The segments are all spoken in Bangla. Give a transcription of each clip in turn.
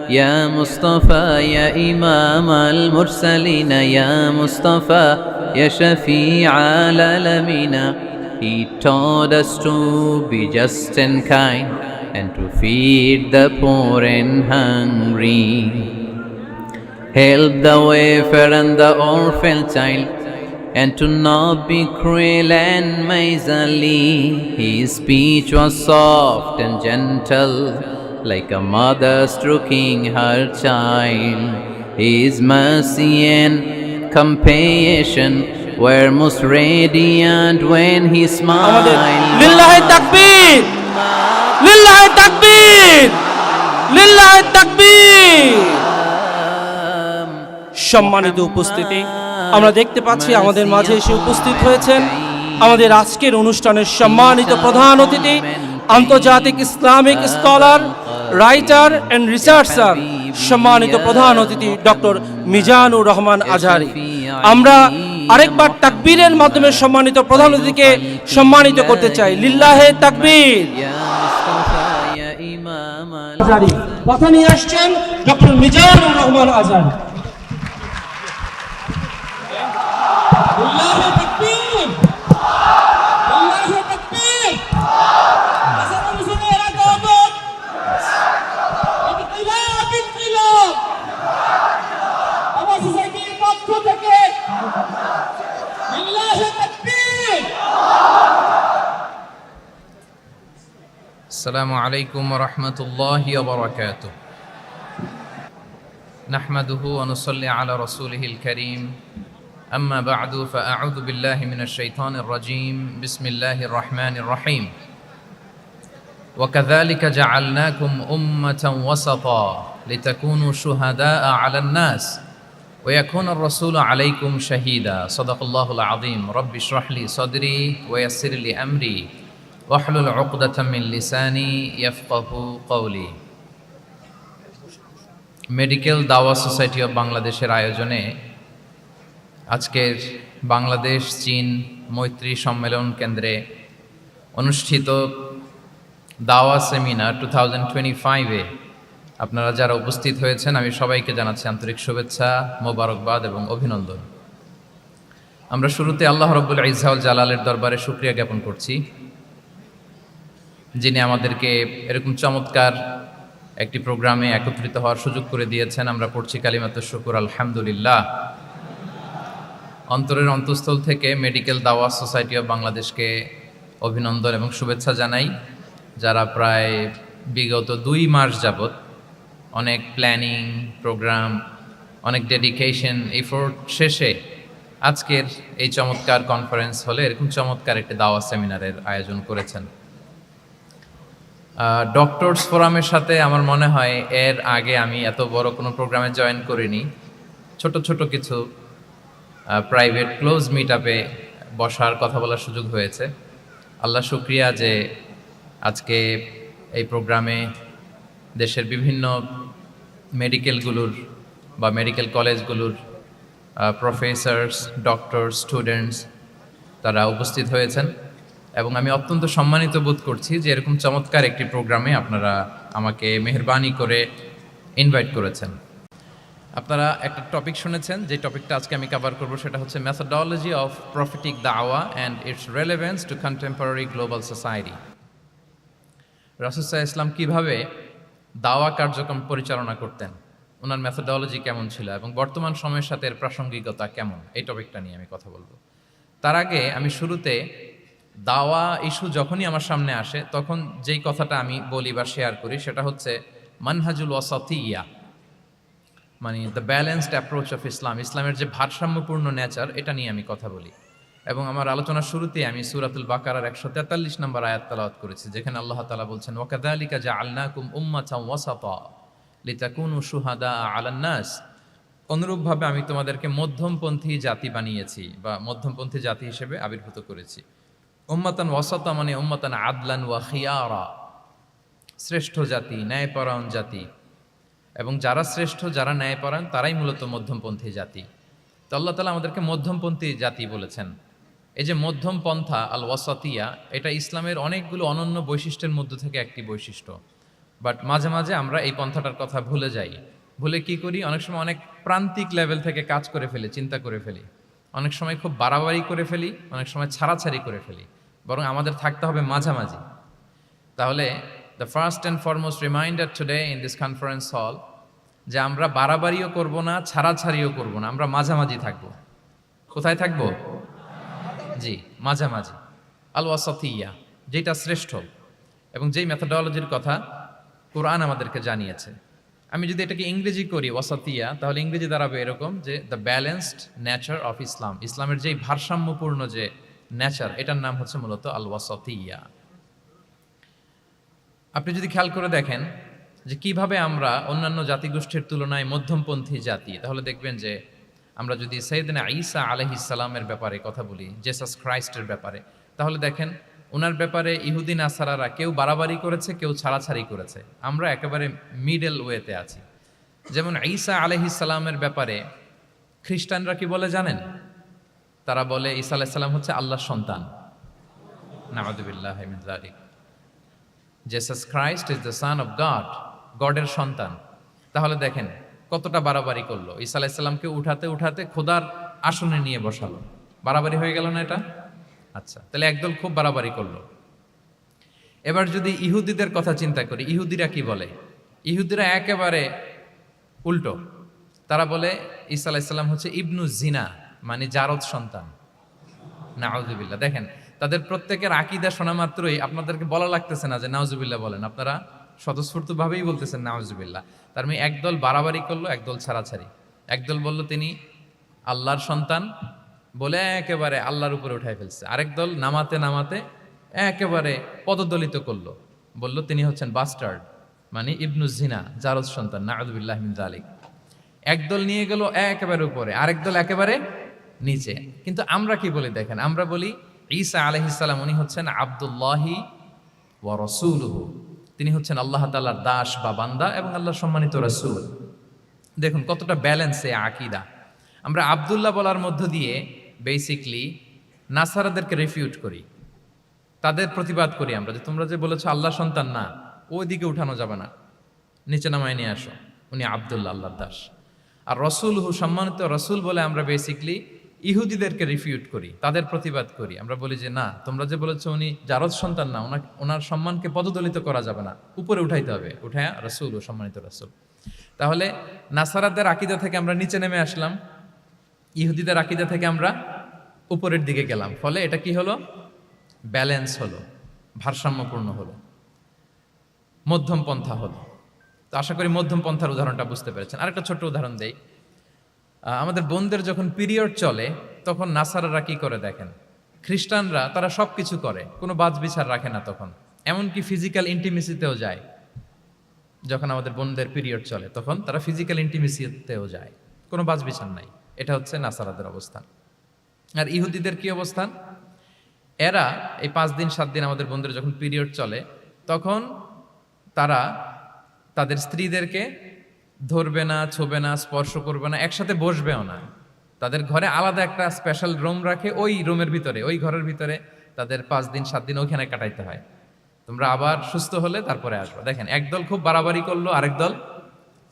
يا مصطفى يا إمام المرسلين يا مصطفى يا شفيع العالمين. He taught us to be just and kind and to feed the poor and hungry, help the wafer and the orphan child, and to not be cruel and miserly. His speech was soft and gentle, like a mother stroking her child. His mercy and compassion were most radiant when he smiled. লিল্লাহি তাকবীর, লিল্লাহি তাকবীর, লিল্লাহি তাকবীর। সম্মানিত উপস্থিতি, আমরা দেখতে পাচ্ছি আমাদের মাঝে এসে উপস্থিত হয়েছেন আমাদের আজকের অনুষ্ঠানের সম্মানিত প্রধান অতিথি, আন্তর্জাতিক Islamic scholar, writer and researcher, সম্মানিত প্রধান অতিথি ডক্টর মিজানুর রহমান আজহারী। আমরা আরেকবার তাকবীরের মাধ্যমে সম্মানিত প্রধান অতিথিকে সম্মানিত করতে চাই। লিল্লাহে তাকবীর। কথা নিয়ে আসছেন ডক্টর মিজানুর রহমান আজহারী। السلام عليكم ورحمة الله وبركاته. نحمده ونصلي على رسوله الكريم. أما بعد فأعوذ بالله من الشيطان الرجيم. بسم الله الرحمن الرحيم. وكذلك جعلناكم أمة وسطا لتكونوا شهداء على الناس ويكون الرسول عليكم شهيدا. صدق الله العظيم. رب اشرح لي صدري ويسر لي أمري ওয়াহলুল উকদাতাম মিন লিসানি ইয়াফকাহু কওলি। মেডিকেল দাওয়া সোসাইটি অব বাংলাদেশের আয়োজনে আজকের বাংলাদেশ চীন মৈত্রী সম্মেলন কেন্দ্রে অনুষ্ঠিত দাওয়া সেমিনার 2025-এ আপনারা যারা উপস্থিত হয়েছেন, আমি সবাইকে জানাচ্ছি আন্তরিক শুভেচ্ছা, মোবারকবাদ এবং অভিনন্দন। আমরা শুরুতে আল্লাহ রাব্বুল ইজ্জা ওয়াল জালালের দরবারে শুকরিয়া জ্ঞাপন করছি, যিনি আমাদেরকে এরকম চমৎকার একটি প্রোগ্রামে একত্রিত হওয়ার সুযোগ করে দিয়েছেন। আমরা পড়ছি কালিমাতুশ শুকর, আলহামদুলিল্লাহ। অন্তরের অন্তঃস্থল থেকে মেডিকেল দাওয়া সোসাইটি অব বাংলাদেশকে অভিনন্দন এবং শুভেচ্ছা জানাই, যারা প্রায় বিগত 2 মাস যাবৎ অনেক প্ল্যানিং, প্রোগ্রাম, অনেক ডেডিকেশন, এফোর্ট শেষে আজকের এই চমৎকার কনফারেন্স হলে এরকম চমৎকার একটি দাওয়া সেমিনারের আয়োজন করেছেন। ডক্টরস ফোরামের সাথে আমার মনে হয় এর আগে আমি এত বড় কোনো প্রোগ্রামে জয়েন করিনি। ছোট ছোট কিছু প্রাইভেট ক্লোজ মিট আপে বসার কথা বলার সুযোগ হয়েছে। আল্লাহ শুকরিয়া যে আজকে এই প্রোগ্রামে দেশের বিভিন্ন মেডিকেলগুলোর বা মেডিকেল কলেজগুলোর প্রফেসরস, ডক্টর, স্টুডেন্টস তারা উপস্থিত হয়েছেন এবং আমি অত্যন্ত সম্মানিত বোধ করছি যে এরকম চমৎকার একটি প্রোগ্রামে আপনারা আমাকে মেহেরবানি করে ইনভাইট করেছেন। আপনারা একটা টপিক শুনেছেন, যে টপিকটা আজকে আমি কভার করব সেটা হচ্ছে মেথোডোলজি অফ প্রফেটিক দাওয়া and its relevance to contemporary global society. রাসূল সাল্লাল্লাহু আলাইহি ওয়াসাল্লাম কীভাবে দাওয়া কার্যক্রম পরিচালনা করতেন, ওনার মেথোডোলজি কেমন ছিল এবং বর্তমান সময়ের সাথে এর প্রাসঙ্গিকতা কেমন, এই টপিকটা নিয়ে আমি কথা বলবো। তার আগে আমি শুরুতে দাওয়া ইস্যু যখনই আমার সামনে আসে তখন যেই কথাটা আমি বলি বা শেয়ার করি সেটা হচ্ছে মানহাজুল ওয়াসাতিয়া, মানে the balanced approach of Islam, ইসলামের যে ভারসাম্যপূর্ণ নেচার, এটা নিয়ে আমি কথা বলি। এবং আমার আলোচনার শুরুতে আমি সূরাতুল বাকারার 143 নম্বর আয়াত তেলাওয়াত করেছি, যেখানে আল্লাহ তাআলা বলছেন ওয়াকাযালিকা জাআলনাকুম উম্মাতান ওয়াসাতা লিতাকুনু শুহাদা আলান নাস। অনুরূপভাবে আমি তোমাদেরকে মধ্যমপন্থী জাতি বানিয়েছি বা মধ্যমপন্থী জাতি হিসেবে আবির্ভূত করেছি। উম্মাতান ওয়াসাতা মানে উম্মাতান আদলান ওয়া খিয়ারা, শ্রেষ্ঠ জাতি, ন্যায়পরায়ণ জাতি, এবং যারা শ্রেষ্ঠ, যারা ন্যায়পরায়ণ তারাই মূলত মধ্যমপন্থী জাতি। তো আল্লাহ তাআলা আমাদেরকে মধ্যমপন্থী জাতি বলেছেন। এই যে মধ্যম পন্থা আল ওয়াসাতিয়া, এটা ইসলামের অনেকগুলো অনন্য বৈশিষ্ট্যের মধ্য থেকে একটি বৈশিষ্ট্য। বাট মাঝে মাঝে আমরা এই পন্থাটার কথা ভুলে যাই। ভুলে কি করি, অনেক সময় অনেক প্রান্তিক লেভেল থেকে কাজ করে ফেলি, চিন্তা করে ফেলি, অনেক সময় খুব বাড়াবাড়ি করে ফেলি, অনেক সময় ছাড়াছাড়ি করে ফেলি। বরং আমাদের থাকতে হবে মাঝামাঝি। তাহলে the first and foremost reminder today in this conference hall যে আমরা বাড়াবাড়িও করব না, ছাড়াছাড়িও করব না, আমরা মাঝামাঝি থাকব। কোথায় থাকব? জি, মাঝামাঝি, আল ওয়াসাতিয়া, যেটা শ্রেষ্ঠ এবং যেই মেথোডলজির কথা কোরআন আমাদেরকে জানিয়েছে। আমি যদি এটাকে ইংরেজি করি ওয়াসাতিয়া, তাহলে ইংরেজি দাঁড়াবে এরকম যে the balanced nature of Islam, ইসলামের যেই ভারসাম্যপূর্ণ যে নেচার, এটার নাম হচ্ছে মূলত আল ওয়াসাতিয়া। আপনি যদি খেয়াল করে দেখেন যে কিভাবে আমরা অন্যান্য জাতিগোষ্ঠীর তুলনায় মধ্যমপন্থী জাতি, তাহলে দেখবেন যে আমরা যদি সাইয়েদনা ঈসা আলাইহিস সালামের ব্যাপারে কথা বলি, জেসাস ক্রাইস্টের ব্যাপারে, তাহলে দেখেন ওনার ব্যাপারে ইহুদি নাসারারা কেউ বাড়াবাড়ি করেছে, কেউ ছাড়াছাড়ি করেছে। আমরা একেবারে মিডল ওয়েতে আছি। যেমন ঈসা আলাইহিস সালামের ব্যাপারে খ্রিস্টানরা কি বলে জানেন? তারা বলে ঈসা আলাইহিস সালাম হচ্ছে আল্লাহর সন্তান। নাউযুবিল্লাহি মিন যালিক। Jesus Christ is the son of God, গডের সন্তান। তাহলে দেখেন কতটা বাড়াবাড়ি করলো, ঈসা আলাইহিস সালামকে উঠাতে উঠাতে খোদার আসনে নিয়ে বসালো। বাড়াবাড়ি হয়ে গেল না এটা? আচ্ছা, তাহলে একদল খুব বাড়াবাড়ি করলো। এবার যদি ইহুদিদের কথা চিন্তা করি, ইহুদিরা কি বলে? ইহুদিরা একেবারে উল্টো। তারা বলে ঈসা আলাইহিস সালাম হচ্ছে ইবনু জিনা, মানে জারদ সন্তান। নাউযুবিল্লাহ। দেখেন তাদের প্রত্যেকের আকীদা শোনা মাত্রই আপনাদেরকে বলা লাগতেছে না যে নাউযুবিল্লাহ বলেন, আপনারা স্বতঃস্ফূর্তভাবেই বলতেছেন নাউযুবিল্লাহ। তার মানে একদল বাড়াবাড়ি করলো, একদল ছাড়াছাড়ি। একদল বলল তিনি আল্লাহর সন্তান বলে একেবারে আল্লাহর উপরে উঠাই ফেলছে। আরেক দল নামাতে নামাতে একেবারে পদদলিত করলো, বলল তিনি হচ্ছেন বাস্টার্ড, মানে ইবনু জিনা, জারদ সন্তান। নাউযুবিল্লাহি মিন যালিক। একদল নিয়ে গেল একেবারে উপরে, আরেক দল একেবারে নিচে। কিন্তু আমরা কি বলি দেখেন, আমরা বলি ঈসা আলাইহিস সালাম উনি হচ্ছেন আব্দুল্লাহি ওয়া রাসূলুহু, তিনি হচ্ছেন আল্লাহ তাআলার দাস বা বান্দা এবং আল্লাহর সম্মানিত রাসূল। দেখুন কতটা ব্যালেন্স এই আকীদা। আমরা আব্দুল্লাহ বলার মধ্য দিয়ে বেসিকলি নাসারাদেরকে রিফিউট করি, তাদের প্রতিবাদ করি আমরা যে তোমরা যে বলেছো আল্লাহ সন্তান না, ওইদিকে উঠানো যাবে না, নিচে নামায় নিয়ে আসো, উনি আব্দুল্লাহ, আল্লাহর দাস। আর রসুলহু, সম্মানিত রসুল বলে আমরা বেসিকলি ইহুদিদেরকে রিফিউট করি, তাদের প্রতিবাদ করি। আমরা বলি যে না, তোমরা যে বলেছো উনি জারদ সন্তান না, ওনার সম্মানকে পদদলিত করা যাবে না, উপরে উঠাইতে হবে, উঠায়া রসুল ও সম্মানিত রসুল। তাহলে নাসারাদের আকীদা থেকে আমরা নিচে নেমে আসলাম, ইহুদিদের আকীদা থেকে আমরা উপরের দিকে গেলাম। ফলে এটা কি হলো? ব্যালেন্স হলো, ভারসাম্যপূর্ণ হলো, মধ্যম পন্থা হলো। তো আশা করি মধ্যম পন্থার উদাহরণটা বুঝতে পেরেছেন। আরেকটা ছোট্ট উদাহরণ দেই। আমাদের বোনদের যখন পিরিয়ড চলে তখন নাসারারা কি করে দেখেন, খ্রিস্টানরা তারা সব কিছু করে, কোনো বাজ বিচার রাখে না তখন, এমনকি ফিজিক্যাল ইন্টিমেসিতেও যায়। যখন আমাদের বোনদের পিরিয়ড চলে তখন তারা ফিজিক্যাল ইন্টিমেসিতেও যায়, কোনো বাজ বিচার নাই। এটা হচ্ছে নাসারাদের অবস্থান। আর ইহুদিদের কি অবস্থান? এরা এই 5 দিন 7 দিন আমাদের বোনদের যখন পিরিয়ড চলে তখন তারা তাদের স্ত্রীদেরকে ধরবে না, ছোবে না, স্পর্শ করবে না, একসাথে বসবেও না। তাদের ঘরে আলাদা একটা স্পেশাল রুম রাখে, ওই রুমের ভিতরে, ওই ঘরের ভিতরে তাদের 5 দিন 7 দিন ওইখানে কাটাইতে হয়। তোমরা আবার সুস্থ হলে তারপরে আসবে। দেখেন একদল খুব বাড়াবাড়ি করলো, আরেক দল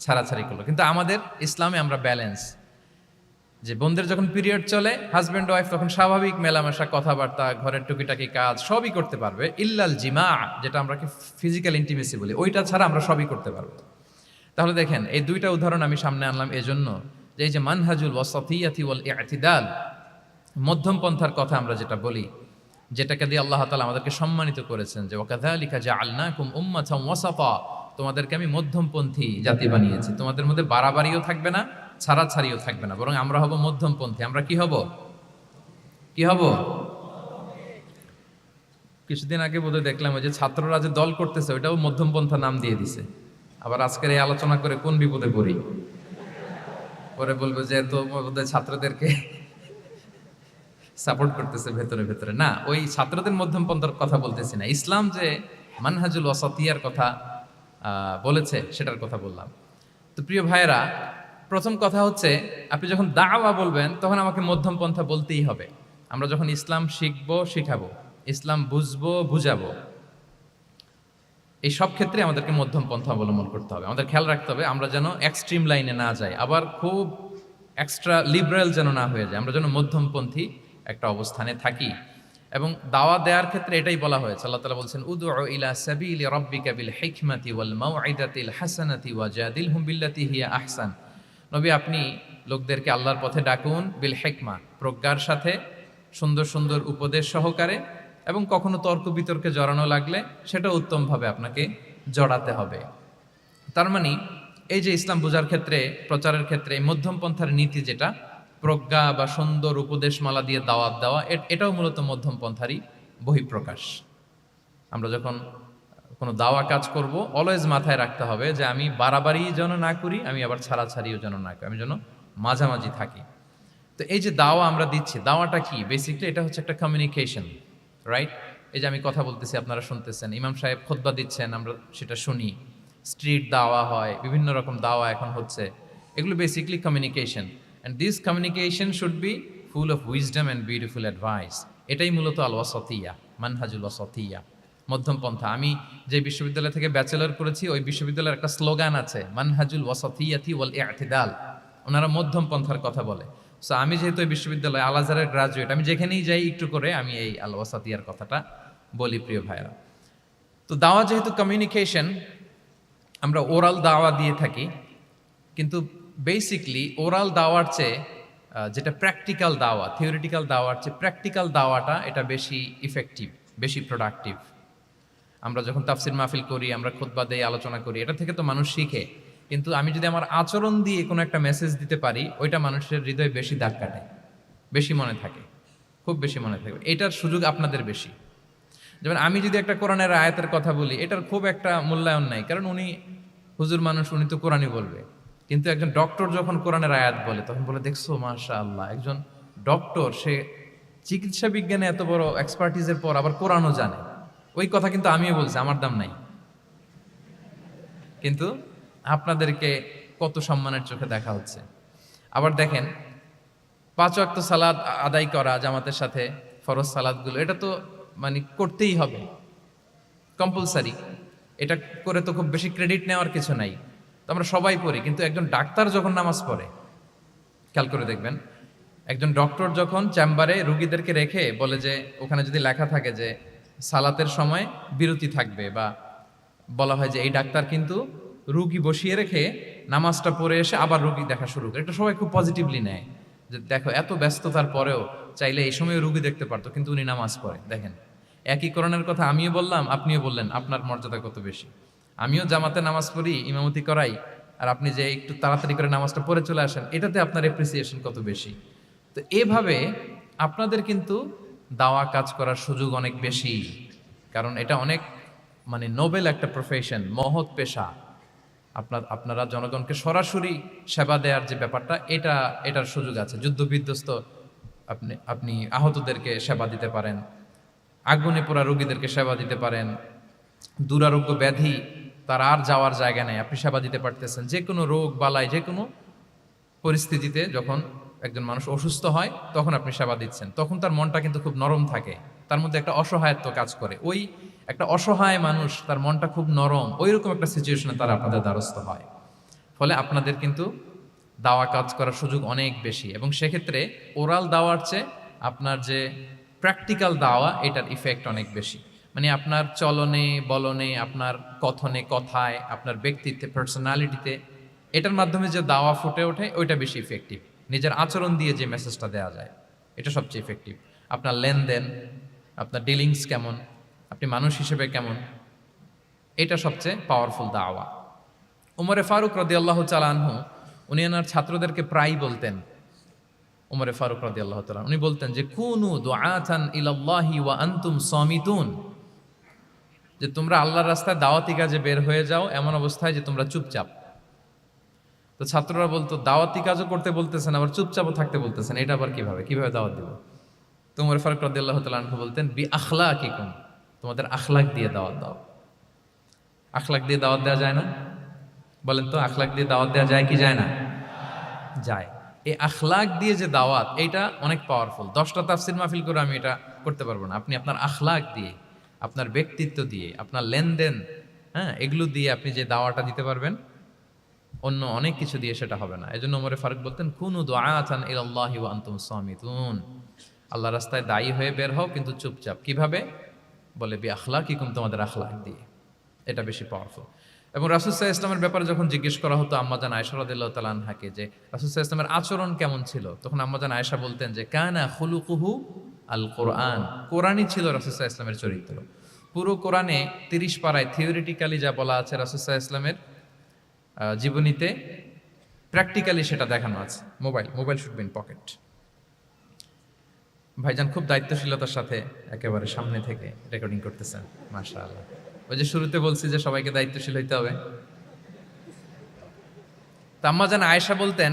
ছাড়াছাড়ি করলো। কিন্তু আমাদের ইসলামে আমরা ব্যালেন্স, যে বোনদের যখন পিরিয়ড চলে হাজব্যান্ড ওয়াইফ তখন স্বাভাবিক মেলামেশা, কথাবার্তা, ঘরের টুকিটাকি কাজ সবই করতে পারবে, ইল্লাল জিমা, যেটা আমরা ফিজিক্যাল ইন্টিমেসি বলি, ওইটা ছাড়া আমরা সবই করতে পারবো। তাহলে দেখেন এই দুইটা উদাহরণ আমি সামনে আনলাম এজন্য যে এই যে মানহাজুল ওয়াসাতিয়াতি ওয়াল ইতিদাল, মধ্যম পন্থার কথা আমরা যেটা বলি, যেটাকে দিয়ে আল্লাহ তাআলা আমাদেরকে সম্মানিত করেছেন যে ওয়াকাযালিকা জাআলনাকুম উম্মাতান ওয়াসাতা, তোমাদেরকে আমি মধ্যমপন্থী জাতি বানিয়েছি, তোমাদের মধ্যে বাড়াবাড়িও থাকবে না, ছাড়াছাড়িও থাকবে না, বরং আমরা হব মধ্যমপন্থী। আমরা কি হব? কি হব? কিছুদিন আগে বোধহয় দেখলাম ওই যে ছাত্ররা যে দল করতেছে ওইটাও মধ্যমপন্থা নাম দিয়ে দিছে। আবার আজকের এই আলোচনা করে কোন বিপদে পড়ি, পরে বলবো যে তো বোধহয় ছাত্রদেরকে সাপোর্ট করতেছে ভেতরে ভেতরে। না, ওই ছাত্রদের মধ্যমপন্থার কথা বলতেছি না, ইসলাম যে মানহাজুল ওয়াসাতিয়ার কথা বলেছে সেটার কথা বললাম। তো প্রিয় ভাইয়েরা, প্রথম কথা হচ্ছে আপনি যখন দাওয়া বলবেন তখন আমাকে মধ্যম পন্থা বলতেই হবে। আমরা যখন ইসলাম শিখবো, শিখাবো, ইসলাম বুঝবো, বুঝাবো, এই সব ক্ষেত্রে আমাদেরকে মধ্যম পন্থা অবলম্বন করতে হবে। আমাদের খেয়াল রাখতে হবে আমরা যেন এক্সট্রিম লাইনে না যাই, আবার খুব এক্সট্রা লিবারেল যেন না হয়ে যায়, আমরা যেন মধ্যমপন্থী একটা অবস্থানে থাকি। এবং দাওয়া দেওয়ার ক্ষেত্রে এটাই বলা হয়েছে, আল্লাহ তাআলা বলছেন উদউ ইলা সাবিলি রাব্বিকা বিল হিকমাতি ওয়াল মাউইদাতিল হাসানাতি ওয়াজাদিলহুম বিল্লাতি হিয়া আহসান। নবী, আপনি লোকদেরকে আল্লাহর পথে ডাকুন বিল হিকমা, প্রজ্ঞার সাথে, সুন্দর সুন্দর উপদেশ সহকারে, এবং কখনো তর্ক বিতর্কে জড়ানো লাগলে সেটা উত্তমভাবে আপনাকে জড়াতে হবে। তার মানে এই যে ইসলাম বোঝার ক্ষেত্রে, প্রচারের ক্ষেত্রে এই মধ্যম পন্থার নীতি, যেটা প্রজ্ঞা বা সুন্দর উপদেশমালা দিয়ে দাওয়াত দেওয়া, এটাও মূলত মধ্যম পন্থারই বহিঃপ্রকাশ। আমরা যখন কোনো দাওয়া কাজ করব, অলওয়েজ মাথায় রাখতে হবে যে আমি বাড়াবাড়ি যেন না করি, আমি আবার ছাড়াছাড়িও যেন না করি, আমি যেন মাঝামাঝি থাকি। তো এই যে দাওয়া আমরা দিচ্ছি, দাওয়াটা কি? বেসিক্যালি এটা হচ্ছে একটা কমিউনিকেশন, রাইট? এই যে আমি কথা বলতেছি, আপনারা শুনতেছেন, ইমাম সাহেব খুতবা দিচ্ছেন, আমরা সেটা শুনি, স্ট্রিট দাওয়া হয়, বিভিন্ন রকম দাওয়া এখন হচ্ছে, এগুলো basically communication. And this communication should be full of wisdom and beautiful advice. এটাই মূলত আল ওয়াসাতিয়া, মানহাজুল ওয়াসাতিয়া, মধ্যম পন্থা। আমি যে বিশ্ববিদ্যালয় থেকে ব্যাচেলর করেছি, ওই বিশ্ববিদ্যালয়ের একটা স্লোগান আছে, মানহাজুল ওয়াসাতিয়াতি ওয়াল ইআতিদাল। ওনারা মধ্যম পন্থার কথা বলে। সো আমি যেহেতু এই বিশ্ববিদ্যালয় আল আজহারের গ্রাজুয়েট, আমি যেখানেই যাই একটু করে আমি এই আল ওয়াসাতিয়ার কথাটা বলি, প্রিয় ভাইরা। তো দাওয়া যেহেতু কমিউনিকেশন, আমরা ওরাল দাওয়া দিয়ে থাকি, কিন্তু বেসিকলি ওরাল দাওয়ার চেয়ে যেটা প্র্যাকটিক্যাল দাওয়া, থিওরিটিক্যাল দাওয়ার চেয়ে প্র্যাকটিক্যাল দাওয়াটা এটা বেশি ইফেক্টিভ, বেশি প্রোডাক্টিভ। আমরা যখন তাফসির মাহফিল করি, আমরা খুতবা দেই, আলোচনা করি, এটা থেকে তো মানুষ শিখে। কিন্তু আমি যদি আমার আচরণ দিয়ে কোনো একটা মেসেজ দিতে পারি, ওইটা মানুষের হৃদয়ে বেশি দাগ কাটে, বেশি মনে থাকে, খুব বেশি মনে থাকে। এটার সুযোগ আপনাদের বেশি। যেমন আমি যদি একটা কোরআনের আয়াতের কথা বলি, এটার খুব একটা মূল্যায়ন নাই, কারণ উনি হুজুর মানুষ, উনি তো কোরআনই বলবে। কিন্তু একজন ডক্টর যখন কোরআনের আয়াত বলে, তখন বলে, দেখছো মাশাআল্লাহ, একজন ডক্টর, সে চিকিৎসা বিজ্ঞানে এত বড় এক্সপার্টিজের পর আবার কোরআনও জানে। ওই কথা কিন্তু আমিও বলছি, আমার দাম নাই। কিন্তু আপনাদেরকে কত সম্মানের চোখে দেখা হচ্ছে। আবার দেখেন, 5 ওয়াক্ত সালাত আদায় করা জামাতের সাথে, ফরজ সালাতগুলো, এটা তো মানে করতেই হবে, কম্পালসারি। এটা করে তো খুব বেশি ক্রেডিট নেওয়ার কিছু নাই, তো আমরা সবাই পড়ি। কিন্তু একজন ডাক্তার যখন নামাজ পড়ে, খেয়াল করে দেখবেন, একজন ডক্টর যখন চেম্বারে রুগীদেরকে রেখে বলে যে, ওখানে যদি লেখা থাকে যে সালাতের সময় বিরতি থাকবে, বা বলা হয় যে এই ডাক্তার কিন্তু রুগী বসিয়ে রেখে নামাজটা পড়ে এসে আবার রুগী দেখা শুরু করে, এটা সবাই খুব পজিটিভলি নেয়, যে দেখো এত ব্যস্ততার পরেও চাইলে এই সময় রুগী দেখতে পারতো, কিন্তু উনি নামাজ পড়ে। দেখেন, একই কোরআনের কথা আমিও বললাম, আপনিও বললেন, আপনার মর্যাদা কত বেশি। আমিও জামাতে নামাজ পড়ি, ইমামতি করাই, আর আপনি যে একটু তাড়াতাড়ি করে নামাজটা পড়ে চলে আসেন, এটাতে আপনার এপ্রিসিয়েশন কত বেশি। তো এভাবে আপনাদের কিন্তু দাওয়া কাজ করার সুযোগ অনেক বেশি, কারণ এটা অনেক মানে নোবেল একটা প্রফেশন, মহৎ পেশা। আপনারা জনগণকে সরাসরি সেবা দেওয়ার যে ব্যাপারটা, এটার সুযোগ আছে। যুদ্ধ বিধ্বস্ত আপনি আহতদেরকে সেবা দিতে পারেন, আগুনে পোড়া রোগীদেরকে সেবা দিতে পারেন, দুরারোগ্য ব্যাধি, তার আর যাওয়ার জায়গা নেই, আপনি সেবা দিতে পারতেছেন। যে কোনো রোগ বালাই, যে কোনো পরিস্থিতিতে যখন একজন মানুষ অসুস্থ হয়, তখন আপনি সেবা দিচ্ছেন, তখন তার মনটা কিন্তু খুব নরম থাকে, তার মধ্যে একটা অসহায়ত্ব কাজ করে। ওই একটা অসহায় মানুষ, তার মনটা খুব নরম, ওই রকম একটা সিচুয়েশনে তারা আপনাদের দ্বারস্থ হয়। ফলে আপনাদের কিন্তু দাওয়া কাজ করার সুযোগ অনেক বেশি, এবং সেক্ষেত্রে ওরাল দাওয়ার চেয়ে আপনার যে প্র্যাকটিক্যাল দাওয়া, এটার ইফেক্ট অনেক বেশি। মানে আপনার চলনে বলনে, আপনার কথনে কথায়, আপনার ব্যক্তিত্বে, পার্সোনালিটিতে, এটার মাধ্যমে যে দাওয়া ফুটে ওঠে, ওইটা বেশি ইফেক্টিভ। নিজের আচরণ দিয়ে যে মেসেজটা দেওয়া যায়, এটা সবচেয়ে ইফেক্টিভ। আপনার লেনদেন, আপনার ডিলিংস কেমন, আপনি মানুষ হিসেবে কেমন, এটা সবচেয়ে পাওয়ারফুল দাওয়া। উমরে ফারুক রাদিয়াল্লাহু তাআলা আনহু, উনি ওনার ছাত্রদেরকে প্রায় বলতেন, উমরে ফারুক রাদিয়াল্লাহু তাআলা, উনি বলতেন যে কুনু দুআতান ইলাল্লাহি ওয়া আনতুম সামিতুন, যে তোমরা আল্লাহর রাস্তায় দাওয়াতি কাজে বের হয়ে যাও এমন অবস্থায় যে তোমরা চুপচাপ। তো ছাত্ররা বলতো, দাওয়াতি কাজও করতে বলতেছেন, আবার চুপচাপও থাকতে বলতেছেন, এটা আবার কিভাবে দাওয়াত দিব? তো উমর ফারুক রাদিয়াল্লাহু তাআলা আনহু বলতেন, বি আখলাকিকুম, তোমাদের আখলাক দিয়ে দাওয়াত দাও। আখলাক দিয়ে দাওয়াত দেওয়া যায় না? বলেন তো, আখলাক দিয়ে দাওয়াত দেওয়া যায় কি যায় না? যায়। এই আখলাক দিয়ে যে দাওয়াত, এইটা অনেক পাওয়ারফুল। 10টা তাফসির মাহফিল করে আমি এটা করতে পারবো না। আপনি আপনার আখলাক দিয়ে, আপনার ব্যক্তিত্ব দিয়ে, আপনার লেনদেন, হ্যাঁ, এগুলো দিয়ে আপনি যে দাওয়াটা দিতে পারবেন, অন্য অনেক কিছু দিয়ে সেটা হবে না। এজন্য ওমরে ফারুক বলতেন, কুনু দুআতান ইলাল্লাহি ওয়া আনতুম সামিতুন, আল্লাহ রাস্তায় দায়ী হয়ে বের হও কিন্তু চুপচাপ। কিভাবে? বলে বি আখলাকিকুম, তোমাদের আখলাক দিয়ে। এটা বেশি পাওয়ারফুল। এবং রাসূল সাল্লাল্লাহু আলাইহি ইসলামের ব্যাপারে যখন জিজ্ঞেস করা হতো আম্মাজান আয়েশা রাদিয়াল্লাহু তাআলা আনহাকে যে রাসূল সাল্লাল্লাহু আলাইহি ইসলামের আচরণ কেমন ছিল, তখন আম্মাজান আয়েশা বলতেন যে কানা খুলুকুহু আল কোরআন, কোরআনই ছিল রাসূল সাল্লাল্লাহু আলাইহি ইসলামের চরিত্র। পুরো কোরআনে 30 পারায় থিওরিটিক্যালি যা বলা আছে রাসূল সাল্লাল্লাহু আলাইহি ইসলামের জীবনীতে, প্র্যাকটিক্যালি সেটা দেখানো আছে। Mobile should be in pocket. ভাইজান খুব দায়িত্বশীলতার সাথে একেবারে সামনে থেকে রেকর্ডিং করতেছেন, মাশাআল্লাহ। ওই যে শুরুতে বলছি যে সবাইকে দায়িত্বশীল হইতে হবে। তা আম্মাজান আয়েশা বলতেন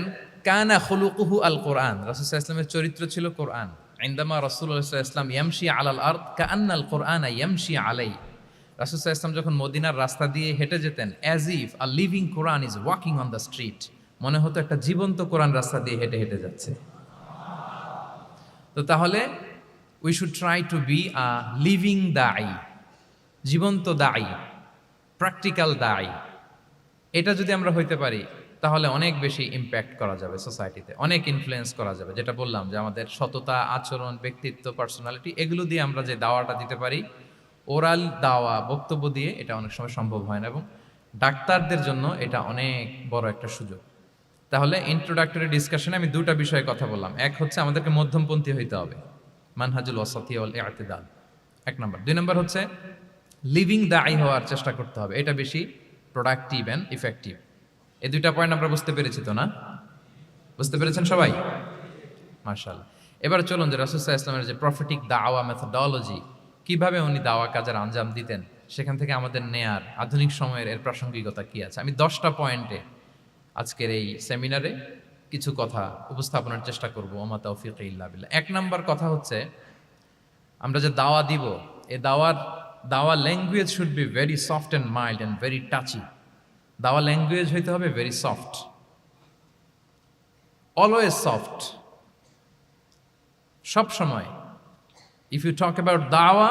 কানা খুলুকুহু আল কোরআন, রাসূল সাল্লাল্লাহু আলাইহি ইসলামের চরিত্র ছিল কোরআন। ইনদামা রাসূলুল্লাহ সাল্লাল্লাহু আলাইহি ওয়াসাল্লাম ইয়ামশি আলাল আরদ কাআন্নাল কোরআনা ইয়ামশি আলাইহি, রাসূল সাল্লাল্লাহু আলাইহি ওয়াসাল্লাম যখন মদিনার রাস্তা দিয়ে হেঁটে যেতেন, as if a living Quran is walking on the street, মনে হতো একটা জীবন্ত কোরআন রাস্তা দিয়ে হেঁটে হেঁটে যাচ্ছে। তো তাহলে we should try to be a living দাঈ, জীবন্ত দাঈ, প্র্যাকটিক্যাল দাঈ। এটা যদি আমরা হইতে পারি তাহলে অনেক বেশি ইম্প্যাক্ট করা যাবে সোসাইটিতে, অনেক ইনফ্লুয়েন্স করা যাবে। যেটা বললাম যে আমাদের সততা, আচরণ, ব্যক্তিত্ব, পার্সোনালিটি, এগুলো দিয়ে আমরা যে দাওয়াটা দিতে পারি, ওরাল দাওয়া, বক্তব্য দিয়ে এটা অনেক সময় সম্ভব হয় না। এবং ডাক্তারদের জন্য এটা অনেক বড় একটা সুযোগ। তাহলে ইন্ট্রোডাক্টরি ডিসকাশনে আমি দুটা বিষয়ে কথা বললাম। এক হচ্ছে আমাদেরকে মধ্যমপন্থী হইতে হবে, মানহাজুল ওয়াসাতিয়া ওয়াল ইআতিদাল, এক নম্বর। দুই নম্বর হচ্ছে লিভিং দাঈ হওয়ার চেষ্টা করতে হবে, এটা বেশি প্রোডাক্টিভ অ্যান্ড ইফেক্টিভ। এই দুইটা পয়েন্ট আমরা বুঝতে পেরেছি তো না? বুঝতে পেরেছেন সবাই? মাশাআল্লাহ। এবার চলুন যে রাসূল সাল্লাল্লাহু আলাইহি ইসলামের যে প্রফেটিক দাওয়া মেথোডোলজি, কিভাবে উনি দাওয়া কাজের আঞ্জাম দিতেন, সেখান থেকে আমাদের নেয়ার আধুনিক সময়ের এর প্রাসঙ্গিকতা কি আছে, আমি 10টা পয়েন্টে আজকের এই সেমিনারে কিছু কথা উপস্থাপনের চেষ্টা করব। ওমা তাওফীক ইল্লা বিল্লাহ। এক নাম্বার কথা হচ্ছে, আমরা যে দাওয়া দিব, এই দাওয়া language should be very soft and mild and very touchy. দাওয়া ল্যাঙ্গুয়েজ হইতে হবে ভেরি সফট, অলওয়েজ সফট, সব সময়। ইফ ইউ টক অ্যাবাউট দাওয়া,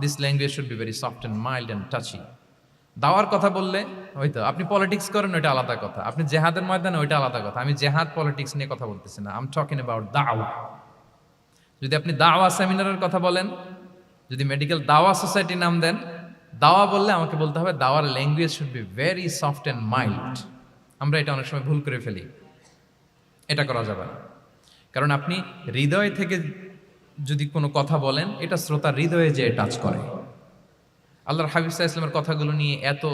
this language should be very soft and mild and touchy. দাওয়ার কথা বললে হয়তো আপনি পলিটিক্স করেন, ওইটা আলাদা কথা। আপনি জেহাদের ময়দানে, ওইটা আলাদা কথা। আমি জেহাদ পলিটিক্স নিয়ে কথা বলতেছি না, আই এম টকিং অ্যাবাউট দাওয়া। যদি আপনি দাওয়া সেমিনারের কথা বলেন, যদি মেডিকেল দাওয়া সোসাইটি নাম দেন, দাওয়া বললে আমাকে বলতে হবে দাওয়ার language should be very soft and mild. আমরা এটা অনেক সময় ভুল করে ফেলি, এটা করা যাবে না। কারণ আপনি হৃদয় থেকে যদি কোনো কথা বলেন, এটা শ্রোতার হৃদয়ে যে টাচ করে। আল্লাহর হাবিব সাল্লাল্লাহু আলাইহি ওয়াসাল্লামের কথাগুলো নিয়ে এত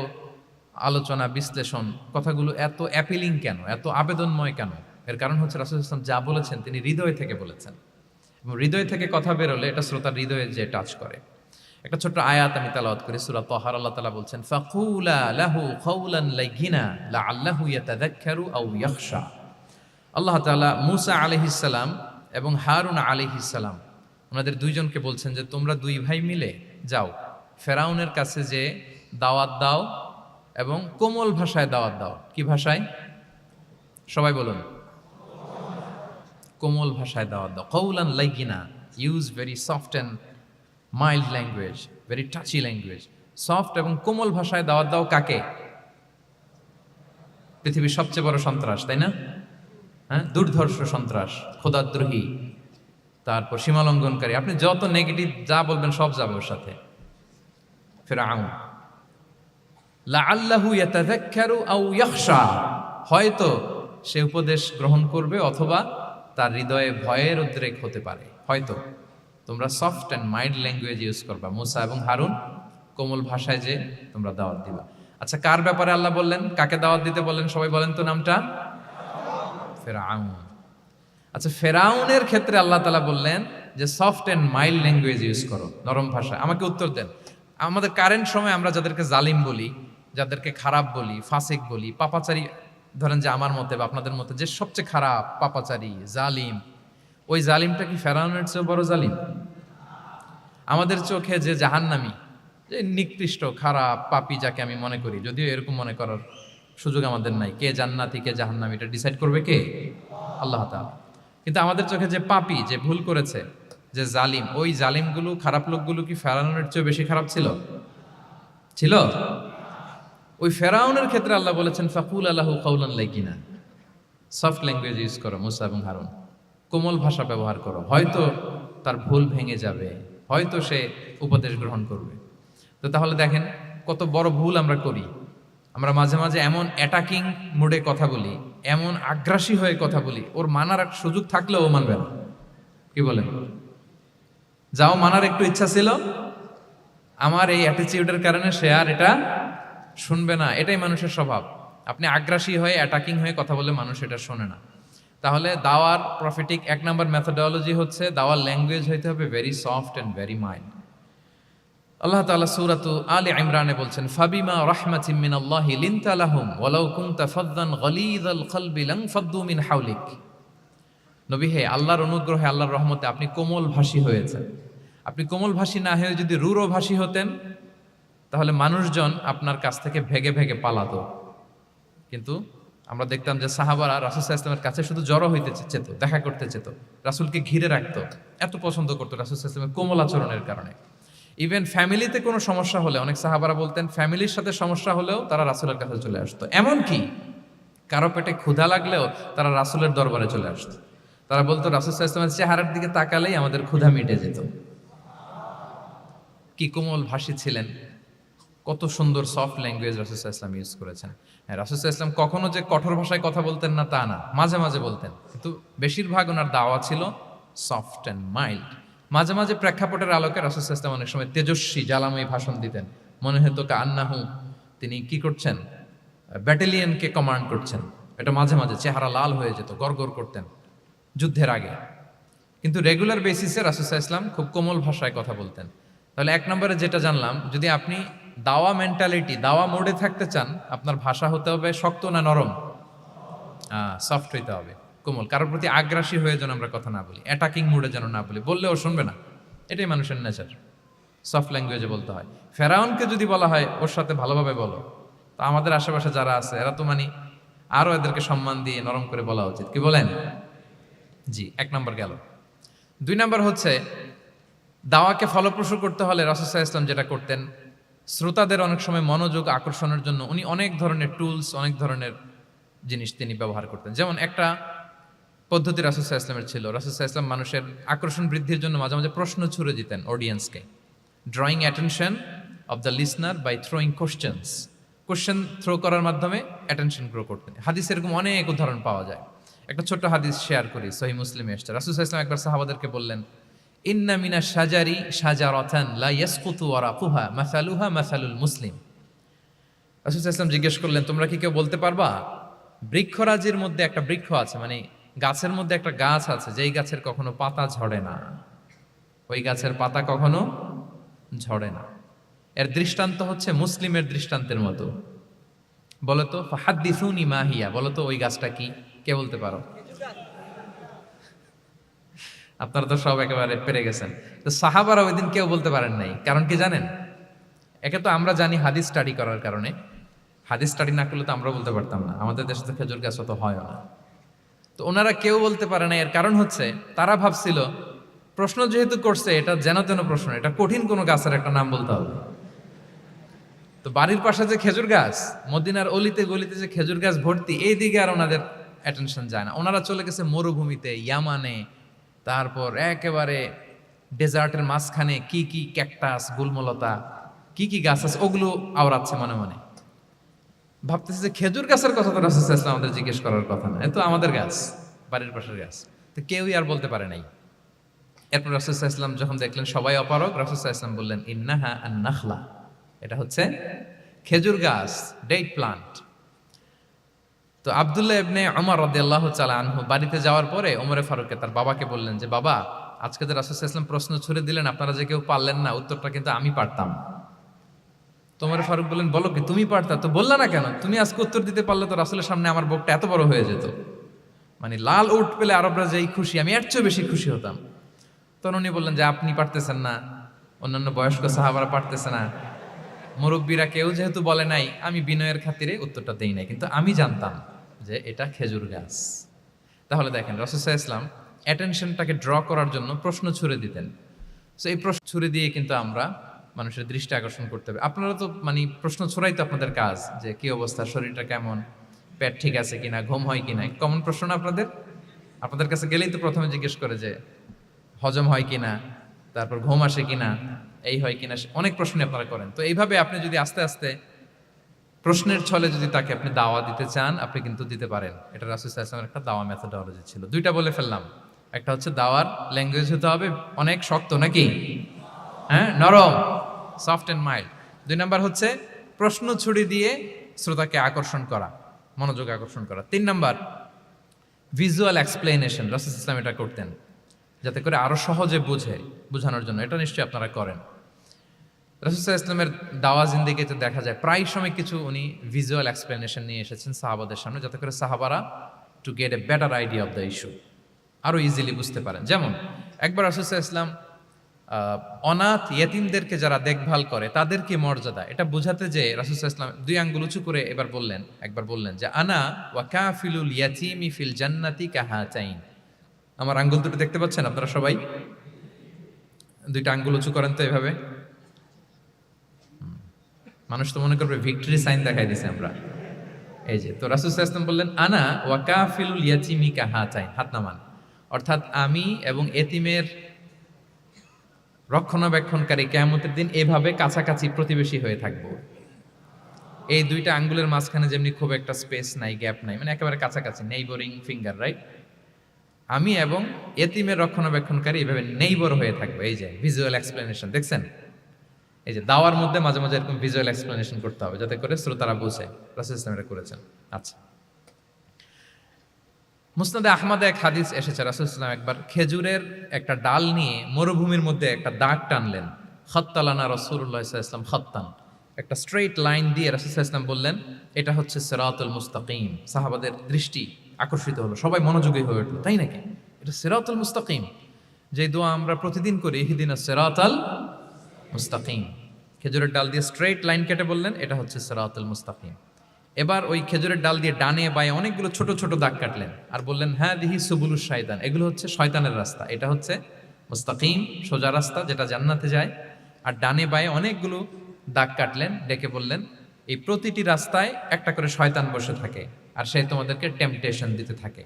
আলোচনা, বিশ্লেষণ, কথাগুলো এত অ্যাপিলিং কেন, এত আবেদনময় কেন? এর কারণ হচ্ছে রাসূল সাল্লাল্লাহু আলাইহি ওয়াসাল্লাম যা বলেছেন তিনি হৃদয় থেকে বলেছেন, এবং হৃদয় থেকে কথা বেরোলে এটা শ্রোতার হৃদয়ে যে টাচ করে। একটা ছোট্ট আয়াত আমি তেলাওয়াত করি, সূরা তাহার। আল্লাহ তাআলা বলছেন, ফাকুলা লাহু কাওলান লাইয়িনা লাআল্লাহু ইয়াতাযাক্কারু আও ইয়াখশা। আল্লাহ তাআলা মূসা আলাইহিস সালাম এবং হারুন আলাইহিস সালাম, ওনাদের দুইজনকে বলছেন যে তোমরা দুই ভাই মিলে যাও, ফেরাউনের কাছে যে দাওয়াত দাও এবং কোমল ভাষায় দাওয়াত দাও। কি ভাষায়? সবাই বলুন। কোমল ভাষায় দাওয়াত দাও। কাওলান লাইয়িনা, use very soft and mild language, very touchy language. Soft এবং কোমল ভাষায় দাওয়াত দাও কাকে? পৃথিবীর সবচেয়ে বড় সন্ত্রাস, তাই না? হ্যাঁ, দুর্ধর্ষ সন্ত্রাস, খোদাদ্রোহী, তারপর সীমালঙ্ঘনকারী। আপনি যত নেগেটিভ যা বলবেন সব যাবে ওর সাথে। ফিরআউন, লাআল্লাহু ইয়াতাযাক্কারু আও ইয়াখশা, হয়তো সে উপদেশ গ্রহণ করবে অথবা তার হৃদয়ে ভয়ের উদ্রেক হতে পারে। হয়তো তোমরা soft and mild language use করবা। মূসা এবং হারুন কোমল ভাষায় যে তোমরা দাওয়াত দিবা। আচ্ছা, কার ব্যাপারে আল্লাহ বললেন, কাকে দাওয়াত দিতে বললেন? সবাই বলেন তো নামটা। ফেরাউন। আচ্ছা, ফেরাউনের ক্ষেত্রে আল্লাহ তাআলা বললেন যে soft and mild language use করো, নরম ভাষা। আমাকে উত্তর দেন, আমাদের কারেন্ট সময় আমরা যাদেরকে জালিম বলি, যাদেরকে খারাপ বলি, ফাসিক বলি, পাপাচারী, ধরেন যে আমার মতে বা আপনাদের মতে যে সবচেয়ে খারাপ, পাপাচারী, জালিম, ওই জালিমটা কি ফেরাউনের চেয়েও বড় জালিম? আমাদের চোখে যে জাহান্নামী, যে নিকৃষ্ট, খারাপ, পাপী যাকে আমি মনে করি, যদিও এরকম মনে করার সুযোগ আমাদের নাই, কে জান্নাতি কে জাহান্নামী এটা ডিসাইড করবে কে? আল্লাহ তাআলা। কিন্তু আমাদের চোখে যে পাপী, যে ভুল করেছে, যে জালিম, ওই জালিমগুলো, খারাপ লোকগুলো কি ফেরাউনের চেয়ে বেশি খারাপ ছিল? ওই ফেরাউনের ক্ষেত্রে আল্লাহ বলেছেন ফাকুল আল্লাহু কাউলান লাইকিনা, সফট ল্যাঙ্গুয়েজ ইউজ করো মুসা এবং হারুন, কোমল ভাষা ব্যবহার করো, হয়তো তার ভুল ভেঙে যাবে, হয়তো সে উপদেশ গ্রহণ করবে। তো তাহলে দেখেন কত বড় ভুল আমরা করি। আমরা মাঝে মাঝে এমন অ্যাটাকিং মুডে কথা বলি, এমন আগ্রাসী হয়ে কথা বলি, ওর মানার এক সুযোগ থাকলেও ও মানবে না। কি বলেন? যাও মানার একটু ইচ্ছা ছিল, আমার এই অ্যাটিটিউডের কারণে সে আর এটা শুনবে না। এটাই মানুষের স্বভাব। আপনি আগ্রাসী হয়ে অ্যাটাকিং হয়ে কথা বলে মানুষ এটা শোনে না। তাহলে দাওয়ার প্রফিটিক 1 নম্বর মেথোডোলজি হচ্ছে দাওয়ার ল্যাঙ্গুয়েজ হইতে হবে very soft and very mild. আল্লাহ তাআলা সূরাতু আলে ইমরানে বলছেন ফাবিমা রাহমাতিম মিনাল্লাহি লিনতা লাহুম ওয়ালাউ কুনতা ফাযযান গালিযাল কলবি লানফাদ্দু মিন হাওলিক। নবী হে, আল্লাহর অনুগ্রহে, আল্লাহর রহমতে আপনি কোমল ভাষী হয়েছেন। আপনি কোমল ভাষী না হয়ে যদি রূঢ় ভাষী হতেন তাহলে মানুষজন আপনার কাছ থেকে ভেগে ভেগে পালাতো। কিন্তু আমরা দেখতাম যে সাহাবারা রাসূল সাল্লাল্লাহু আলাইহি ওয়াসাল্লামের কাছে শুধু জড়ো হইতে চেত, দেখা করতে চেত, রাসূলকে ঘিরে রাখতো, এত পছন্দ করতো রাসূল সাল্লাল্লাহু আলাইহি ওয়াসাল্লামের কোমল আচরণের কারণে। ইভেন ফ্যামিলিতে কোনো সমস্যা হলে অনেক সাহাবারা বলতেন ফ্যামিলির সাথে সমস্যা হলেও তারা রাসূলের কাছে চলে আসতো। এমনকি কারো পেটে ক্ষুধা লাগলেও তারা রাসূলের দরবারে চলে আসতো। তারা বলতো রাসূল সাল্লাল্লাহু আলাইহি ওয়াসাল্লামের চেহারার দিকে তাকালেই আমাদের ক্ষুধা মিটে যেত। কি কোমল ভাষী ছিলেন, কত সুন্দর সফট ল্যাঙ্গুয়েজ রাসূল সাল্লাল্লাহু আলাইহি ওয়াসাল্লাম ইউজ করেছেন। হ্যাঁ, রাসূল সাল্লাল্লাহু আলাইহি ওয়াসাল্লাম কখনো যে কঠোর ভাষায় কথা বলতেন না তা না, মাঝে মাঝে বলতেন, কিন্তু বেশিরভাগ ওনার দাওয়া ছিল সফট অ্যান্ড মাইল্ড। মাঝে মাঝে প্রেক্ষাপটের আলোকে রাসূল সাল্লাল্লাহু আলাইহি ওয়াসাল্লাম অনেক সময় তেজস্বী জ্বালাময়ী ভাষণ দিতেন। মনে হতো কান্নাহু তিনি কি করছেন, ব্যাটালিয়নকে কমান্ড করছেন। এটা মাঝে মাঝে চেহারা লাল হয়ে যেত, গড়গড় করতেন যুদ্ধের আগে। কিন্তু রেগুলার বেসিসে রাসূল সাল্লাল্লাহু আলাইহি ওয়াসাল্লাম খুব কোমল ভাষায় কথা বলতেন। তাহলে 1 নম্বরে যেটা জানলাম, যদি আপনি দাওয়া মেন্টালিটি, দাওয়া মোডে থাকতে চান, আপনার ভাষা হতে হবে শক্ত না নরম? সফট হইতে হবে, কোমল। কারোর প্রতি আগ্রাসী হয়ে যেন আমরা কথা না বলি, অ্যাটাকিং মুডে যেন না বলি, বললেও শুনবে না। এটাই মানুষের নেচার, সফট ল্যাঙ্গুয়েজে বলতে হয়। ফেরাউনকে যদি বলা হয় ওর সাথে ভালোভাবে বলো, তো আমাদের আশেপাশে যারা আছে এরা তো আরো এদেরকে সম্মান দিয়ে নরম করে বলা উচিত। কি বলেন? জি, 1 নম্বর গেল। 2 নম্বর হচ্ছে দাওয়াকে ফলপ্রসূ করতে হলে রাসূল সাল্লাল্লাহু আলাইহি ওয়াসাল্লাম যেটা করতেন, শ্রোতাদের অনেক সময় মনোযোগ আকর্ষণের জন্য উনি অনেক ধরনের টুলস, অনেক ধরনের জিনিস তিনি ব্যবহার করতেন। যেমন একটা পদ্ধতি রাসূল সাল্লাল্লাহু আলাইহি ওয়াসাল্লামের ছিল, রাসূল সাল্লাল্লাহু আলাইহি ওয়াসাল্লাম মানুষের আকর্ষণ বৃদ্ধির জন্য মাঝে মাঝে প্রশ্ন ছুড়ে দিতেন অডিয়েন্সকে। Drawing attention of the listener by throwing questions. Question throw করার মাধ্যমে অ্যাটেনশন গ্রো করতেন। হাদিসে এরকম অনেক উদাহরণ পাওয়া যায়। একটা ছোট্ট হাদিস শেয়ার করি, সহিহ মুসলিমে এসেছে। রাসূল সাল্লাল্লাহু আলাইহি ওয়াসাল্লাম একবার সাহাবাদেরকে বললেন, ইন্না মিনাশ শাজারি শাজারাতান লা ইয়াসকুতু ওয়ারাকুহা মাসালুহা মাসালুল মুসলিম। রাসূল সাল্লাল্লাহু আলাইহি ওয়াসাল্লাম জিজ্ঞেস করলেন, তোমরা কি কেউ বলতে পারবা বৃক্ষরাজির মধ্যে একটা বৃক্ষ আছে, গাছের মধ্যে একটা গাছ আছে যেই গাছের কখনো পাতা ঝরে না, ওই গাছের পাতা কখনো ঝরে না। এর দৃষ্টান্ত হচ্ছে মুসলিমের দৃষ্টান্তের মতো। বলো তো ফাহাদ্দিসুনি মা হিয়া, বলো তো ওই গাছটা কি? কে বলতে পারো? আপনারা তো সব একেবারে পেরে গেছেন। তো সাহাবারা ওই দিন কেউ বলতে পারেন নাই। কারণ কি জানেন? একে তো আমরা জানি হাদিস স্টাডি করার কারণে, হাদিস স্টাডি না করলে তো আমরা বলতে পারতাম না। আমাদের দেশে তো খেজুর গাছ অত হয় না। তো ওনারা কেউ বলতে পারে না। এর কারণ হচ্ছে তারা ভাবছিল প্রশ্ন যেহেতু করছে এটা যেন তেন প্রশ্ন, এটা কঠিন কোনো গাছের একটা নাম বলতে হবে। তো বাড়ির পাশে যে খেজুর গাছ, মদিনার অলিতে গলিতে যে খেজুর গাছ ভর্তি, এই দিকে আর ওনাদের অ্যাটেনশন যায় না। ওনারা চলে গেছে মরুভূমিতে, ইয়ামানে, তারপর একেবারে ডেজার্টের মাঝখানে কি কি ক্যাকটাস, গুলমলতা, কি কি গাছ আছে ওগুলো আওড়াচ্ছে মনে মনে। ভাবতেছে যে খেজুর গাছের কথা তো রাসূল সাল্লাল্লাহু আলাইহি ওয়াসাল্লাম আমাদের জিজ্ঞেস করার কথা না, এ তো আমাদের গাছ, বাড়ির পাশের গাছ। তো কেউই আর বলতে পারে নাই। এরপর রাসূল সাল্লাল্লাহু আলাইহি ওয়াসাল্লাম যখন দেখলেন সবাই অপারগ, রাসূল সাল্লাল্লাহু আলাইহি ওয়াসাল্লাম বললেন, ইন্নাহা আন-নাখলা, এটা হচ্ছে খেজুর গাছ, ডেট প্লান্ট। তো আব্দুল্লাহ ইবনে ওমর রাদিয়াল্লাহু তাআলা আনহু বাড়িতে যাওয়ার পরে ওমরে ফারুককে তার বাবাকে বললেন যে, বাবা, আজকে যে রাসূল সাল্লাল্লাহু আলাইহি ওয়াসাল্লাম প্রশ্ন ছুড়ে দিলেন আপনারা যে কেউ পারলেন না, উত্তরটা কিন্তু আমি পারতাম। তো ওমরে ফারুক বললেন, বলো কি তুমি পারতা? তো বললা না কেন? তুমি আজকে উত্তর দিতে পারলে তো রাসূলের সামনে আমার বুকটা এত বড় হয়ে যেত। লাল উট পেলে আরবরা যেই খুশি, আমি এর চেয়ে বেশি খুশি হতাম। তখন উনি বললেন যে আপনি পারতেছেন না, অন্যান্য বয়স্ক সাহাবারা পারতেছে না, মুরব্বীরা কেউ যেহেতু বলে নাই, আমি বিনয়ের খাতিরে উত্তরটা দেই নাই, কিন্তু আমি জানতাম যে এটা খেজুর গাছ। তাহলে দেখেন রাসূল সাল্লাল্লাহু আলাইহি ওয়াসাল্লাম অ্যাটেনশনটাকে ড্র করার জন্য প্রশ্ন ছুড়ে দিতেন। সো এই প্রশ্ন ছুড়ে দিয়ে কিন্তু আমরা মানুষের দৃষ্টি আকর্ষণ করতে হবে। আপনারা তো মানে প্রশ্ন ছড়াই তো আপনাদের কাজ, যে কি অবস্থা, শরীরটা কেমন, পেট ঠিক আছে কিনা, ঘুম হয় কিনা, কমন প্রশ্ন না আপনাদের? আপনাদের কাছে গেলেই তো প্রথমে জিজ্ঞেস করে যে হজম হয় কিনা, তারপর ঘুম আসে কিনা, এই হয় কিনা, অনেক প্রশ্ন আপনারা করেন। তো এইভাবে আপনি যদি আস্তে আস্তে প্রশ্নের ছলে যদি তাকে আপনি দাওয়া দিতে চান, আপনি কিন্তু দিতে পারেন। এটা রাসূল সাল্লাল্লাহু আলাইহি ওয়াসাল্লামের একটা দাওয়া মেথোডোলজি ছিল। দুইটা বলে ফেললাম, একটা হচ্ছে দাওয়ার ল্যাঙ্গুয়েজ হতে হবে অনেক শক্ত, নাকি হ্যাঁ, নরম, সফট অ্যান্ড মাইল্ড। 2 নাম্বার হচ্ছে প্রশ্ন ছুড়ি দিয়ে শ্রোতাকে আকর্ষণ করা, মনোযোগ আকর্ষণ করা। 3 নাম্বার ভিজুয়াল এক্সপ্লেনেশন। রাসূল ইসলাম এটা করতেন যাতে করে আরো সহজে বোঝানোর জন্য। এটা নিশ্চয়ই আপনারা করেন। রাসূল সাল্লাল্লাহু আলাইহি ওয়াসাল্লামের দাওয়া জিন্দেগিতে দেখা যায় প্রায় সময় কিছু উনি ভিজুয়াল এক্সপ্লেনেশন নিয়ে এসেছেন সাহাবাদের সামনে, যাতে করে সাহাবারা to get a better idea of the issue, আরো ইজিলি বুঝতে পারেন। যেমন একবার রাসূল সাল্লাল্লাহু আলাইহি ওয়াসাল্লাম অনাথ ইয়েতিমদেরকে যারা দেখভাল করে তাদের কি মর্যাদা, এটা বোঝাতে যে রাসূল সাল্লাল্লাহু আলাইহি ওয়াসাল্লাম 2 আঙ্গুল উঁচু করে একবার বললেন যে আনা ওয়া কাফিলুল ইয়াতীমি ফিল জান্নাতি কাহাতাইন। আমার আঙ্গুল দুটো দেখতে পাচ্ছেন আপনারা সবাই? 2টা আঙ্গুল উঁচু করেন তো এভাবে। মানুষ তো মনে করবে ভিক্টরি সাইন দেখাই দিছে আমরা। এই যে, তো রাসূল সাল্লাল্লাহু আলাইহি ওয়াসাল্লাম বললেন আনা ওয়া কাফিলুল ইয়াতীমি কাহাতাইন, হাত নামান। অর্থাৎ আমি এবং এতিমের রক্ষণাবেক্ষণকারী কিয়ামতের দিন এভাবে কাছাকাছি প্রতিবেশী হয়ে থাকব। এই 2টা আঙ্গুলের মাঝখানে যেমনি খুব একটা স্পেস নাই, গ্যাপ নাই, মানে একেবারে কাছাকাছি, নেইবরিং ফিঙ্গার, রাইট? আমি এবং এতিমের রক্ষণাবেক্ষণকারী এভাবে নেইবর হয়ে থাকবো। এই যে ভিজুয়াল এক্সপ্লেনেশন দেখছেন, এই যে দাওয়ার মধ্যে মাঝে মাঝে এরকম ভিজুয়াল এক্সপ্লেনেশন করতে হবে যাতে করে শ্রোতারা বুঝে। রাসূল ইসলাম এটা করেছেন। আচ্ছা, মুসনাদে আহমদে এক হাদিস এসেছে, রাসূল ইসলাম একবার খেজুরের একটা ডাল নিয়ে মরুভূমির মধ্যে একটা দাগ টানলেন। খাত্তালানা রাসূলুল্লাহ সাল্লাল্লাহু আলাইহি ওয়াসাল্লাম খাত্তান, একটা স্ট্রেইট লাইন দিয়ে রাসূল সাল্লাল্লাহু আলাইহি ওয়াসাল্লাম বললেন এটা হচ্ছে সিরাতুল মুস্তাকিম। সাহাবাদের দৃষ্টি আকর্ষিত হলো, সবাই মনোযোগী হয়ে উঠলো, তাই নাকি? এটা সিরাতুল মুস্তাকিম, যে দোয়া আমরা প্রতিদিন করি, ইহদিনাস সিরাতাল মুস্তাকিম। খেজুরের ডাল দিয়ে স্ট্রেইট লাইন কেটে বললেন এটা হচ্ছে সিরাতুল মুস্তাকিম। এবার ওই খেজুরের ডাল দিয়ে ডানে বায়ে অনেকগুলো ছোট ছোট দাগ কাটলেন আর বললেন হ্যাঁ দিহি সুবুলুশ শায়তান, এগুলো হচ্ছে শয়তানের রাস্তা, এটা হচ্ছে মুস্তাকিম, সোজা রাস্তা যেটা জান্নাতে যায়। আর ডানে বায়ে অনেকগুলো দাগ কাটলেন, ডেকে বললেন এই প্রতিটি রাস্তায় একটা করে শয়তান বসে থাকে আর সে তোমাদেরকে টেম্পটেশন দিতে থাকে,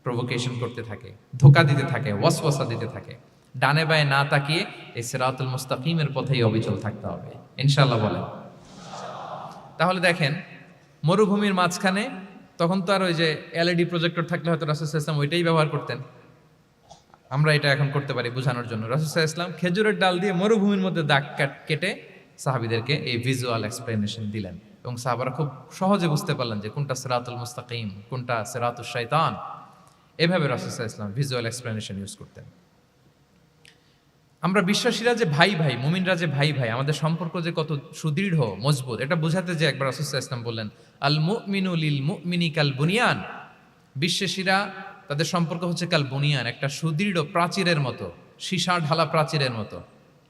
প্রভোকেশন করতে থাকে, ধোঁকা দিতে থাকে, ওয়াসওয়াসা দিতে থাকে। ডানে বায়ে না তাকিয়ে এই সিরাতুল মুস্তাকিমের পথেই অবিচল থাকতে হবে, ইনশাআল্লাহ বলেন। তাহলে দেখেন মরুভূমির মাঝখানে, তখন তো আর ওই যে এলইডি প্রজেক্টর থাকলে হয়তো রাসূল সাল্লাল্লাহু আলাইহি ওয়াসাল্লাম ওইটাই ব্যবহার করতেন, আমরা এটা এখন করতে পারি বোঝানোর জন্য। রাসূল সাল্লাল্লাহু আলাইহি ওয়াসাল্লাম খেজুরের ডাল দিয়ে মরুভূমির মধ্যে দাগ কেটে সাহাবীদেরকে এই ভিজুয়াল এক্সপ্লেনেশন দিলেন এবং সাহাবারা খুব সহজে বুঝতে পারলেন যে কোনটা সিরাতুল মুস্তাকিম, কোনটা সিরাতুশ শাইতান। এভাবে রাসূল সাল্লাল্লাহু আলাইহি ওয়াসাল্লাম ভিজুয়াল এক্সপ্লেনেশন ইউজ করতেন। আমরা বিশ্বাসীরা যে ভাই ভাই, মুমিনরা যে ভাই ভাই, আমাদের সম্পর্ক যে কত সুদৃঢ় মজবুত, এটা বোঝাতে যে একবার রাসূল সাল্লাল্লাহু আলাইহি ওয়াসাল্লাম বললেন আল মুমিনু লিল মুমিনি কাল বুনিয়ান। বিশ্বাসীরা তাদের সম্পর্ক হচ্ছে কাল বুনিয়ান, একটা সুদৃঢ় প্রাচীরের মতো, সীসা ঢালা প্রাচীরের মতো।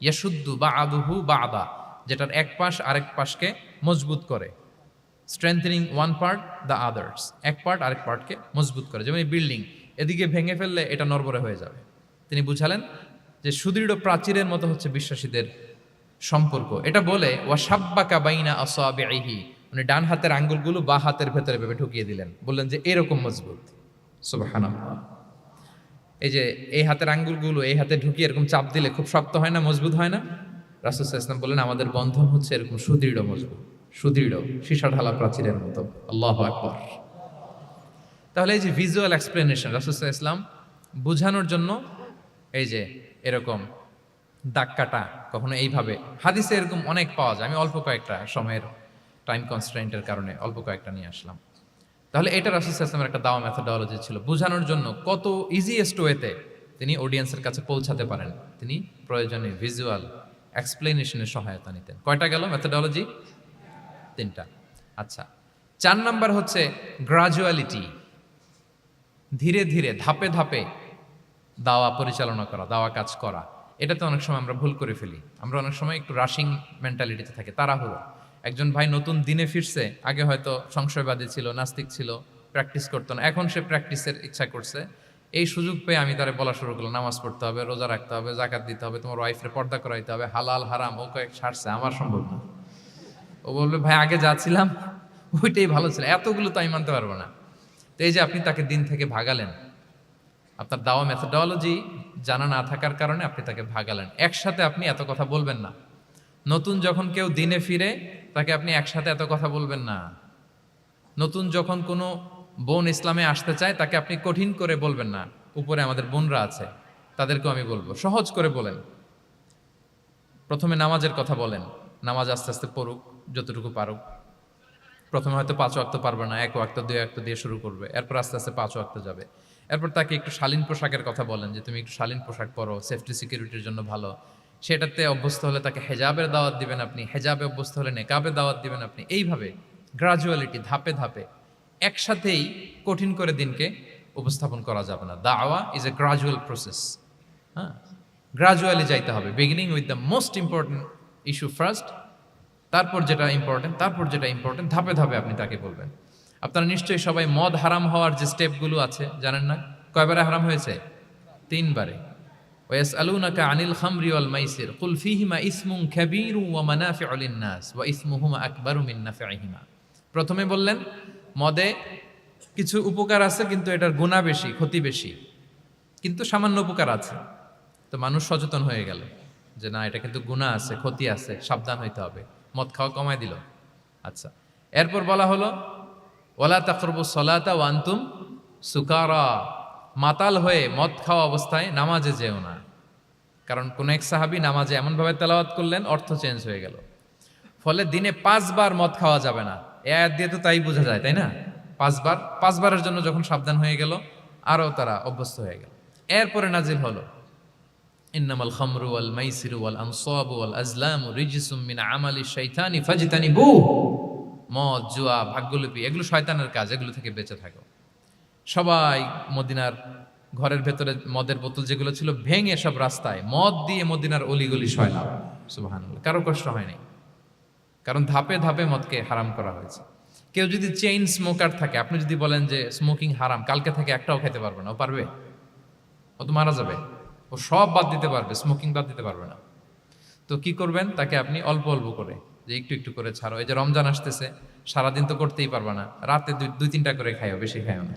ইয়াশুদ্দু বা'দুহু বা'দা, যেটার এক পাশ আরেক পাশকে মজবুত করে। Strengthening one part the others, এক পার্ট আরেক পার্টকে মজবুত করে। যেমন এই বিল্ডিং, এদিকে ভেঙে ফেললে এটা নড়বড়ে হয়ে যাবে। তিনি বুঝালেন যে সুদৃঢ় প্রাচীরের মতো হচ্ছে বিশ্বাসীদের সম্পর্ক। এটা বলে ওয়াসাব্বাকা বাইনা আসাবিহি, মানে ডান হাতের আঙ্গুলগুলো বা হাতের ভেতরে ভেবে ঢুকিয়ে দিলেন, বললেন যে এরকম মজবুত। সুবহানাল্লাহ। এই যে এই হাতের আঙ্গুলগুলো এই হাতে ঢুকিয়ে এরকম চাপ দিলে খুব শক্ত হয় না, মজবুত হয় না? রাসূল সাল্লাল্লাহু আলাইহি ওয়াসাল্লাম বললেন আমাদের বন্ধন হচ্ছে এরকম সুদৃঢ় মজবুত, সুদৃঢ় সীসা ঢালা প্রাচীরের মতো। আল্লাহু আকবার। তাহলে এই যে ভিজুয়াল এক্সপ্লেনেশন, রাসূল সাল্লাল্লাহু আলাইহি ওয়াসাল্লাম বোঝানোর জন্য এই যে এরকম দাগ কাটা, কখনো এইভাবে, হাদিসে এরকম অনেক পাওয়া যায়। আমি অল্প কয়েকটা, সময়ের টাইম কনস্ট্রেন্টের কারণে অল্প কয়েকটা নিয়ে আসলাম। তাহলে এটা রাসূল সাল্লাল্লাহু আলাইহি ওয়াসাল্লামের একটা দাওয়া মেথোডোলজি ছিল, বোঝানোর জন্য কত ইজিয়েস্ট ওয়েতে তিনি অডিয়েন্সের কাছে পৌঁছাতে পারেন। তিনি প্রয়োজনে ভিজুয়াল এক্সপ্লেনেশনের সহায়তা নিতেন। কয়টা গেল মেথোডোলজি? 3টা। আচ্ছা, 4 নাম্বার হচ্ছে গ্রাজুয়ালিটি, ধীরে ধীরে ধাপে ধাপে দাওয়া পরিচালনা করা, দাওয়া কাজ করা। এটাতে অনেক সময় আমরা ভুল করে ফেলি। আমরা অনেক সময় একটু রাশিং মেন্টালিটিতে থাকি, তাড়াহুড়ো। একজন ভাই নতুন দিনে ফিরছে, আগে হয়তো সংশয়বাদী ছিল, নাস্তিক ছিল, প্র্যাকটিস করতো না, এখন সে প্র্যাকটিসের ইচ্ছা করছে, এই সুযোগ পেয়ে আমি তারে বলা শুরু করলাম, নামাজ পড়তে হবে, রোজা রাখতে হবে, জাকাত দিতে হবে, তোমার ওয়াইফের পর্দা করাইতে হবে, হালাল হারাম ও কয়েক ছাড়ছে, আমার সম্ভব না। ও বলবে ভাই আগে যাচ্ছিলাম ওইটাই ভালো ছিল, এতগুলো তো আমি মানতে পারবো না। তো এই যে আপনি তাকে দিন থেকে ভাগালেন, আপনার দাওয়া মেথোডোলজি জানা না থাকার কারণে আপনি তাকে ভাগালেন। একসাথে আপনি এত কথা বলবেন না। নতুন যখন কেউ দিনে ফিরে তাকে আপনি একসাথে এত কথা বলবেন না। নতুন যখন কোনো বোন ইসলামে আসতে চায় তাকে আপনি কঠিন করে বলবেন না। উপরে আমাদের বোনরা আছে, তাদেরকেও আমি বলবো সহজ করে বলেন। প্রথমে নামাজের কথা বলেন, নামাজ আস্তে আস্তে পড়ুক যতটুকু পারুক। প্রথমে হয়তো 5 ওয়াক্ত পারবে না, 1 ওয়াক্ত 2 ওয়াক্ত দিয়ে শুরু করবে, এরপর আস্তে আস্তে 5 ওয়াক্ত যাবে। এরপর তাকে একটু শালীন পোশাকের কথা বলেন যে তুমি একটু শালীন পোশাক পরো, সেফটি সিকিউরিটির জন্য ভালো। সেটাতে অভ্যস্ত হলে তাকে হেজাবের দাওয়াত দিবেন আপনি, হেজাবে অভ্যস্ত হলে নেকাবে দাওয়াত দিবেন আপনি। এইভাবে গ্রাজুয়ালিটি, ধাপে ধাপে, একসাথেই কঠিন করে দিনকে উপস্থাপন করা যাবে না। দাওয়া ইজ এ গ্রাজুয়াল প্রসেস। হ্যাঁ, গ্রাজুয়ালি যাইতে হবে। Beginning with the most important issue first, তারপর যেটা ইম্পর্টেন্ট, তারপর যেটা ইম্পর্টেন্ট, ধাপে ধাপে আপনি তাকে বলবেন। আপনারা নিশ্চয়ই সবাই মদ হারাম হওয়ার যে স্টেপগুলো আছে জানেন না? কয়বারে হারাম হয়েছে? 3 বারে। ওয়াসআলুনাকা আনিল খামরি ওয়াল মাইসির কুল ফীহিমা ইসমুন কাবীরু ওয়া মানাফিউ লিন-নাস ওয়া ইসমুহুমা আকবারু মিন নাফিহিমা। প্রথমে বললেন মদে কিছু উপকার আছে কিন্তু এটার গুনাহ বেশি, ক্ষতি বেশি, কিন্তু সামান্য উপকার আছে। তো মানুষ সচেতন হয়ে গেল যে না, এটা কিন্তু গুনাহ আছে, ক্ষতি আছে, সাবধান হইতে হবে। মদ খাওয়া কমায় দিল। আচ্ছা, এরপর বলা হলো ওয়ালা তাকরাবুস সালাতা ওয়া আনতুম সুকারা, মাতাল হয়ে মদ খাওয়া অবস্থায় নামাজে যেও না। কারণ কোন এক সাহাবী নামাজে এমনভাবে তেলাওয়াত করলেন অর্থ চেঞ্জ হয়ে গেল। ফলে দিনে 5 বার মদ খাওয়া যাবে না। এ আয়াত দিয়ে তো তাই বোঝা যায়, তাই না? 5 বারের জন্য যখন সাবধান হয়ে গেল, আরও তারা অভ্যস্ত হয়ে গেল। এরপরে নাজিল হলো ইন্নামাল খামরু ওয়াল মাইসিরু ওয়াল আনসাবু ওয়াল আজলামু রিজসুম মিন আমালিশ শাইতানি ফাজতানিবু। মদ, জুয়া, ভাগ্যলিপি এগুলো শয়তানের কাজ, এগুলো থেকে বেঁচে থাকো। সবাই মদিনার ঘরের ভেতরে মদের বোতল যেগুলো ছিল ভেঙে সব রাস্তায় মদ দিয়ে মদিনার অলিগলি সয়লাম। সুবহানাল্লাহ, কারো কষ্ট হয়নি, কারণ ধাপে ধাপে মদকে হারাম করা হয়েছে। কেউ যদি চেইন স্মোকার থাকে, আপনি যদি বলেন যে স্মোকিং হারাম, কালকে থেকে একটাও খেতে পারবে না, ও পারবে? ও তো মারা যাবে। ও সব বাদ দিতে পারবে, স্মোকিং বাদ দিতে পারবে না। তো কি করবেন? তাকে আপনি অল্প অল্প করে, যে একটু একটু করে ছাড়ো। এই যে রমজান আসতেছে, সারাদিন তো করতেই পারবা না, রাতে 2-3টা করে খাইও, বেশি খাইও না।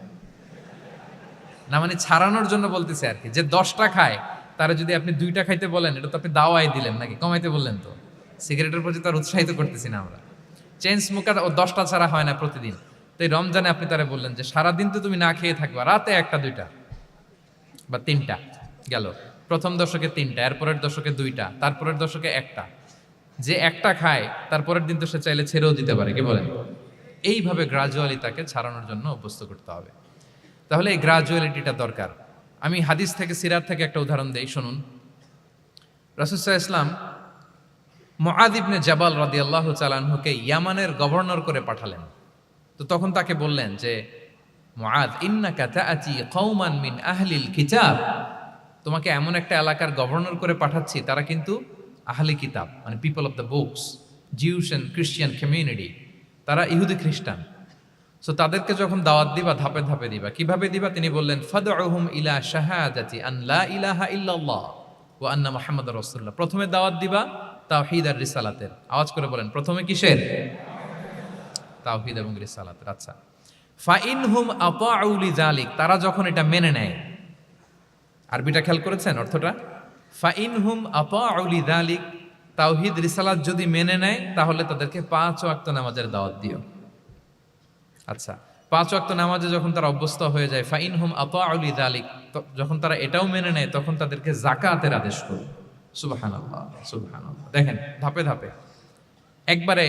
না মানে ছাড়ানোর জন্য বলতেছে আর কি। যে 10টা খায় তারা যদি আপনি 2টা খাইতে বলেন, এটা তো আপনি দাওয়াই দিলেন নাকি, কমাইতে বললেন তো। সিগারেটের প্রতি তার উৎসাহিত করতেছি না আমরা। চেইন স্মোকার ও 10টা ছাড়া হয় না প্রতিদিন। তো এই রমজানে আপনি তারা বললেন যে সারাদিন তো তুমি না খেয়ে থাকবা, রাতে 1টা 2টা বা 3টা গেল। প্রথম দশকে 3টা, এরপরের দশকে 2টা, তারপরের দশকে 1টা। যে 1টা খায় তারপরের দিন তো সে চাইলে ছেড়েও দিতে পারে, কি বলেন? এইভাবে গ্রাজুয়ালি তাকে ছাড়ানোর জন্য অভ্যস্ত করতে হবে। তাহলে এই গ্রাজুয়ালিটিটা দরকার। আমি হাদিস থেকে, সিরাত থেকে একটা উদাহরণ দেই, শুনুন। রাসূল সাল্লাল্লাহু আলাইহি ওয়াসাল্লাম মুআয ইবনে জাবাল রাদিয়াল্লাহু তাআলা আনহুকে ইয়ামানের গভর্নর করে পাঠালেন। তো তখন তাকে বললেন যে মুআয, ইন্নাকা তাআতি কওমান মিন আহলিল কিতাব, তোমাকে এমন একটা এলাকার গভর্নর করে পাঠাচ্ছি, তারা কিন্তু আহলি কিতাব, মানে people of the books, Jews and Christian community, তারা ইহুদি খ্রিস্টান। সো তাদেরকে যখন দাওয়াত দিবা, ধাপে ধাপে দিবা। কিভাবে দিবা? তিনি বললেন ফাদউহুম ইলা শাহাদাতি আন লা ইলাহা ইল্লাল্লাহ ওয়া আন্না মুহাম্মাদুর রাসূলুল্লাহ। প্রথমে দাওয়াত দিবা তাওহীদ আর রিসালাতের। আওয়াজ করে বলেন, প্রথমে কিসের? তাওহীদ এবং রিসালাতের। আচ্ছা, ফাইনহুম আতাউ লিযালিক, তারা যখন এটা মেনে নেয়। আরবিটা খেয়াল করেছেন অর্থটা? ফাইনহুম আতাউ লিযালিক, তাওহীদ রিসালাত যদি মেনে নেয় তাহলে তাদেরকে 5 ওয়াক্ত নামাজের দাওয়াত দিও। আচ্ছা, 5 ওয়াক্ত নামাজে যখন তারা অভ্যস্ত হয়ে যায়, ফাইনহুম আতাউ লিযালিক, যখন তারা এটাও মেনে নেয় তখন তাদেরকে যাকাতের আদেশ করো। সুবহানাল্লাহ, সুবহানাল্লাহ। দেখেন ধাপে ধাপে, একবারে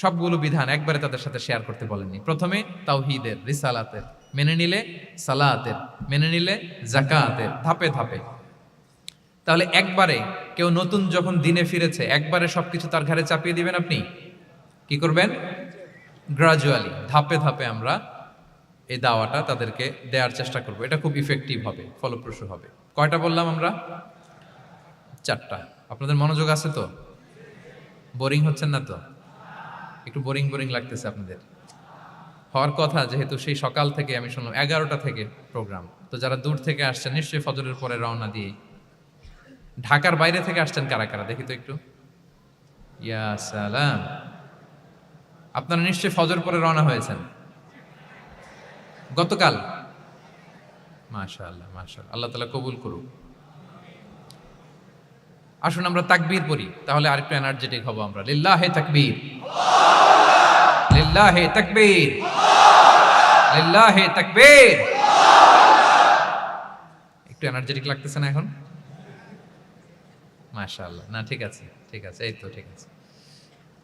সবগুলো বিধান একবারে তাদের সাথে শেয়ার করতে বলেননি। প্রথমে তাওহীদের, রিসালাতের, মেনে নিলে সালাতের, মেনে নিলে যাকাতের, ধাপে ধাপে। তাহলে একবারে কেউ নতুন যখন দিনে ফিরেছে, একবারে সবকিছু তার ঘাড়ে চাপিয়ে দিবেন আপনি? কি করবেন? গ্রাজুয়ালি, ধাপে ধাপে আমরা এই দাওয়াটা তাদেরকে দেওয়ার চেষ্টা করব। এটা খুব ইফেক্টিভ হবে, ফলপ্রসূ হবে। কয়টা বললাম আমরা? 4টা। আপনাদের মনোযোগ আছে তো? বোরিং হচ্ছেন না তো? একটু বোরিং বোরিং লাগতেছে আপনাদের? হওয়ার কথা, যেহেতু সেই সকাল থেকে আমি শুনলাম 11টা থেকে প্রোগ্রাম, তো যারা দূর থেকে আসছেন নিশ্চয়ই ফজরের পরে রওনা দিয়ে। ঢাকার বাইরে থেকে আসছেন কারা কারা দেখি তো একটু। ইয়া সালাম, আপনারা নিশ্চয়ই ফজর পরে রওনা হয়েছেন গতকাল। মাশাআল্লাহ মাশাআল্লাহ, আল্লাহ তাআলা কবুল করুক। আসুন আমরা তাকবীর পড়ি, তাহলে আরেকটু এনার্জেটিক হব আমরা। লিল্লাহে তাকবীর, লিল্লাহে তাকবীর, লিল্লাহে তাকবীর। একটু এনার্জেটিক লাগতেছে না এখন? মাশাআল্লাহ, না ঠিক আছে ঠিক আছে, এই তো ঠিক আছে।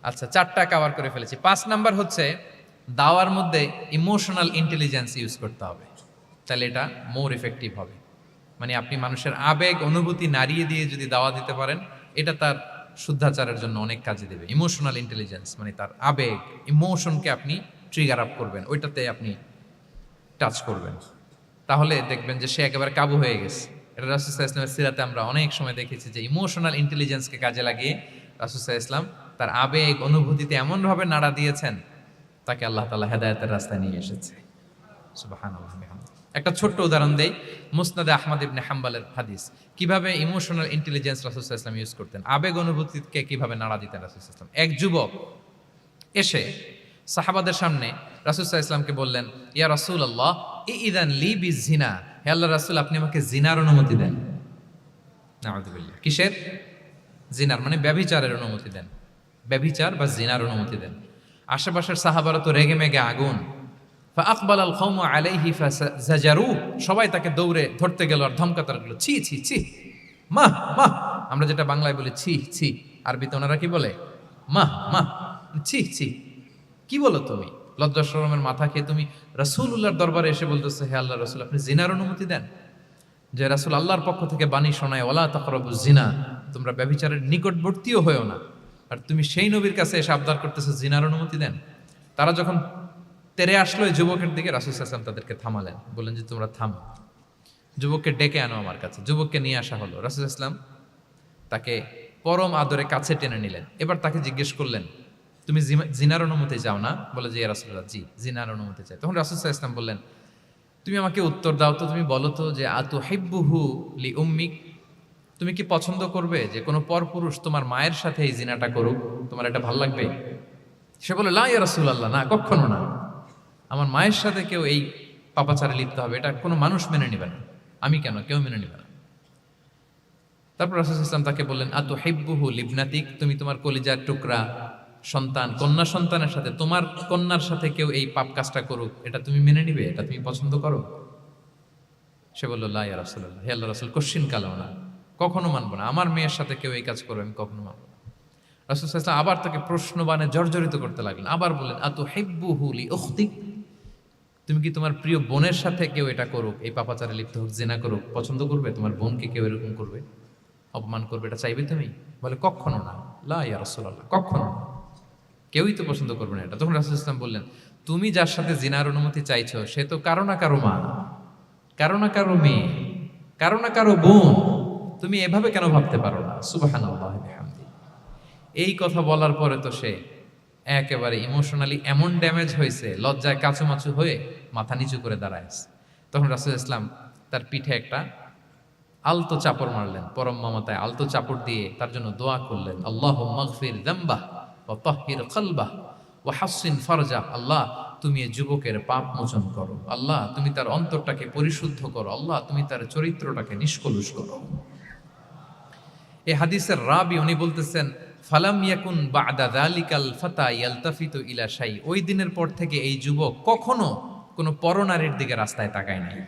আচ্ছা, 4টা কভার করে ফেলেছি। 5 নাম্বার হচ্ছে দাওয়ার মধ্যে ইমোশনাল ইন্টেলিজেন্স ইউজ করতে হবে, তাহলে এটা মোর ইফেক্টিভ হবে। মানে আপনি মানুষের আবেগ অনুভূতি নাড়িয়ে দিয়ে যদি দাওয়া দিতে পারেন, এটা তার শুদ্ধাচারের জন্য অনেক কাজে দেবে। ইমোশনাল ইন্টেলিজেন্স মানে তার আবেগ, ইমোশনকে আপনি ট্রিগার আপ করবেন, ওইটাতে আপনি টাচ করবেন, তাহলে দেখবেন যে সে একেবারে কাবু হয়ে গেছে। এটা রাসূল সাল্লাল্লাহু আলাইহি ওয়াসাল্লামের সিরাতে আমরা অনেক সময় দেখেছি যে ইমোশনাল ইন্টেলিজেন্সকে কাজে লাগিয়ে রাসূল সাল্লাল্লাহু আলাইহি ওয়াসাল্লাম তার আবেগ অনুভূতিতে এমনভাবে নাড়া দিয়েছেন, তাকে আল্লাহ তাআলা হেদায়েতের রাস্তায় নিয়ে এসেছে। সুবহানাল্লাহ। একটা ছোট্ট উদাহরণ দেই, মুসনাদে আহমদ ইবনে হাম্বলের হাদিস, কিভাবে ইমোশনাল ইন্টেলিজেন্স রাসূল সাল্লাল্লাহু আলাইহি ওয়াসাল্লাম ইউজ করতেন, আবেগ অনুভূতিকে কিভাবে নাড়া দিতেন রাসূল সাল্লাল্লাহু আলাইহি ওয়াসাল্লাম। এক যুবক এসে সাহাবাদের সামনে রাসূল সাল্লাল্লাহু আলাইহি ওয়াসাল্লামকে বললেন, ইয়া রাসূলুল্লাহ ইযান লি বিজিনা, হে আল্লাহর রাসূল আপনি আমাকে জিনার অনুমতি দেন। নাউযুবিল্লাহ, কিসের? জিনার, মানে ব্যভিচারের অনুমতি দেন, ব্যভিচার বা জিনার অনুমতি দেন। আশেপাশের সাহাবারা তো রেগে মেগে আগুন। ফাআকবাল আল কওমু আলাইহি ফাজাজারু, সবাই তাকে দৌড়ে ধরতে গেল আর ধমকাতে লাগলো, ছি ছি ছি, মাহ মাহ। আমরা যেটা বাংলায় বলি ছি ছি, আরবিতে ওনারা কি বলে? মাহ মাহ, ছি ছি, কি বলো তুমি? লজ্জা শরমের মাথা খেয়ে তুমি রাসূলুল্লাহর দরবারে এসে বলতেছে, হে আল্লাহর রাসূল আপনি জিনার অনুমতি দেন। যে রাসূল আল্লাহর পক্ষ থেকে বাণী শোনায়, ওয়ালা তাকরাবুজ জিনা, তোমরা ব্যভিচারের নিকটবর্তীও হয়েও না, আর তুমি সেই নবীর কাছে এসে আবদার করতেছো জিনার অনুমতি দেন। তারা যখন তেরে আসলো এই যুবকের দিকে, রাসূল সাল্লাল্লাহু আলাইহি ওয়াসাল্লাম তাদেরকে থামালেন, বললেন যে তোমরা থামো, যুবককে ডেকে আনো আমার কাছে। যুবককে নিয়ে আসা হলো, রাসূল সাল্লাল্লাহু আলাইহি ওয়াসাল্লাম তাকে পরম আদরে কাছে টেনে নিলেন। এবার তাকে জিজ্ঞেস করলেন, তুমি জিনার অনুমতি চাও না? বলে যে ইয়া রাসূলুল্লাহ, জি জিনার অনুমতি চাই। তখন রাসূল সাল্লাল্লাহু আলাইহি ওয়াসাল্লাম বললেন, তুমি আমাকে উত্তর দাও তো, তুমি বলো তো যে আতুহিব্বুহু লি উম্মিক, তুমি কি পছন্দ করবে যে কোনো পরপুরুষ তোমার মায়ের সাথে এই জিনাটা করুক? তোমার এটা ভালো লাগবে? সে বলে লা ইয়া রাসূলুল্লাহ, না কখনো না, আমার মায়ের সাথে কেউ এই পাপাচারে লিপ্ত হবে এটা কোনো মানুষ মেনে নেবে না, আমি কেন, কেউ মেনে নেবে না। তারপর রাসূল সাল্লাল্লাহু আলাইহি ওয়াসাল্লাম তাকে বললেন, আতুহিব্বুহু লিবনাতিক, তুমি তোমার কলিজার টুকরা সন্তান, কন্যা সন্তানের সাথে, তোমার কন্যার সাথে কেউ এই পাপ কাজটা করুক, এটা তুমি মেনে নিবে, এটা তুমি পছন্দ করো? সে বলল লা ইয়া রাসূলুল্লাহ, হে আল্লাহর রাসূল কোশ্চিন কালাও না, কখনো মানবো না, আমার মেয়ের সাথে কেউ এই কাজ করবে আমি কখনো মানবো না। রাসূল সাল্লাল্লাহু আলাইহি ওয়াসাল্লাম আবার তাকে প্রশ্নবাণে জর্জরিত করতে লাগলেন, আবার বললেন আতুহিব্বুহু লি উখতিক, তুমি কি তোমার প্রিয় বোনের সাথে কেউ এটা করুক, এই পাপাচারে লিপ্ত হোক, জিনা করুক, পছন্দ করবে? তোমার বোনকে কেউ এরকম করবে, অপমান করবে, এটা চাইবে তুমি? বলে কখনো না, লা ইয়া রাসূলুল্লাহ, কখনো না, কেউই তো পছন্দ করবে না এটা। তখন রাসূল সাল্লাল্লাহু আলাইহি ওয়াসাল্লাম বললেন, তুমি যার সাথে জিনার অনুমতি চাইছো সে তো কারো না কারো মা, কারো না কারো মেয়ে, কারো না কারো বোন, তুমি এভাবে কেন ভাবতে পারো না? সুবহানাল্লাহি বিহামদি। এই কথা বলার পরে তো সে একেবারে ইমোশনালি এমন ড্যামেজ হয়েছে, লজ্জায় কাচুমাচু হয়ে মাথা নিচু করে দাঁড়ায়। তখন রাসূল ইসলাম তার পিঠে একটা আলতো চাপড় মারলেন, পরম মমতায় আলতো চাপড় দিয়ে তার জন্য দোয়া করলেন, আল্লাহুম্মা গফির যামবাহ ওয়া তাহহির কলবাহ ওয়া হাসসিন ফারজাহ, আল্লাহ তুমি এই যুবকের পাপ মোচন করো, আল্লাহ তুমি তার অন্তরটাকে পরিশুদ্ধ করো, আল্লাহ তুমি তার চরিত্রটাকে নিষ্কলুষ করো। এই হাদিসের রাবি উনি বলতেছেন, ফালাম ইয়াকুন বা'দা যালিকাল ফাতা ইয়ালতাফিতু ইলা শাই, ওই দিনের পর থেকে এই যুবক কখনো কোনো পরনারীর দিকে রাস্তায় তাকায় নাই।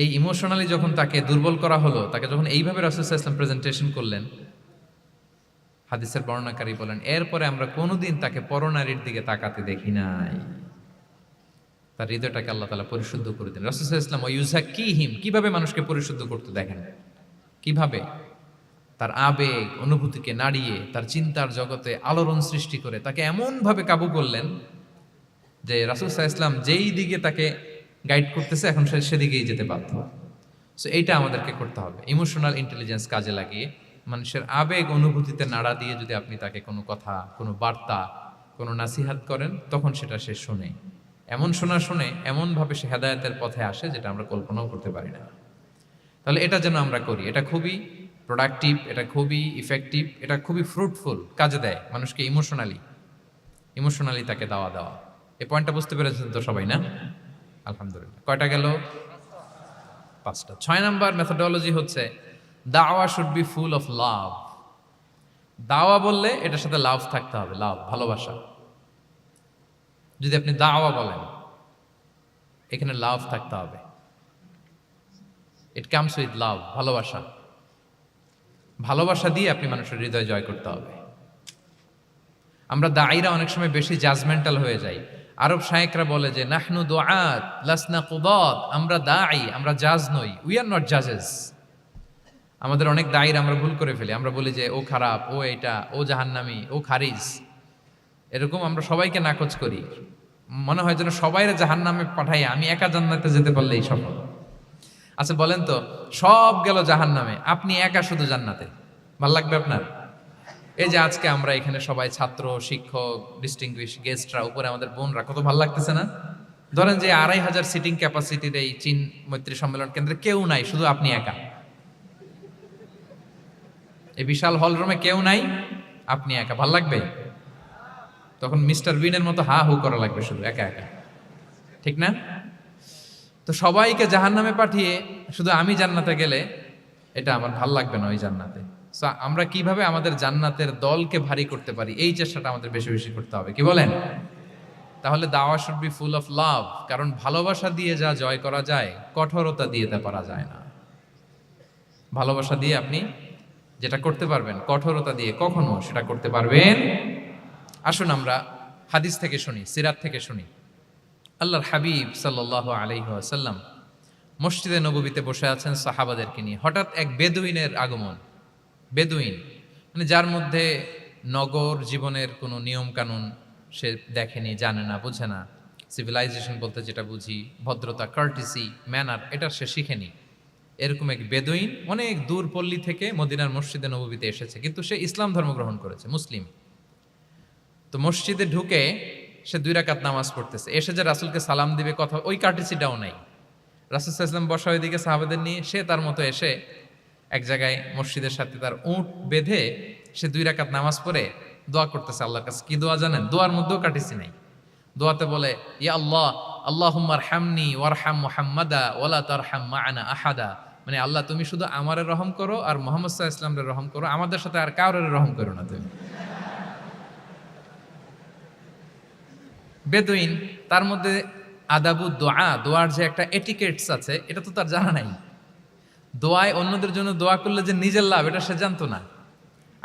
এই ইমোশনালি যখন তাকে দুর্বল করা হলো, তাকে যখন এইভাবে রাসূল সাল্লাল্লাহু আলাইহি ওয়াসাল্লাম প্রেজেন্টেশন করলেন, হাদিসের বর্ণনাকারী বলেন এরপরে আমরা কোনোদিন তাকে পরনারীর দিকে তাকাতে দেখি নাই। তার হৃদয়টাকে আল্লাহ তাআলা পরিশুদ্ধ করে দেন। রাসূল সাল্লাল্লাহু আলাইহি ওয়াসাল্লাম ইউযাক্কিহিম, কিভাবে মানুষকে পরিশুদ্ধ করতে দেখেন, কিভাবে তার আবেগ অনুভূতিকে নাড়িয়ে তার চিন্তার জগতে আলোড়ন সৃষ্টি করে তাকে এমনভাবে কাবু করলেন যে রাসূল সাল্লাল্লাহু আলাইহি ওয়াসাল্লাম যেই দিকে তাকে গাইড করতেছে এখন সে সেদিকেই যেতে বাধ্য। সো এইটা আমাদেরকে করতে হবে, ইমোশনাল ইন্টেলিজেন্স কাজে লাগিয়ে মানুষের আবেগ অনুভূতিতে নাড়া দিয়ে যদি আপনি তাকে কোনো কথা, কোনো বার্তা, কোনো নাসিহাত করেন, তখন সেটা সে শুনে। এমন শোনা শুনে এমনভাবে সে হেদায়েতের পথে আসে যেটা আমরা কল্পনাও করতে পারি না। তাহলে এটা যেন আমরা করি, এটা খুবই প্রোডাক্টিভ, এটা খুবই ইফেক্টিভ, এটা খুবই ফ্রুটফুল, কাজে দেয় মানুষকে ইমোশনালি তাকে দেওয়া। এই পয়েন্টটা বুঝতে পেরেছেন তো সবাই, না? আলহামদুলিল্লাহ। কয়টা গেল? 5টা। 6 নাম্বার মেথোডোলজি হচ্ছে দাওয়া should be full of love. দাওয়া বললে এটার সাথে লাভ থাকতে হবে, লাভ, ভালোবাসা। যদি আপনি দাওয়া বলেন, এখানে লাভ থাকতে হবে। ইট কামস উইথ লাভ, ভালোবাসা। ভালোবাসা দিয়ে আপনি মানুষের হৃদয় জয় করতে হবে। আমরা দায়ীরা অনেক সময় বেশি জাজমেন্টাল হয়ে যাই। আরব শায়েকরা বলে যে নাহনু দুআত লাসনা কুদাত, আমরা দায়ী, আমরা জাজ নই, উই আর নট জাজেস। আমাদের অনেক দায়ীরা আমরা ভুল করে ফেলি। আমরা বলি যে ও খারাপ, ও এটা, ও জাহান্নামী, ও খারিজ। এরকম আমরা সবাইকে নাকচ করি। মনে হয় যেন সবাইরে জাহান্নামে পাঠাই, আমি একা জান্নাতে যেতে পারলেই সফল। আচ্ছা বলেন তো, সব গেল জাহান্নামে, আপনি একা শুধু জান্নাতে, ভাল লাগবে আপনার? এই যে আজকে আমরা এখানে সবাই ছাত্র, শিক্ষক, ডিস্টিংগুইশ গেস্টরা, উপরে আমাদের বোনরা, কত ভালো লাগতেছে না? ধরেন যে 2500 সিটিং ক্যাপাসিটির এই চীন মৈত্রী সম্মেলন কেন্দ্রে কেউ নাই, শুধু আপনি একা। এই বিশাল হল রুমে কেউ নাই, আপনি একা, ভাল লাগবে? তখন মিস্টার বিনের মতো হা হু করা লাগবে, শুধু একা একা, ঠিক না? তো সবাইকে জাহান্নামে পাঠিয়ে শুধু আমি জান্নাতে গেলে এটা আমার ভাল লাগবে না, ওই জান্নাতে। আমরা কিভাবে আমাদের জান্নাতের দলকে ভারী করতে পারি, এই চেষ্টাটা আমাদের বেশি বেশি করতে হবে, কি বলেন? তাহলে দাওয়া should be full of love, কারণ ভালোবাসা দিয়ে যা জয় করা যায়, কঠোরতা দিয়ে তা পারা যায় না। ভালোবাসা দিয়ে আপনি যেটা করতে পারবেন, কঠোরতা দিয়ে কখনো সেটা করতে পারবেন। আসুন আমরা হাদিস থেকে শুনি, সিরাত থেকে শুনি। আল্লাহর হাবিব সাল্লাল্লাহু আলাইহি ওয়াসাল্লাম মসজিদে নববীতে বসে আছেন সাহাবাদেরকে নিয়ে। হঠাৎ এক বেদুইনের আগমন। বেদুইন মানে যার মধ্যে নগর জীবনের কোনো নিয়ম কানুন সে দেখেনি, জানে না, বুঝে না। সিভিলাইজেশন বলতে যেটা বুঝি, ভদ্রতা, কার্টিসি, ম্যানার, এটা সে শিখেনি। এরকম এক বেদুইন অনেক দূর পল্লী থেকে মদিনার মসজিদে নববীতে এসেছে, কিন্তু সে ইসলাম ধর্ম গ্রহণ করেছে, মুসলিম। তো মসজিদে ঢুকে সে 2 রাকাত নামাজ পড়তেছে। এসে যে রাসূলকে সালাম দিবে, কথা, ওই কার্টিসিটাও নাই। রাসূল সাল্লাল্লাহু আলাইহি ওয়াসাল্লাম বসা ওইদিকে সাহাবাদের নিয়ে, সে তার মতো এসে এক জায়গায় মসজিদের সাথে তার উট বেঁধে সে 2 রাকাত নামাজ পড়ে দোয়া করতেছে আল্লাহর কাছে। কি দোয়া জানেন? দোয়ার মধ্যেও কাটিসি নাই। দোয়াতে বলে, ইয়া আল্লাহ, আল্লাহুম্মা আরহামনি ওয়ারহাম মুহাম্মাদা ওয়ালা তারহাম মা'ানা আহাদা। মানে আল্লাহ, তুমি শুধু আমারে রহম করো আর মুহাম্মদ সাল্লাল্লাহু আলাইহি ওয়াসাল্লামের রহম করো, আমাদের সাথে আর কাউরে রহম করো না তুমি। বেদুইন, তার মধ্যে আদাবু দোয়া, দোয়ার যে একটা এটিকেটস আছে, এটা তো তার জানা নাই। দোয়ায় অন্যদের জন্য দোয়া করলে যে নিজের লাভ, এটা সে জানতো না।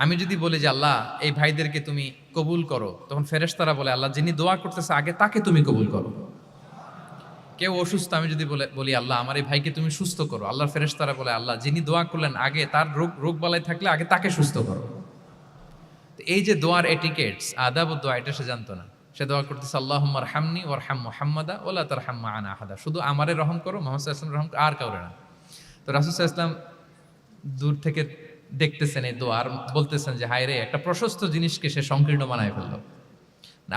আমি যদি বলি যে আল্লাহ এই ভাইদেরকে তুমি কবুল করো, তখন ফেরেশতারা বলে আল্লাহ যিনি দোয়া করতেছে আগে তাকে তুমি কবুল করো। কেউ অসুস্থ, আমি যদি বলি আল্লাহ আমার এই ভাইকে তুমি সুস্থ করো, আল্লাহর ফেরেশতারা বলে আল্লাহ যিনি দোয়া করলেন আগে তার রোগ বালাই থাকলে আগে তাকে সুস্থ করো। তো এই যে দোয়ার এটিকেটস, আদাব ও দোয়া, এটা সে জানতো না। সে দোয়া করতেছে আল্লাহুম্মা আরহামনি ওয়ারহাম মুহাম্মাদা ওয়ালা তারহাম মা'ানা আহাদা, শুধু আমারে রহম করো, মুহাম্মদ সাল্লাল্লাহু আলাইহি ওয়াসাল্লাম রহম, আর কাউরে না। তো রাসূল সাল্লাল্লাহু আলাইহি ওয়াসাল্লাম দূর থেকে দেখতেছেন এই দোয়া, আর বলতেছেন যে হায় রে, একটা প্রশস্ত জিনিসকে সে সংকীর্ণ বানায় ফেললো।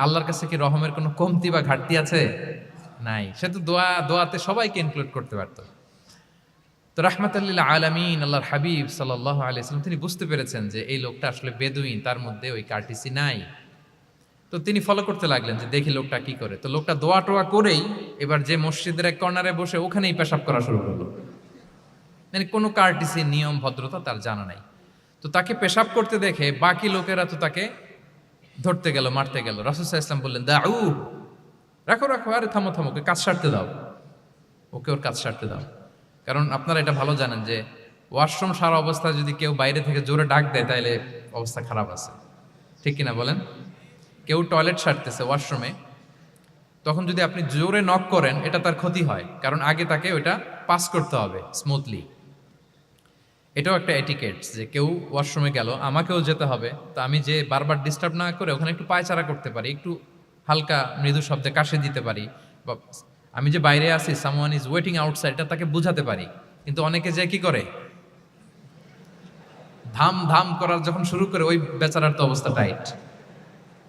আল্লাহর কাছে কি রহমের কোনো কমতি বা ঘাটতি আছে? নাই। সে তো দোয়াতে সবাইকে ইনক্লুড করতে পারতো। তো রাহমাতাল লিল আলামিন আল্লাহর হাবিব সাল্লাল্লাহু আলাইহি ওয়াসাল্লাম তিনি বুঝতে পেরেছেন যে এই লোকটা আসলে বেদুইন, তার মধ্যে ওই কার্টিসি নাই। তো তিনি ফলো করতে লাগলেন যে দেখি লোকটা কি করে। তো লোকটা দোয়া টোয়া করেই এবার যে মসজিদের এক কর্নারে বসে ওখানেই পেশাব করা শুরু করলো। মানে কোনো কার্টিসি, নিয়ম, ভদ্রতা তার জানা নাই। তো তাকে পেশাব করতে দেখে বাকি লোকেরা তো তাকে ধরতে গেল, মারতে গেল। রাসূল সাল্লাল্লাহু আলাইহি ওয়াসাল্লাম বললেন, দাউ, রাখো রাখো, আরে থামো থামো, ওকে কাজ সারতে দাও, ওকে ওর কাজ সারতে দাও। কারণ আপনারা এটা ভালো জানেন যে ওয়াশরুম সারা অবস্থায় যদি কেউ বাইরে থেকে জোরে ডাক দেয় তাহলে অবস্থা খারাপ আছে, ঠিক কিনা বলেন? কেউ টয়লেট সারতেছে ওয়াশরুমে, তখন যদি আপনি জোরে নক করেন এটা তার ক্ষতি হয়, কারণ আগে তাকে ওইটা পাস করতে হবে স্মুথলি। এটাও একটা এটিকেটস যে কেউ ওয়াশরুমে গেল, আমাকেও যেতে হবে, তো আমি যে বারবার ডিস্টার্ব না করে ওখানে একটু পায়চারা করতে পারি, একটু হালকা মৃদু শব্দে কাশে দিতে পারি, বা আমি যে বাইরে আছি, সামওয়ান ইজ ওয়েটিং আউটসাইড, এটা তাকে বুঝাতে পারি। কিন্তু অনেকে যে কি করে, ধাম ধাম করার যখন শুরু করে, ওই বেচারার তো অবস্থা টাইট।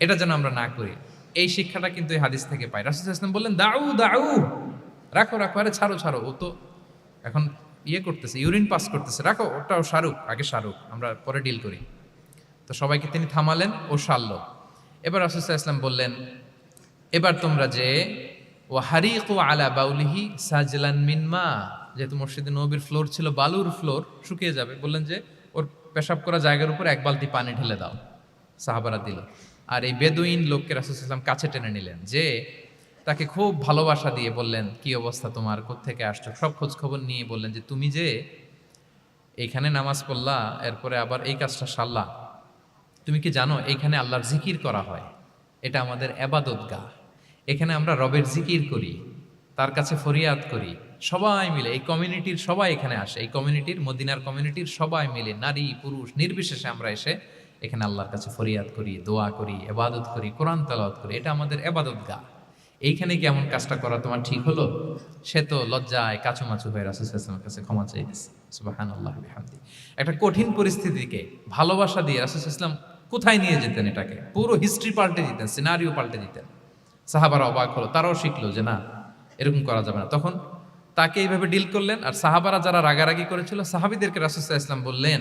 এটা যেন আমরা না করি। এই শিক্ষাটা কিন্তু এই হাদিস থেকে পাই। রাসূল সাল্লাল্লাহু আলাইহি ওয়াসাল্লাম বললেন দাউ দাউ, রাখো রাখো, আরে ছাড়ো ছাড়ো, ও তো এখন করতেছে, ইউরিন পাস করতেছে, রাখো, ওটাও সারুক, আগে সারুক, আমরা পরে ডিল করি। তো সবাইকে তিনি থামালেন, ও সারল। এবার রাসূল সাল্লাল্লাহু আলাইহি ওয়াসাল্লাম বললেন, এবার তোমরা যে ওয়াহারিকু আলা বাউলিহি সাজলান মিন মা, যেহেতু মসজিদে নববীর ফ্লোর ছিল বালুর ফ্লোর, শুকিয়ে যাবে, বললেন যে ওর পেশাব করা জায়গার উপর এক বালতি পানি ঢেলে দাও। সাহাবারা দিল। আর এই বেদুইন লোককে রাসূল সাল্লাল্লাহু আলাইহি ওয়াসাল্লাম কাছে টেনে নিলেন, যে তাকে খুব ভালোবাসা দিয়ে বললেন, কি অবস্থা তোমার, কোত্থেকে আসছো, সব খোঁজ খবর নিয়ে বললেন যে তুমি যে এইখানে নামাজ পড়লা, এরপরে আবার এই কাজটা সারলা, তুমি কি জানো এইখানে আল্লাহর জিকির করা হয়, এটা আমাদের এবাদতগাহ, এখানে আমরা রবের জিকির করি, তার কাছে ফরিয়াদ করি, সবাই মিলে এই কমিউনিটির সবাই এখানে আসে, এই কমিউনিটির, মদিনার কমিউনিটির সবাই মিলে, নারী পুরুষ নির্বিশেষে আমরা এসে এখানে আল্লাহর কাছে ফরিয়াদ করি, দোয়া করি, এবাদত করি, কোরআন তেলাওয়াত করি, এটা আমাদের এবাদতগাহ। এইখানে কি এমন কাজটা করা তোমার ঠিক হলো? সে তো লজ্জায় কাচুমাচু হয়ে রাসূল সাল্লাল্লাহু আলাইহি ওয়াসাল্লামের কাছে ক্ষমা চাইতেছে। সুবহানাল্লাহ বিহামদি। একটা কঠিন পরিস্থিতিকে ভালোবাসা দিয়ে রাসূল সাল্লাল্লাহু আলাইহি ওয়াসাল্লাম কোথায় নিয়ে যেতেন, এটাকে পুরো হিস্ট্রি পাল্টে দিতেন, সিনারিও পাল্টে দিতেন। সাহাবারা অবাক হলো, তারাও শিখলো যে না, এরকম করা যাবে না। তখন তাকে এইভাবে ডিল করলেন। আর সাহাবারা যারা রাগারাগি করেছিল, সাহাবীদেরকে রাসূল সাল্লাল্লাহু আলাইহি ওয়াসাল্লাম বললেন,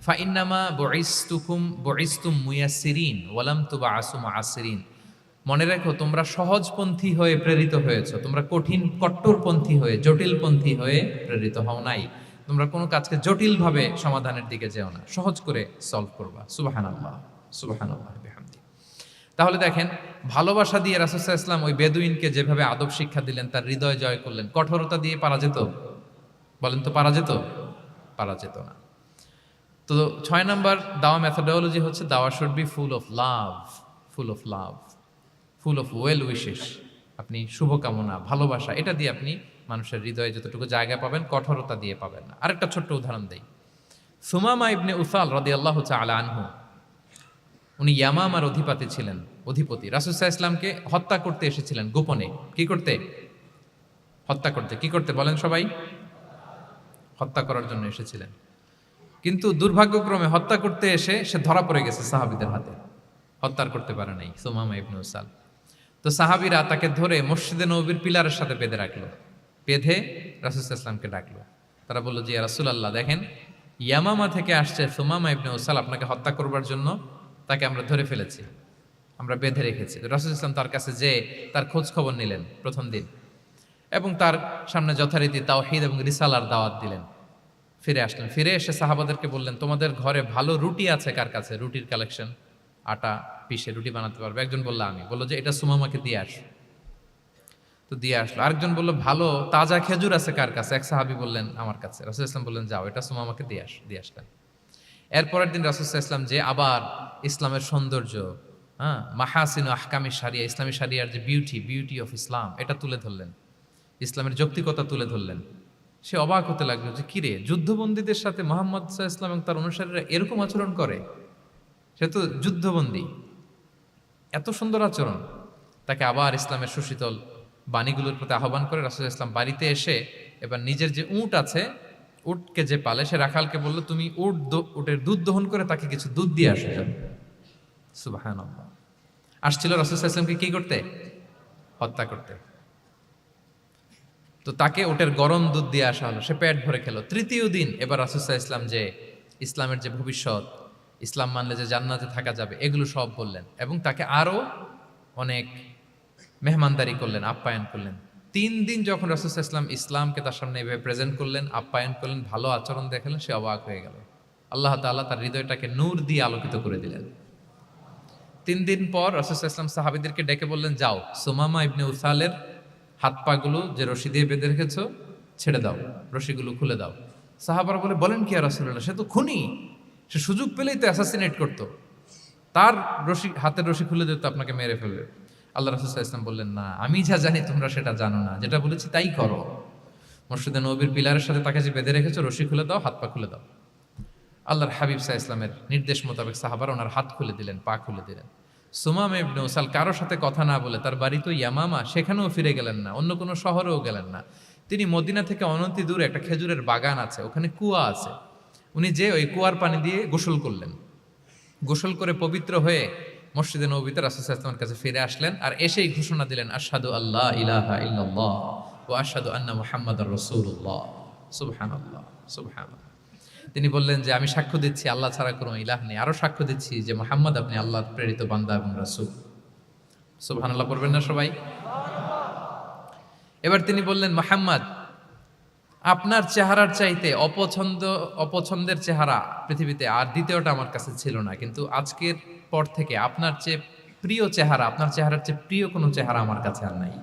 ফাইন্নামা বুইসতুম মুয়াসসিরিন ওয়ালাম তুবআসু মুআসসিরিন, মনে রেখো তোমরা সহজপন্থী হয়ে প্রেরিত হয়েছ, তোমরা কঠিন কট্টরপন্থী হয়ে, জটিলপন্থী হয়ে প্রেরিত হও নাই। তোমরা কোনো কাজকে জটিলভাবে সমাধানের দিকে যেও না, সহজ করে সলভ করবা। সুবহানাল্লাহ, সুবহানাল্লাহ বিহামদি। তাহলে দেখেন, ভালোবাসা দিয়ে রাসূল সাল্লাল্লাহু আলাইহি ওয়াসাল্লাম ওই বেদুইনকে যেভাবে আদব শিক্ষা দিলেন, তার হৃদয় জয় করলেন। কঠোরতা দিয়ে পারা যেত? বলেন তো, পারা যেত? পারা যেত না। তো 6 নাম্বার দাওয়া মেথোডোলজি হচ্ছে, দাওয়া should be full of love, full of love, full of well wishes. আপনি শুভকামনা, ভালোবাসা, এটা দিয়ে আপনি মানুষের হৃদয়ে যতটুকু জায়গা পাবেন, কঠোরতা দিয়ে পাবেন না। আরেকটা ছোট্ট উদাহরণ দেই। সুমামা ইবনে উসাল রাদিয়াল্লাহু তাআলা আনহু, উনি ইয়ামামার অধিপতি ছিলেন, অধিপতি। রাসূল সাল্লাল্লাহু আলাইহি ওয়াসাল্লামকে হত্যা করতে এসেছিলেন গোপনে। কি করতে? হত্যা করতে। কি করতে বলেন সবাই? হত্যা করার জন্য এসেছিলেন। কিন্তু দুর্ভাগ্যক্রমে হত্যা করতে এসে সে ধরা পড়ে গেছে সাহাবীদের হাতে, হত্যার করতে পারে নাই সুমামা ইবনে উসাল। তো সাহাবীরা তাকে ধরে মসজিদে নববীর পিলারের সাথে বেঁধে রাখলো, বেঁধে রাসূল সাল্লাল্লাহু আলাইহি ওয়াসাল্লামকে ডাকলো। তারা বলল যে ইয়া রাসূলুল্লাহ, দেখেন ইয়ামামা থেকে আসছে সুমামা ইবনে উসাল আপনাকে হত্যা করবার জন্য, তাকে আমরা ধরে ফেলেছি, আমরা বেঁধে রেখেছি। রাসূল সাল্লাল্লাহু আলাইহি ওয়াসাল্লাম তার কাছে যে তার খোঁজ খবর নিলেন প্রথম দিন, এবং তার সামনে যথারীতি তাওহীদ এবং রিসালার দাওয়াত দিলেন। ফিরে আসলেন, ফিরে এসে সাহাবাদেরকে বললেন, তোমাদের ঘরে ভালো রুটি আছে কার কাছে? রুটির কালেকশন, আটা পিষে রুটি বানাতে পারবে। একজন বলল আমি। বললো যে এটা সুমামাকে দিয়ে আস। তো দিয়ে আসলো। আরেকজন বললো ভালো তাজা খেজুর আছে কার কাছে? এক সাহাবী বললেন আমার কাছে। রাসূল ইসলাম বললেন যাও, এটা সুমামাকে দিয়ে আসলেন। এরপরের দিন রাসূল ইসলাম যে আবার ইসলামের সৌন্দর্য, মাহাসিনু আহকামি শারিয়া, ইসলামী শারিয়ার যে বিউটি অফ ইসলাম, এটা তুলে ধরলেন, ইসলামের যৌক্তিকতা তুলে ধরলেন। সে অবাক হতে লাগলো যে কিরে, যুদ্ধবন্দীদের সাথে মুহাম্মদ সাল্লাল্লাহু আলাইহি ওয়াসাল্লাম এবং তার অনুসারীরা এরকম আচরণ করে? সে তো যুদ্ধবন্দী, এত সুন্দর আচরণ। তাকে আবার ইসলামের সুশীতল বাণীগুলোর প্রতি আহ্বান করে রাসূল ইসলাম বাড়িতে এসে এবার নিজের যে উট আছে, উটকে যে পালে, সে রাখালকে বলল তুমি উটের দুধ দহন করে তাকে কিছু দুধ দিয়ে আসো। সুবহানাল্লাহ। আসছিল রাসূল সাল্লাল্লাহু আলাইহি ওয়াসাল্লামকে কি করতে? হত্যা করতে। তো তাকে ওটের গরম দুধ দিয়ে আসা হলো, সে পেট ভরে খেলো। তৃতীয় দিন এবার রাসূল সাল্লাল্লাহু আলাইহি ওয়াসাল্লাম যে ইসলামের যে ভবিষ্যৎ, ইসলাম মানলে যে জান্নাতে থাকা যাবে, এগুলো সব বললেন, এবং তাকে আরো অনেক মেহমানদারি করলেন, আপ্যায়ন করলেন। 3 দিন যখন রাসূল সাল্লাল্লাহু আলাইহি ওয়াসাল্লাম ইসলামকে তার সামনে এভাবে প্রেজেন্ট করলেন, আপ্যায়ন করলেন, ভালো আচরণ দেখালেন, সে অবাক হয়ে গেল। আল্লাহ তাআলা তার হৃদয়টাকে নূর দিয়ে আলোকিত করে দিলেন। 3 দিন পর রাসূল সাল্লাল্লাহু আলাইহি ওয়াসাল্লাম সাহাবীদেরকে ডেকে বললেন, যাও সুমামা ইবনে উসালের হাত পাগুলো যে রশি দিয়ে বেঁধে রেখেছো ছেড়ে দাও, রশিগুলো খুলে দাও। সাহাবারা বলেন কি ইয়া রাসূলুল্লাহ, সে তো খুনি, সে সুযোগ পেলেই তো অ্যাসাসিনেট করতো, তার হাতের রশি খুলে দিত, আপনাকে মেরে ফেলবে। আল্লাহ রাসূল সাল্লাল্লাহু আলাইহি ওয়াসাল্লাম বললেন, না, আমি যা জানি তোমরা সেটা জানো না, যেটা বলেছি তাই করো। মসজিদে নববীর পিলারের সাথে তাকে যে বেঁধে রেখেছো, রশি খুলে দাও, হাত পা খুলে দাও। আল্লাহর হাবিব সাল্লাল্লাহু আলাইহি ওয়াসাল্লামের নির্দেশ মোতাবেক সাহাবারা ওনার হাত খুলে দিলেন, পা খুলে দিলেন। সুমামা ইবনে উসাল কারোর সাথে কথা না বলে, তার বাড়ি তো ইয়ামামা, সেখানেও ফিরে গেলেন না, অন্য কোনো শহরেও গেলেন না। তিনি মদিনা থেকে অনতি দূরে একটা খেজুরের বাগান আছে, ওখানে কুয়া আছে, উনি যে ওই কুয়ার পানি দিয়ে গোসল করলেন। গোসল করে পবিত্র হয়ে মসজিদে নববীতে রাসূল সাল্লাল্লাহু আলাইহি ওয়াসাল্লামের কাছে ফিরে আসলেন আর এসেই ঘোষণা দিলেন, আশহাদু আল্লা ইলাহা ইল্লাল্লাহ ওয়া আশহাদু আন্না মুহাম্মাদার রাসূলুল্লাহ। সুবহানাল্লাহ, সুবহানাল্লাহ। তিনি বললেন যে আমি সাক্ষ্য দিচ্ছি আল্লাহ ছাড়া কোনো ইলাহ নেই, আরো সাক্ষ্য দিচ্ছি যে মুহাম্মদ আপনি আল্লাহর প্রেরিত বান্দা এবং রাসূল। সুবহানাল্লাহ পড়বেন না সবাই? এবার তিনি বললেন, মুহাম্মদ আপনার চেহারার চাইতে অপছন্দের চেহারা পৃথিবীতে আর দ্বিতীয়টা আমার কাছে ছিল না, কিন্তু আজকের পর থেকে আপনার চেয়ে প্রিয় চেহারা, আপনার চেহারার চেয়ে প্রিয় কোনো চেহারা আমার কাছে আর নাই।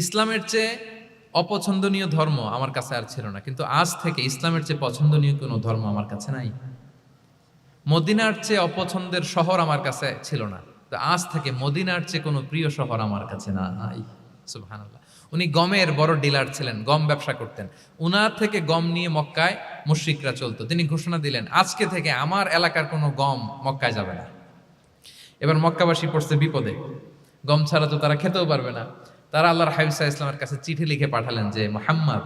ইসলামের চেয়ে অপছন্দনীয় ধর্ম আমার কাছে আর ছিল না, কিন্তু আজ থেকে ইসলামের চেয়ে পছন্দনীয় কোনো ধর্ম আমার কাছে নাই। মদিনার চেয়ে অপছন্দের শহর আমার কাছে ছিল না, তো আজ থেকে মদিনার চেয়ে কোনো প্রিয় শহর আমার কাছে নাই। সুবহানাল্লাহ। উনি গমের বড় ডিলার ছিলেন, গম ব্যবসা করতেন। উনার থেকে গম নিয়ে মক্কায় মুশরিকরা চলতো। তিনি ঘোষণা দিলেন, আজকে থেকে আমার এলাকার কোনো গম মক্কায় যাবে না। এবার মক্কাবাসী পড়ছে বিপদে, গম ছাড়া তো তারা খেতেও পারবে না। তারা আল্লাহর হাবিব সাল্লাল্লাহু আলাইহি ওয়াসাল্লামের কাছে চিঠি লিখে পাঠালেন যে, মুহাম্মদ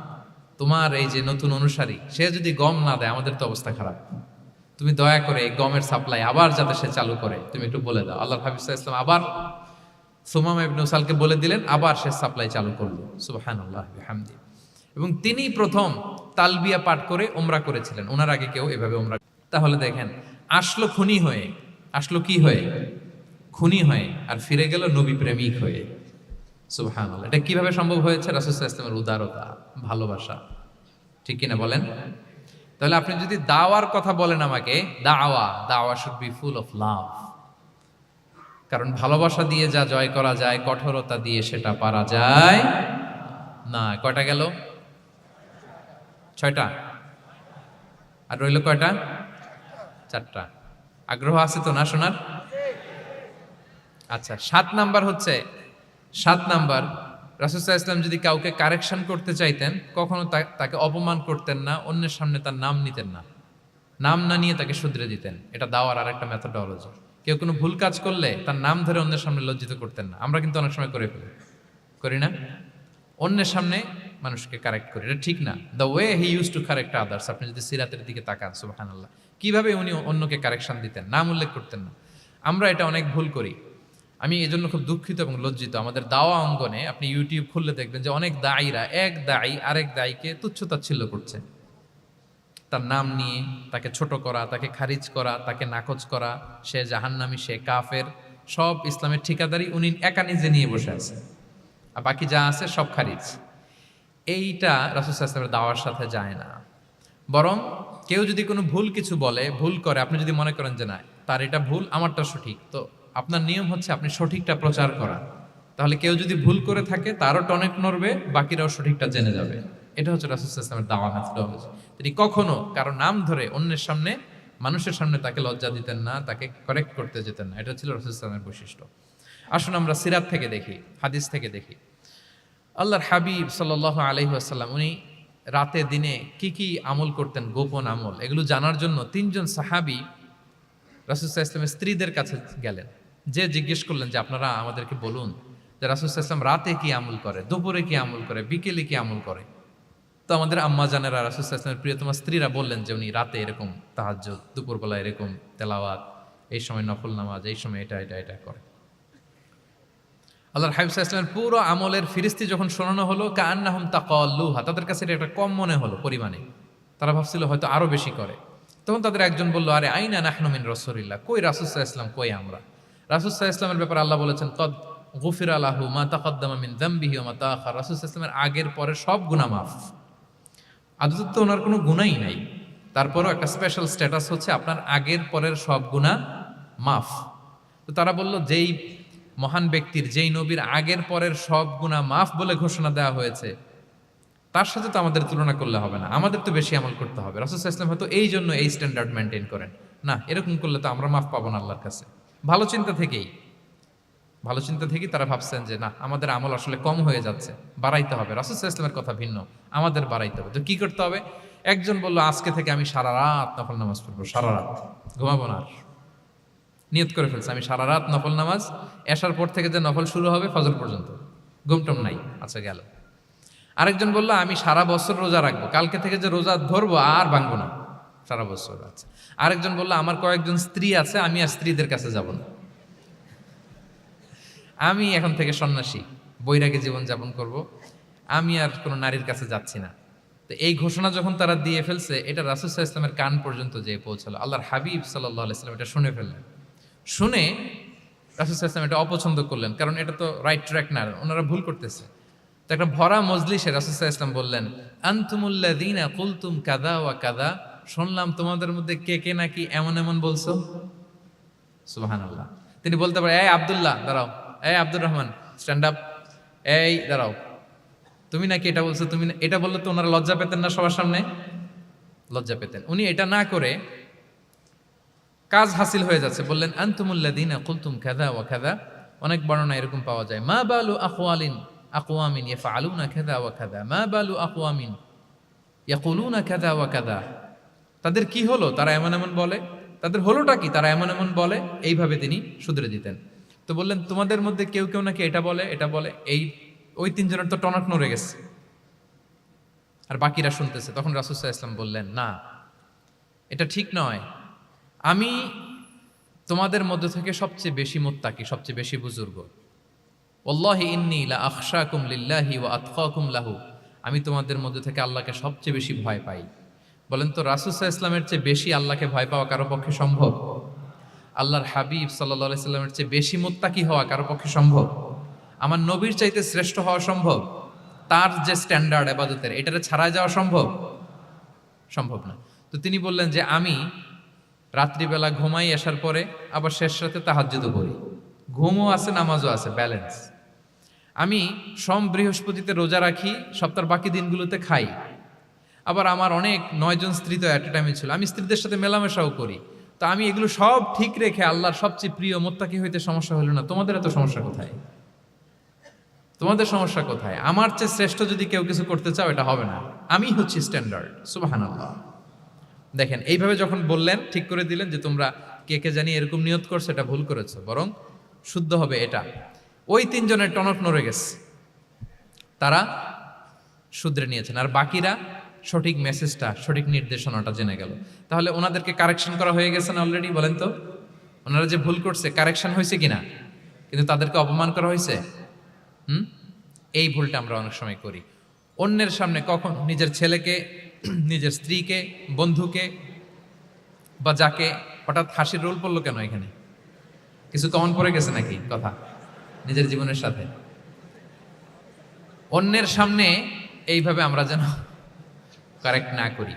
তোমার এই যে নতুন অনুসারী, সে যদি গম না দেয় আমাদের তো অবস্থা খারাপ, তুমি দয়া করে এই গমের সাপ্লাই আবার যাতে সে চালু করে তুমি একটু বলে দাও। আল্লাহর হাবিব সাল্লাল্লাহু আলাইহি ওয়াসাল্লাম আবার সুমামা ইবনে উসালকে বলে দিলেন, আবার সে সাপ্লাই চালু করলো। সুবহানাল্লাহ বিহামদি। এবং তিনি প্রথম তালবিয়া পাঠ করে উমরা করেছিলেন, ওনার আগে কেউ এভাবে উমরা। তাহলে দেখেন, আসলো খুনি হয়ে, আসলো কি হয়ে? খুনি হয়ে, আর ফিরে গেল নবী প্রেমিক হয়ে। সুবহানাল্লাহ। এটা কিভাবে সম্ভব হয়েছে? রাসূল সাল্লাল্লাহু আলাইহি ওয়াসাল্লামের উদারতা, ভালোবাসা। ঠিক কিনা বলেন? তাহলে আপনি যদি দাওয়ার কথা বলেন আমাকে, দাওয়া should be full of love. কারণ ভালোবাসা দিয়ে যা জয় করা যায়, কঠোরতা দিয়ে সেটা পারা যায় না। কয়টা গেল? 6টা। আর রইল কয়টা? 4টা। আগ্রহ আছে তো না শোনার? আচ্ছা, 7 নাম্বার হচ্ছে, 7 নাম্বার, রাসূল সাল্লাল্লাহু আলাইহি ওয়াসাল্লাম যদি কাউকে কারেকশন করতে চাইতেন, কখনো তাকে অপমান করতেন না, অন্যের সামনে তার নাম নিতেন না, নাম না নিয়ে তাকে শুধরে দিতেন। এটা দাওয়ার আর একটা মেথোডোলজি। কেউ কোনো ভুল কাজ করলে তার নাম ধরে অন্যের সামনে লজ্জিত করতেন না। আমরা কিন্তু অনেক সময় করে ফেলি, করি না? অন্যের সামনে মানুষকে কারেক্ট করি, এটা ঠিক না। The way he use to correct others, আপনি যদি সিরাতের দিকে তাকান, সুবহানাল্লাহ, কিভাবে উনি অন্যকে কারেকশন দিতেন, নাম উল্লেখ করতেন না। আমরা এটা অনেক ভুল করি। আমি এই জন্য খুব দুঃখিত এবং লজ্জিত। আমাদের দাওয়া অঙ্গনে আপনি ইউটিউব খুললে দেখবেন যে অনেক দায়ীরা, এক দায়ী আরেক দায়ীকে তুচ্ছ-তাচ্ছিল্য করছে, তার নাম নিয়ে তাকে ছোট করা, তাকে খারিজ করা, তাকে নাকচ করা, সে জাহান্নামী, সে কাফের, সব ইসলামের ঠিকাদারি উনি একা নিজে নিয়ে বসে আছে, আর বাকি যা আছে সব খারিজ। এইটা রাসূল সাল্লাল্লাহু আলাইহি ওয়াসাল্লামের দাওয়ার সাথে যায় না। বরং কেউ যদি কোনো ভুল কিছু বলে, ভুল করে, আপনি যদি মনে করেন যে না তার এটা ভুল, আমারটা সঠিক, তো আপনার নিয়ম হচ্ছে আপনি সঠিকটা প্রচার করা। তাহলে কেউ যদি ভুল করে থাকে তারও টনক নড়বে, বাকিরাও সঠিকটা জেনে যাবে। এটা হচ্ছে রাসূল সাল্লাল্লাহু আলাইহি ওয়াসাল্লামের দাওয়া মেথোডোলজি। তিনি কখনো কারো নাম ধরে অন্যের সামনে, মানুষের সামনে তাকে লজ্জা দিতেন না, তাকে কারেক্ট করতে যেতেন না। এটা ছিল রাসূল সাল্লাল্লাহু আলাইহি ওয়াসাল্লামের বৈশিষ্ট্য। আসুন আমরা সিরাত থেকে দেখি, হাদিস থেকে দেখি। আল্লাহর হাবিব সাল্লাল্লাহু আলাইহি ওয়াসাল্লাম উনি রাতে দিনে কি কি আমল করতেন, গোপন আমল, এগুলো জানার জন্য 3 জন সাহাবী রাসূল সাল্লাল্লাহু আলাইহি ওয়াসাল্লামের স্ত্রীদের কাছে গেলেন। যে জিজ্ঞেস করলেন যে আপনারা আমাদেরকে বলুন যে রাসূল সাল্লাল্লাহু আলাইহি ওয়াসাল্লাম রাতে কি আমল করে, দুপুরে কি আমল করে, বিকেলে কি আমল করে। তো আমাদের আম্মা জানেরা, রাসূল সাল্লাল্লাহু আলাইহি ওয়াসাল্লামের প্রিয়তমা স্ত্রীরা বললেন যে উনি রাতে এরকম তাহাজ্জুদ, দুপুরবেলা এরকম তেলাওয়াত, এই সময় নফল নামাজ, এই সময় এটা এটা এটা করে। আল্লাহর হাবিব সাল্লাল্লাহু আলাইহি ওয়াসাল্লামের পুরো আমলের ফিরিস্তি যখন শোনানো হলো, কাআন্নাহুম তাকাল্লুহা, তাদের কাছে এটা একটা কম মনে হলো পরিমাণে, তারা ভাবছিল হয়তো আরো বেশি করে। তখন তাদের একজন বলল, আরে আইনা নাহনু মিন রাসূলিল্লাহ, কই রাসূল সাল্লাল্লাহু আলাইহি ওয়াসাল্লাম, কই আমরা। রাসূল সাল্লাল্লাহু আলাইহি ওয়াসাল্লামের ব্যাপারে আল্লাহ বলেছেন, কদ গুফিরা লাহু মা তাকাদ্দামা মিন যামবিহি ওয়া মা তাআখার, রাসূল সাল্লাল্লাহু আলাইহি ওয়াসাল্লামের আগের পরের সব গুনাহ মাফ। আদতে তো ওনার কোনো গুনাহই নাই, তারপরও একটা স্পেশাল স্ট্যাটাস হচ্ছে আপনার আগের পরের সব গুনাহ মাফ। তো তারা বলল, যেই মহান ব্যক্তির, যেই নবীর আগের পরের সব গুনাহ মাফ বলে ঘোষণা দেওয়া হয়েছে, তার সাথে তো আমাদের তুলনা করলে হবে না, আমাদের তো বেশি আমল করতে হবে। রাসূল সাল্লাল্লাহু আলাইহি ওয়াসাল্লাম হয়তো এই জন্য এই স্ট্যান্ডার্ড মেনটেন করেন না, এরকম করলে তো আমরা মাফ পাবো না আল্লাহর কাছে। ভালো চিন্তা থেকেই তারা ভাবছেন যে না, আমাদের আমল আসলে কম হয়ে যাচ্ছে, বাড়াইতে হবে। রাসূল সাল্লাল্লাহু আলাইহি ওয়াসাল্লামের কথা ভিন্ন, আমাদের বাড়াইতে হবে। তো কি করতে হবে? একজন বলল, আজকে থেকে আমি সারা রাত নফল নামাজ পড়বো, সারা রাত ঘুমাবো না। নিয়ত করে ফেলছে, আমি সারা রাত নফল নামাজ, এশার পর থেকে যে নফল শুরু হবে ফজর পর্যন্ত, ঘুমটম নাই। আচ্ছা, গেল। আরেকজন বলল, আমি সারা বছর রোজা রাখবো, কালকে থেকে যে রোজা ধরবো আর ভাঙবো না, সারা বছর। আচ্ছা, আরেকজন বললো আমার কয়েকজন স্ত্রী আছে, আমি আর স্ত্রীদের কাছে যাব না, আমি এখন থেকে সন্ন্যাসী, বৈরাগী জীবন যাপন করব, আমি আর কোনো নারীর কাছে যাচ্ছি না। তো এই ঘোষণা যখন তারা দিয়ে ফেলছে, এটা রাসূল সাল্লাল্লাহু আলাইহি ওয়াসাল্লামের কান পর্যন্ত যেয়ে পৌঁছালো। আল্লাহর হাবিব সাল্লাল্লাহু আলাইহি ওয়াসাল্লাম এটা শুনে ফেললেন। শুনে রাসূল সাল্লাল্লাহু আলাইহি ওয়াসাল্লাম এটা অপছন্দ করলেন, কারণ এটা তো রাইট ট্র্যাক না, ওনারা ভুল করতেছে। তো একটা ভরা মজলিসে রাসূল সাল্লাল্লাহু আলাইহি ওয়াসাল্লাম বললেন, আনতুমুল্লাযীনা কুলতুম কাযা ওয়া কাযা, শুনলাম তোমাদের মধ্যে কে কে নাকি এমন এমন বলছো। সুবহানাল্লাহ। তিনি বলতে পারে, এই আব্দুল্লাহ দাঁড়াও, এই আব্দুর রহমান স্ট্যান্ড আপ, এই দাঁড়াও, তুমি নাকি এটা বলছো, তুমি এটা বললে তো ওনারা লজ্জা পেতেন না? সবার সামনে লজ্জা পেতেন। উনি এটা না করে কাজ হাসিল হয়ে যাচ্ছে, বললেন আনতুমুল্লাযীনা কুলতুম কাযা ওয়া কাযা। অনেক বর্ণনা এরকম পাওয়া যায়, মা বালু আকওয়ামিন ইয়াফআলুনা কাযা ওয়া কাযা, মা বালু আকওয়ামিন ইয়াকুলুনা কাযা ওয়া কাযা। তাদের কি হলো, তারা এমন এমন বলে, তাদের হলোটা কি, তারা এমন এমন বলে। এইভাবে তিনি শুধরে দিতেন। তো বললেন তোমাদের মধ্যে কেউ কেউ নাকি এটা বলে, এটা বলে। ওই তিনজনের তো টনক নড়ে গেছে, আর বাকিরা শুনতেছে। তখন রাসূল সাল্লাল্লাহু আলাইহি ওয়াসাল্লাম বললেন, না, এটা ঠিক নয়, আমি তোমাদের মধ্য থেকে সবচেয়ে বেশি মুত্তাকি, সবচেয়ে বেশি বুজুর্গ। ওয়াল্লাহি ইন্নী লা আখশাকুম লিল্লাহি ওয়া আতকাকুম লাহু, আমি তোমাদের মধ্য থেকে আল্লাহকে সবচেয়ে বেশি ভয় পাই। বলেন তো রাসূল সাল্লাল্লাহু আলাইহি ওয়াসাল্লামের চেয়ে বেশি আল্লাহকে ভয় পাওয়া কারো পক্ষে সম্ভব? আল্লাহর হাবিব সাল্লাল্লাহু আলাইহি ওয়াসাল্লামের চেয়ে বেশি মুত্তাকি হওয়া কারো পক্ষে সম্ভব? আমার নবীর চাইতে শ্রেষ্ঠ হওয়া সম্ভব? তার যে স্ট্যান্ডার্ড ইবাদতের, এটারে ছাড়াই যাওয়া সম্ভব? সম্ভব না। তো তিনি বললেন যে আমি রাত্রিবেলা ঘুমাই আসার পরে, আবার শেষ রাতে তাহাজ্জুদও করি, ঘুমও আছে নামাজও আছে, ব্যালেন্স। আমি সোম বৃহস্পতিতে রোজা রাখি, সপ্তাহের বাকি দিনগুলোতে খাই। আবার আমার অনেক 9 জন স্ত্রী তো অ্যাট এ টাইমে ছিল, আমি স্ত্রীদের সাথে মেলামেশাও করি। তো আমি এগুলো সব ঠিক রেখে আল্লাহর সবচেয়ে প্রিয় মুত্তাকি হইতে সমস্যা হলো না। তোমাদের এত সমস্যা কোথায়? তোমাদের সমস্যা কোথায়? আমার চেয়ে শ্রেষ্ঠ যদি কেউ কিছু করতে চাও, এটা হবে না, আমি হচ্ছি স্ট্যান্ডার্ড। সুবহানাল্লাহ। দেখেন, এইভাবে যখন বললেন, ঠিক করে দিলেন যে তোমরা কে কে জানি এরকম নিয়ত করছো, এটা ভুল করেছো, বরং শুদ্ধ হবে এটা। ওই তিনজনের টনক নড়ে গেছে, তারা শুধরে নিয়েছেন, আর বাকিরা সঠিক মেসেজটা, সঠিক নির্দেশনাটা জেনে গেল। তাহলে ওনাদেরকে কারেকশন করা হয়ে গেছে না অলরেডি? বলেন তো, ওনারা যে ভুল করছে কারেকশন হয়েছে কিনা? কিন্তু তাদেরকে অপমান করা হয়েছে। এই ভুলটা আমরা অনেক সময় করি। অন্যের সামনে কখন নিজের ছেলেকে, নিজের স্ত্রীকে, বন্ধুকে বা যাকে, হঠাৎ হাসির রোল পড়লো কেন এখানে? কিছু কমন পড়ে গেছে নাকি কথা নিজের জীবনের সাথে? অন্যের সামনে এইভাবে আমরা যেন কারেক্ট না করি।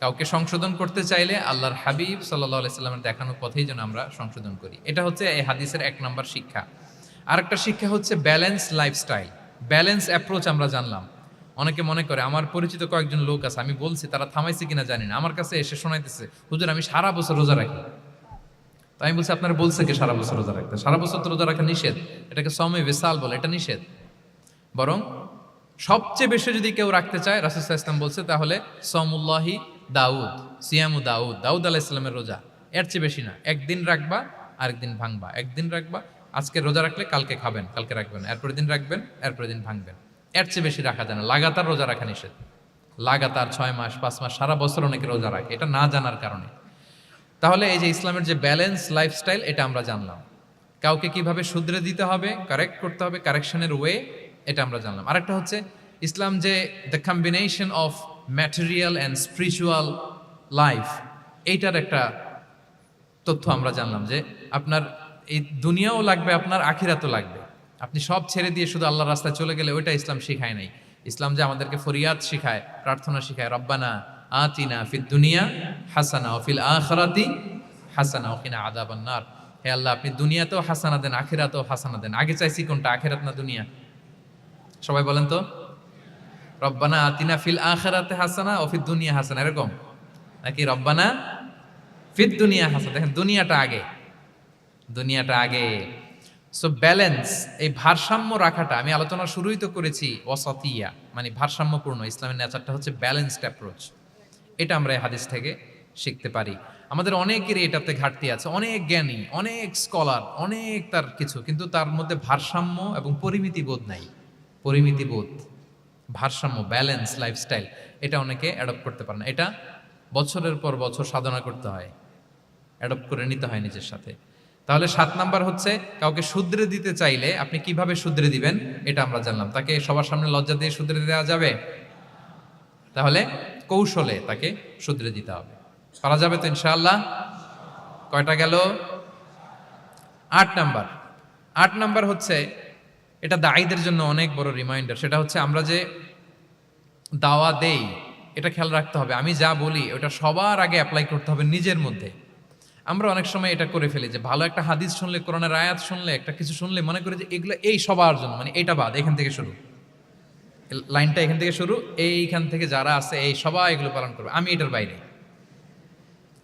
কাউকে সংশোধন করতে চাইলে আল্লাহর হাবিব সাল্লাল্লাহু আলাইহি সাল্লামের দেখানো পথেই যেন আমরা সংশোধন করি। এটা হচ্ছে এই হাদিসের 1 নম্বর শিক্ষা। আরেকটা শিক্ষা হচ্ছে ব্যালেন্স লাইফস্টাইল, ব্যালেন্স অ্যাপ্রোচ আমরা জানলাম। অনেকে মনে করে, আমার পরিচিত কয়েকজন লোক আছে, আমি বলছি, তারা থামাইছে কিনা জানি না, আমার কাছে এসে শোনাইতেছে, হুজুর আমি সারা বছর রোজা রাখি। তো আমি বলছি, আপনারা বলছে কি সারা বছর রোজা রাখতে? সারা বছর তো রোজা রাখা নিষেধ, এটাকে সওমে বিসাল বলে, এটা নিষেধ। বরং সবচেয়ে বেশি যদি কেউ রাখতে চায়, রাসূল সাল্লাল্লাহু আলাইহি ওয়াসাল্লাম বলছে, তাহলে সওমুল্লাহি দাউদ, সিয়ামু দাউদ, দাউদ আলাইহিস সালামের রোজা, এর চেয়ে বেশি না। একদিন রাখবা, আরেকদিন ভাঙবা, একদিন রাখবা, আজকে রোজা রাখলে কালকে খাবেন, কালকে রাখবেন, এরপরের দিন রাখবেন, এরপরের দিন ভাঙবেন। এর চেয়ে বেশি রাখা যায় না। লাগাতার রোজা রাখা নিষেধ। লাগাতার 6 মাস 5 মাস সারা বছর অনেকে রোজা রাখে, এটা না জানার কারণে। তাহলে এই যে ইসলামের যে ব্যালেন্স লাইফস্টাইল, এটা আমরা জানলাম। কাউকে কিভাবে শুধরে দিতে হবে, কারেক্ট করতে হবে, কারেকশনের ওয়ে, এটা আমরা জানলাম। আরেকটা হচ্ছে ইসলাম যে the combination of material and spiritual life, এইটার একটা তথ্য আমরা জানলাম যে আপনার এই দুনিয়াও লাগবে, আপনার আখিরাতও লাগবে। আপনি সব ছেড়ে দিয়ে শুধু আল্লাহর রাস্তায় চলে গেলে ওইটা ইসলাম শিখায় নাই। ইসলাম যে আমাদেরকে ফরিয়াদ শিখায়, প্রার্থনা শিখায়, রব্বানা আতিনা ফিদ দুনিয়া হাসানা ওয়া ফিল আখিরাতি হাসানা ওয়া কিনা আযাবান নার। হে আল্লাহ, আপনি দুনিয়াতেও হাসানা দেন, আখিরাতেও হাসানা দেন। আগে চাইছি কোনটা, আখিরাত না দুনিয়া? সবাই বলেন তো, রব্বানা আতিনা ফিল আখিরাতি হাসানা ওয়া ফিদ দুনিয়া হাসানা, এরকম নাকি রব্বানা ফিদ দুনিয়া হাসানা? দেখেন, দুনিয়াটা আগে, দুনিয়াটা আগে। সো ব্যালেন্স, এই ভারসাম্য রাখাটা, আমি আলোচনা শুরুই তো করেছি ওয়াসাতিয়া, মানে ভারসাম্যপূর্ণ। ইসলামের নেচারটা হচ্ছে ব্যালেন্সড অ্যাপ্রোচ। এটা আমরা এই হাদিস থেকে শিখতে পারি। আমাদের অনেকেরই এটাতে ঘাটতি আছে, অনেক জ্ঞানী, অনেক স্কলার, অনেক তার কিছু, কিন্তু তার মধ্যে ভারসাম্য এবং পরিমিতি বোধ নাই। পরিমিতি বোধ, ভারসাম্য, ব্যালেন্স লাইফস্টাইল, এটা অনেকে অ্যাডপ্ট করতে পারে না। এটা বছরের পর বছর সাধনা করতে হয়, অ্যাডপ্ট করে নিতে হয় নিজের সাথে। তাহলে 7 নাম্বার হচ্ছে কাউকে শুধরে দিতে চাইলে আপনি কিভাবে শুধরে দিবেন এটা আমরা জানলাম। তাকে সবার সামনে লজ্জা দিয়ে শুধরে দেওয়া যাবে? তাহলে কৌশলে তাকে শুধরে দিতে হবে। পারা যাবে তো ইনশাআল্লাহ? কয়টা গেল? 8 নাম্বার। 8 নাম্বার হচ্ছে, এটা দায়ীদের জন্য অনেক বড় রিমাইন্ডার। সেটা হচ্ছে আমরা যে দাওয়া দেই এটা খেয়াল রাখতে হবে। আমি যা বলি ওটা সবার আগে অ্যাপ্লাই করতে হবে নিজের মধ্যে। আমরা অনেক সময় এটা করে ফেলি যে ভালো একটা হাদিস শুনলে, কোরআনের আয়াত শুনলে, একটা কিছু শুনলে মনে করি যে এগুলো এই সবার জন্য, মানে এটা বাদ, এখান থেকে শুরু, লাইনটা এখান থেকে শুরু, এইখান থেকে যারা আছে এই সবাই এগুলো পালন করবে, আমি এটার বাইরে।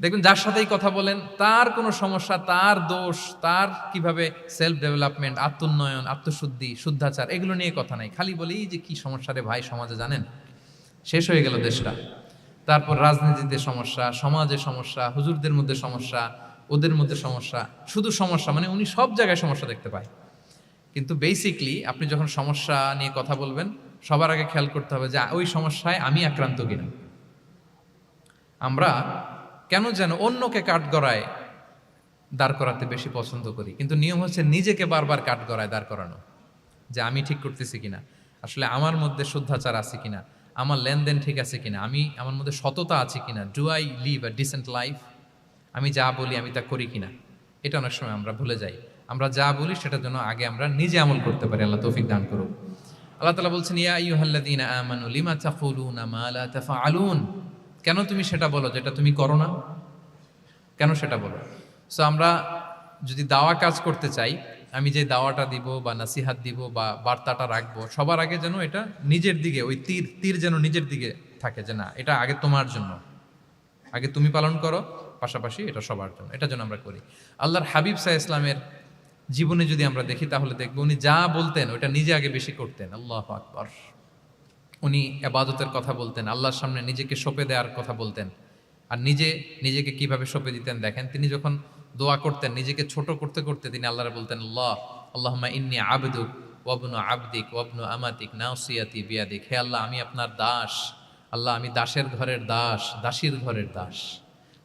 দেখবেন যার সাথেই কথা বলেন তার কোনো সমস্যা, তার দোষ, তার কিভাবে সেলফ ডেভেলপমেন্ট, আত্মোন্নয়ন, আত্মশুদ্ধি, শুদ্ধাচার এগুলো নিয়ে কথা নাই। খালি বলি যে কি সমস্যা রে ভাই সমাজে, জানেন শেষ হয়ে গেল দেশটা। তারপর রাজনীতিতে সমস্যা, সমাজে সমস্যা, হুজুরদের মধ্যে সমস্যা, ওদের মধ্যে সমস্যা, শুধু সমস্যা, মানে উনি সব জায়গায় সমস্যা দেখতে পায়। কিন্তু বেসিকলি আপনি যখন সমস্যা নিয়ে কথা বলবেন সবার আগে খেয়াল করতে হবে যে ওই সমস্যায় আমি আক্রান্ত কিনা। আমরা কেন যেন অন্যকে কাঠগড়ায় দাঁড় করাতে বেশি পছন্দ করি, কিন্তু নিয়ম হচ্ছে নিজেকে বারবার কাঠগড়ায় দাঁড় করানো, যে আমি ঠিক করতেছি কিনা, আসলে আমার মধ্যে শুদ্ধাচার আছে কিনা, আমার লেনদেন ঠিক আছে কিনা, আমার মধ্যে সততা আছে কিনা, do I live a decent life, আমি যা বলি আমি তা করি কিনা। এটা অনেক সময় আমরা ভুলে যাই। আমরা যা বলি সেটার জন্য আগে আমরা নিজে আমল করতে পারি। আল্লাহ তৌফিক দান করুন। আল্লাহ তাআলা বলছেন, ইয়া আইয়ুহাল্লাযীনা আমানু লিমা তাকুলুনা মা লা তাফআলুন, কেন তুমি সেটা বলো যেটা তুমি করো না, কেন সেটা বলো। সো আমরা যদি দাওয়া কাজ করতে চাই, আমি যে দাওয়াটা দিব বা নাসিহাত দিব বা বার্তাটা রাখবো, সবার আগে যেন এটা নিজের দিকে, ওই তীর যেন নিজের দিকে থাকে, যে না এটা আগে তোমার জন্য, আগে তুমি পালন করো, পাশাপাশি এটা সবার জন্য, এটা যেন আমরা করি। আল্লাহর হাবিব সাল্লাল্লাহু আলাইহি ওয়াসাল্লামের জীবনে যদি আমরা দেখি তাহলে দেখবো উনি যা বলতেন ওটা নিজে আগে বেশি করতেন। আল্লাহু আকবার। উনি ইবাদতের কথা বলতেন, আল্লাহর সামনে নিজেকে সঁপে দেওয়ার কথা বলতেন। আর নিজেকে কিভাবে সঁপে দিতেন দেখেন, তিনি যখন দোয়া করতেন নিজেকে ছোট করতে করতে তিনি আল্লাহরে বলতেন, আল্লাহুম্মা ইন্নী আবদুক ওয়াবনু আবদিক ওয়াবনু আমাতিক নাসিয়াতি বিয়াদিক, হে আল্লাহ আমি আপনার দাস, আল্লাহ আমি দাসের ঘরের দাস, দাসীর ঘরের দাস।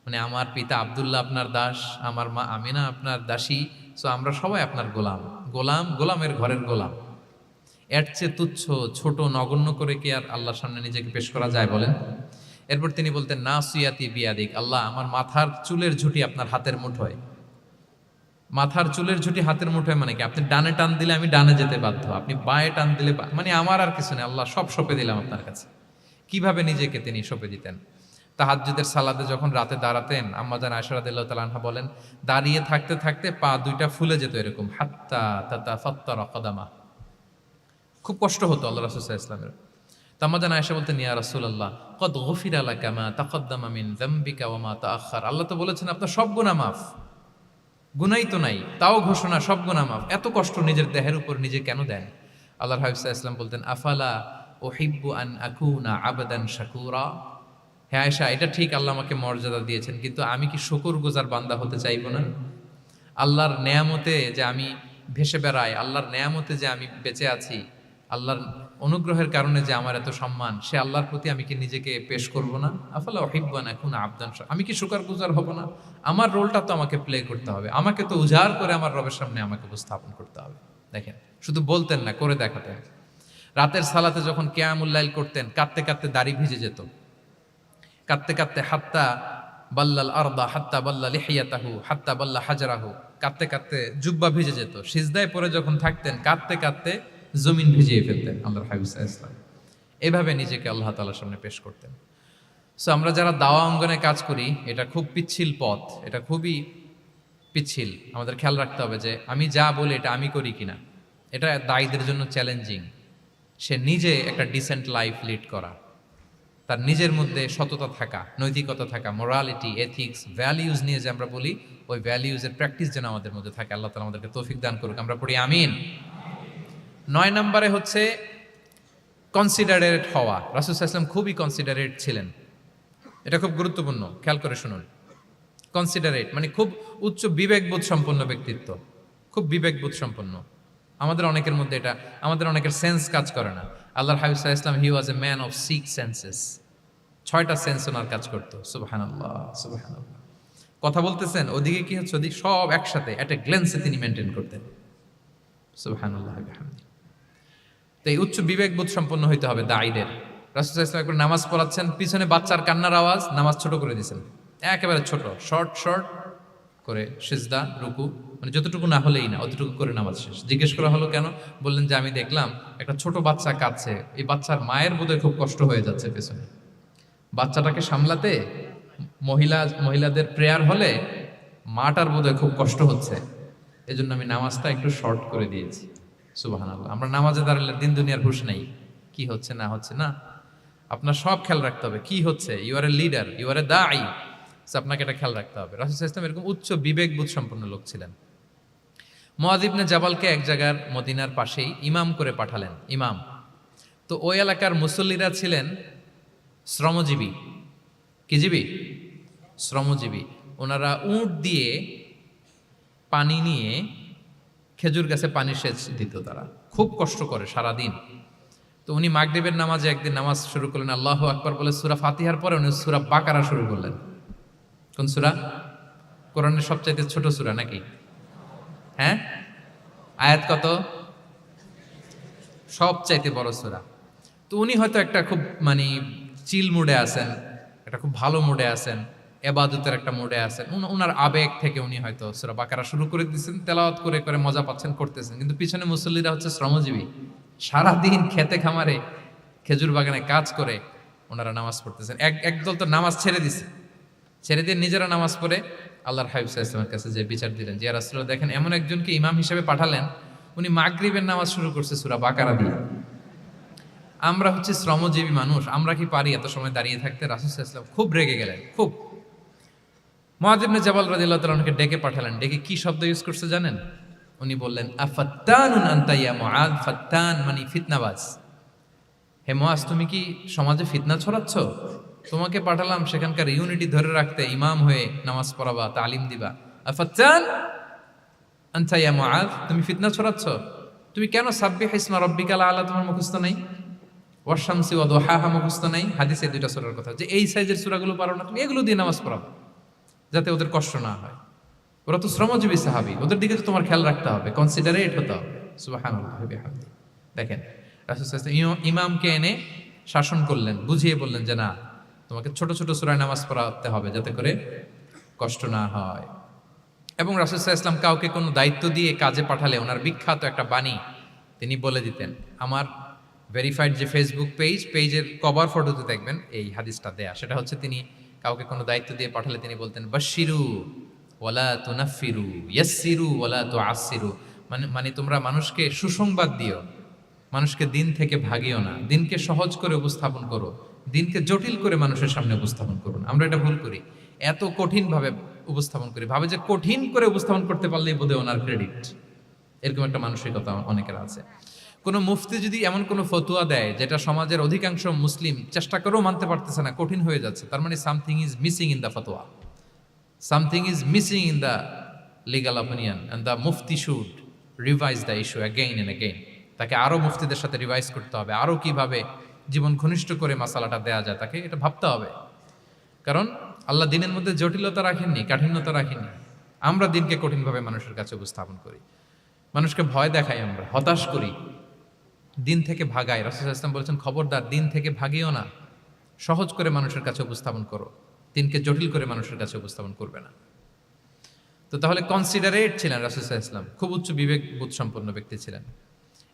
মানে আমার পিতা আব্দুল্লাহ আপনার দাস, আমার মা আমিনা আপনার দাসী। সো আমরা সবাই আপনার গোলামের ঘরের গোলাম। এর চেয়ে তুচ্ছ, ছোট, নগণ্য করে কি আর আল্লাহর সামনে নিজেকে পেশ করা যায় বলেন? এরপর তিনি বলতেন, নাসিয়াতি বিয়াদিক, আল্লাহ আমার মাথার চুলের ঝুঁটি আপনার হাতের মুঠোয়। মাথার চুলের ঝুঁটি হাতের মুঠোয় মানে কি, আপনি ডানে টান দিলে আমি ডানে যেতে বাধ্য, আপনি বাঁয়ে টান দিলে মানে আমার আর কিছু নেই, আল্লাহ সব সঁপে দিলাম আপনার কাছে। কিভাবে নিজেকে তিনি সঁপে দিতেন। তাহাজ্জুদের সালাতে যখন রাতে দাঁড়াতেন, আম্মা জান আয়েশা রাদিয়াল্লাহু তাআলা আনহা বলেন, দাঁড়িয়ে থাকতে থাকতে পা দুইটা ফুলে যেত এরকম, হাত্তা তাতাফাত্তারা কদামা, খুব কষ্ট হতো আল্লাহ রাসূল সাল্লাল্লাহু আলাইহি ওয়াসাল্লামের। আম্মা জান আয়েশা বলতেন, ইয়া রাসূলুল্লাহ কদ গুফিরা লাকা মা তাকদ্দামা মিন যামবিকা ওয়া মা তাআখার, আল্লাহ তো বলেছেন আপনার সব গুনাহ মাফ, গুনাই তো নাই, তাও ঘোষণা সব গুনাহ মাফ, এত কষ্ট নিজের দেহের উপর নিজে কেন দেন? আল্লাহর হাবিব সাল্লাল্লাহু আলাইহি ওয়াসাল্লাম বলতেন, আফালা উহিব্বু আন আকুনা আবদান শাকুরা, হে আয়েশা এটা ঠিক আল্লাহ আমাকে মর্যাদা দিয়েছেন, কিন্তু আমি কি শুকরগুজার বান্দা হতে চাইবো না? আল্লাহর নেয়ামতে যে আমি ভেসে বেড়াই, আল্লাহর নেয়ামতে যে আমি বেঁচে আছি, আল্লাহর অনুগ্রহের কারণে যে আমার এত সম্মান, সে আল্লাহর প্রতি আমি কি নিজেকে পেশ করব না? আফালা উহিব্বু আন আকুনা আবদান শাকুরা, আমি কি শুকরগুজার হব না? আমার রোলটা তো আমাকে প্লে করতে হবে, আমাকে তো উজাড় করে আমার রবের সামনে আমাকে উপস্থাপন করতে হবে। দেখেন, শুধু বলতেন না, করে দেখাতেন। রাতের সালাতে যখন কিয়ামুল লাইল করতেন, কাঁদতে কাঁদতে দাড়ি ভিজে যেত, কাঁদতে কাঁদতে হাত্তা বাল্লাল আরদা হাত্তা বাল্লা লিহিয়াতাহু হাত্তা বাল্লা হাজরাহু, কাঁদতে কাঁদতে জুব্বা ভিজে যেত। সিজদায় পরে যখন থাকতেন কাঁদতে কাঁদতে জমিন ভিজিয়ে ফেলতেন আল্লাহর হাবিব সাল্লাল্লাহু আলাইহি ওয়াসাল্লাম। এভাবে নিজেকে আল্লাহ তাআলার সামনে পেশ করতেন। সো আমরা যারা দাওয়া অঙ্গনে কাজ করি, এটা খুব পিচ্ছিল পথ, এটা খুবই পিচ্ছিল। আমাদের খেয়াল রাখতে হবে যে আমি যা বলি এটা আমি করি কিনা। এটা দায়ীদের জন্য চ্যালেঞ্জিং। সে নিজে একটা ডিসেন্ট লাইফ লিড করা, তার নিজের মধ্যে সততা থাকা, নৈতিকতা থাকা, মোরালিটি, এথিক্স, ভ্যালিউজ নিয়ে যে আমরা বলি, ওই ভ্যালিউজের প্র্যাকটিস যেন আমাদের মধ্যে থাকে। আল্লাহ তাআলা আমাদেরকে তৌফিক দান করুক, আমরা পড়ি আমিন। 9 নম্বরে হচ্ছে কনসিডারেট হওয়া। রাসূল সাল্লাল্লাহু আলাইহি ওয়াসাল্লাম খুবই কনসিডারেট ছিলেন, এটা খুব গুরুত্বপূর্ণ, খেয়াল করে শুনুন। কনসিডারেট মানে খুব উচ্চ বিবেকবোধ সম্পন্ন ব্যক্তিত্ব, খুব বিবেকবোধ সম্পন্ন। আমাদের অনেকের মধ্যে এটা, আমাদের অনেকের সেন্স কাজ করে না। আল্লাহর হাবিব সাল্লাল্লাহু আলাইহি ওয়াসাল্লাম, he was a man of 6 senses, 6টা সেন্স ওনার কাজ করতো। সুবহানাল্লাহ, সুবহানাল্লাহ। কথা বলতেছেন, ওদিকে কি হচ্ছে, ওদিকে সব একসাথে একটা গ্লেন্সে তিনি মেনটেন করতেন। সুবহানাল্লাহ বিহামদি। তো এই উচ্চ বিবেকবোধ সম্পন্ন হইতে হবে দাঈদের। রাসূল সাল্লাল্লাহু আলাইহি ওয়াসাল্লাম একবার নামাজ পড়াচ্ছেন, পিছনে বাচ্চার কান্নার আওয়াজ, নামাজ ছোট করে দিয়েছেন, একেবারে ছোট, শর্ট শর্ট করে সিজদা, রুকু, মানে যতটুকু না হলেই না, অতটুকু করে নামাজ শেষ। জিজ্ঞেস করা হলো কেন? বললেন যে আমি দেখলাম একটা ছোট বাচ্চা কাঁদছে, এই বাচ্চার মায়ের বোধহয় খুব কষ্ট হয়ে যাচ্ছে পেছনে, বাচ্চাটাকে সামলাতে মহিলাদের প্রেয়ার হলে মাটার বোধহয় খুব কষ্ট হচ্ছে, এজন্য আমি নামাজটা একটু শর্ট করে দিয়েছি। সুবহানাল্লাহ। আমরা নামাজে দাঁড়ালে দিন দুনিয়ার হুঁশ নেই, কি হচ্ছে না হচ্ছে না, আপনার সব খেয়াল রাখতে হবে, কি হচ্ছে, you are a leader, you are a দাঈ, আপনাকে এটা খেয়াল রাখতে হবে। রাসূল সাল্লাল্লাহু আলাইহি ওয়াসাল্লাম এরকম উচ্চ বিবেকবোধ সম্পন্ন লোক ছিলেন। মুআয ইবনে জাবালকে এক জায়গার মদিনার পাশেই ইমাম করে পাঠালেন, ইমাম। তো ওই এলাকার মুসল্লিরা ছিলেন শ্রমজীবী। কি জীবী? শ্রমজীবী। ওনারা উট দিয়ে পানি নিয়ে খেজুর গাছে পানি সেচ দিত, তারা খুব কষ্ট করে সারাদিন। তো উনি মাগরিবের নামাজে একদিন নামাজ শুরু করলেন, আল্লাহু আকবার বলে সূরা ফাতিহার পরে উনি সূরা বাকারা শুরু করলেন। কোন সূরা? কোরআনের সবচাইতে ছোট সূরা নাকি? হ্যাঁ, আয়াত কত? সবচাইতে বড় সূরা। তো উনি হয়তো একটা খুব মানে চিল মুডে আছেন, একটা খুব ভালো মুডে আছেন, এবাদতের একটা মুডে আছেন, উনার আবেগ থেকে উনি হয়তো সূরা বাকারা শুরু করে দিয়েছেন, তেলাওয়াত করে করে মজা পাচ্ছেন, করতেছেন। কিন্তু পিছনে মুসল্লিরা হচ্ছে শ্রমজীবী, সারাদিন খেতে খামারে খেজুর বাগানে কাজ করে ওনারা নামাজ পড়তেছেন। একদল তো নামাজ ছেড়ে দিছে, ছেড়ে দিয়ে নিজেরা নামাজ পড়ে আল্লাহর হাবিব সাল্লাল্লাহু আলাইহি ওয়াসাল্লামের কাছে যে বিচার দিলেন যে ইয়া রাসূলুল্লাহ, দেখেন এমন একজনকে ইমাম হিসেবে পাঠালেন, উনি মাগরিবের নামাজ শুরু করছে সূরা বাকারা দিয়ে। আমরা হচ্ছে শ্রমজীবী মানুষ, আমরা কি পারি এত সময় দাঁড়িয়ে থাকতে? রাসূল সাল্লাল্লাহু আলাইহি ওয়াসাল্লাম খুব রেগে গেলেন, খুব। মুআয ইবনে জাবাল রাদিয়াল্লাহু তাআলা ওনাকে ডেকে পাঠালেন। ডেকে কি শব্দ ইউজ করছে জানেন? উনি বললেন আফাত্তানুন আনতা ইয়া মুআয। ফাত্তান মানে ফিতনাবাজ। হে মুআয, তুমি কি সমাজে ফিতনা ছড়াচ্ছ? তোমাকে পাঠালাম সেখানকার ইউনিটি ধরে রাখতে, ইমাম হয়ে নামাজ পড়াবা, তালিম দিবা। আফাত্তান আনতা ইয়া মুআয, তুমি ফিতনা ছড়াচ্ছ? তুমি কেন সাব্বিহ ইসমা রাব্বিকাল আলা তোমার মুখস্থ নাই? ওয়াশ শামসি ওয়া দুহাহা মুখস্থ নাই? হাদিসে দুইটা সূরার কথা, যে এই সাইজের সূরাগুলো পারো না, তুমি এগুলো দিয়ে নামাজ পড়াবা যাতে ওদের কষ্ট না হয়। ওরা তো শ্রমজীবী সাহাবী, ওদের দিকে তো তোমার খেয়াল রাখতে হবে, কনসিডারেট হতে হবে। সুবহানাল্লাহ বিহামদি। দেখেন রাসূল সাল্লাল্লাহু আলাইহি ওয়াসাল্লাম ইমামকে এনে শাসন করলেন, বুঝিয়ে বললেন যে না, তোমাকে ছোট ছোট সূরায় নামাজ পড়াতে হবে যাতে করে কষ্ট না হয়। এবং রাসূল সাল্লাল্লাহু আলাইহি ওয়াসাল্লাম কাউকে কোনো দায়িত্ব দিয়ে কাজে পাঠালে ওনার বিখ্যাত একটা বাণী তিনি বলে দিতেন। আমার ভেরিফাইড যে ফেসবুক পেজের কভার ফটোতে দেখবেন এই হাদিসটা দেয়া। সেটা হচ্ছে তিনি কাউকে কোনো দায়িত্ব দিয়ে পাঠালে তিনি বলতেন বাশশিরু ওয়ালা তুনাফিরু, ইয়াসসিরু ওয়ালা তুআসসিরু। মানে তোমরা মানুষকে সুসংবাদ দিও, মানুষকে দিন থেকে ভাগিও না, দিনকে সহজ করে উপস্থাপন করো, দিনকে জটিল করে মানুষের সামনে উপস্থাপন করুন। আমরা এটা ভুল করি, এত কঠিনভাবে উপস্থাপন করি, ভাবে যে কঠিন করে উপস্থাপন করতে পারলেই বোধহয় ওনার ক্রেডিট। এরকম একটা মানসিকতা অনেকের আছে। কোনো মুফতি যদি এমন কোনো ফতুয়া দেয় যেটা সমাজের অধিকাংশ মুসলিম চেষ্টা করেও মানতে পারতেছে না, কঠিন হয়ে যাচ্ছে, তার মানে something is missing in the ফতোয়া, something is missing in the legal opinion, and the মুফতি should revise the issue again and again. তাকে আরও মুফতিদের সাথে রিভাইজ করতে হবে, আরও কিভাবে জীবন ঘনিষ্ঠ করে মাসালাটা দেয়া যায়, তাকে এটা ভাবতে হবে। কারণ আল্লাহ দিনের মধ্যে জটিলতা রাখেননি, কাঠিন্যতা রাখেননি। আমরা দিনকে কঠিনভাবে মানুষের কাছে উপস্থাপন করি, মানুষকে ভয় দেখাই, আমরা হতাশ করি, দিন থেকে ভাগাই। রাসূল সাল্লাল্লাহু আলাইহি ওয়াসাল্লাম বলেছেন খবরদার দিন থেকে ভাগিও না, সহজ করে মানুষের কাছে উপস্থাপন করো, দিনকে জটিল করে মানুষের কাছে উপস্থাপন করবে না। তো তাহলে কনসিডারেট ছিলেন রাসূল সাল্লাল্লাহু আলাইহি ওয়াসাল্লাম, খুব উচ্চ বিবেকবোধ সম্পন্ন ব্যক্তি ছিলেন।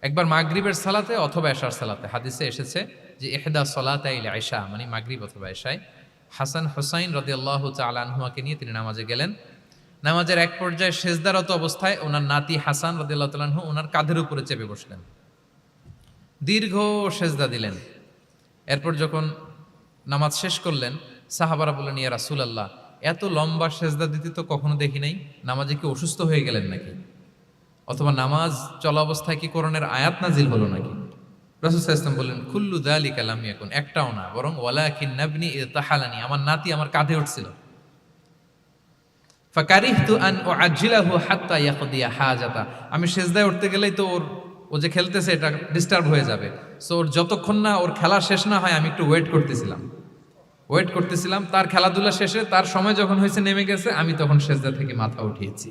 একবার মাগরিবের সালাতে অথবা এশার সালাতে হাদিসে এসেছে যে ইহদা সলাতাইল ইশা মানে মাগরিব অথবা এশায় হাসান হুসাইন রাদিয়াল্লাহু তাআলা আনহুমাকে নিয়ে তিনি নামাজে গেলেন। নামাজের এক পর্যায়ে সেজদারত অবস্থায় ওনার নাতি হাসান রাদিয়াল্লাহু তাআলা আনহু ওনার কাঁধের উপরে চেপে বসলেন, দীর্ঘ সেজদা দিলেন। এরপর যখন নামাজ শেষ করলেন, সাহাবারা বললেন ইয়া রাসূলুল্লাহ, এত লম্বা সেজদা দিতে তো কখনো দেখি নাই, নামাজে কি অসুস্থ হয়ে গেলেন নাকি, অথবা নামাজ চলা অবস্থায় কি কোরআনের আয়াত নাজিল হলো নাকি? রাসূল সাল্লাল্লাহু আলাইহি ওয়াসাল্লাম বললেন কুল্লু যালিকা লাম ইয়াকুন, একটাও না, বরং ওয়ালাকিন নাবনি ইতাহালানি, আমার নাতি আমার কাঁধে উঠছিল। ফাকারিহতু আন উআজ্জিলাহু হাত্তা ইয়াকদিয়া হাজাতা, আমি সেজদায় উঠতে গেলেই তো ও যে খেলতেছে এটা ডিস্টার্ব হয়ে যাবে, সো ওর যতক্ষণ না ওর খেলা শেষ না হয় আমি একটু ওয়েট করতেছিলাম। ওয়েট করতেছিলাম, তার খেলাধুলা শেষে তার সময় যখন হয়েছে নেমে গেছে, আমি তখন সেজদা থেকে মাথা উঠিয়েছি।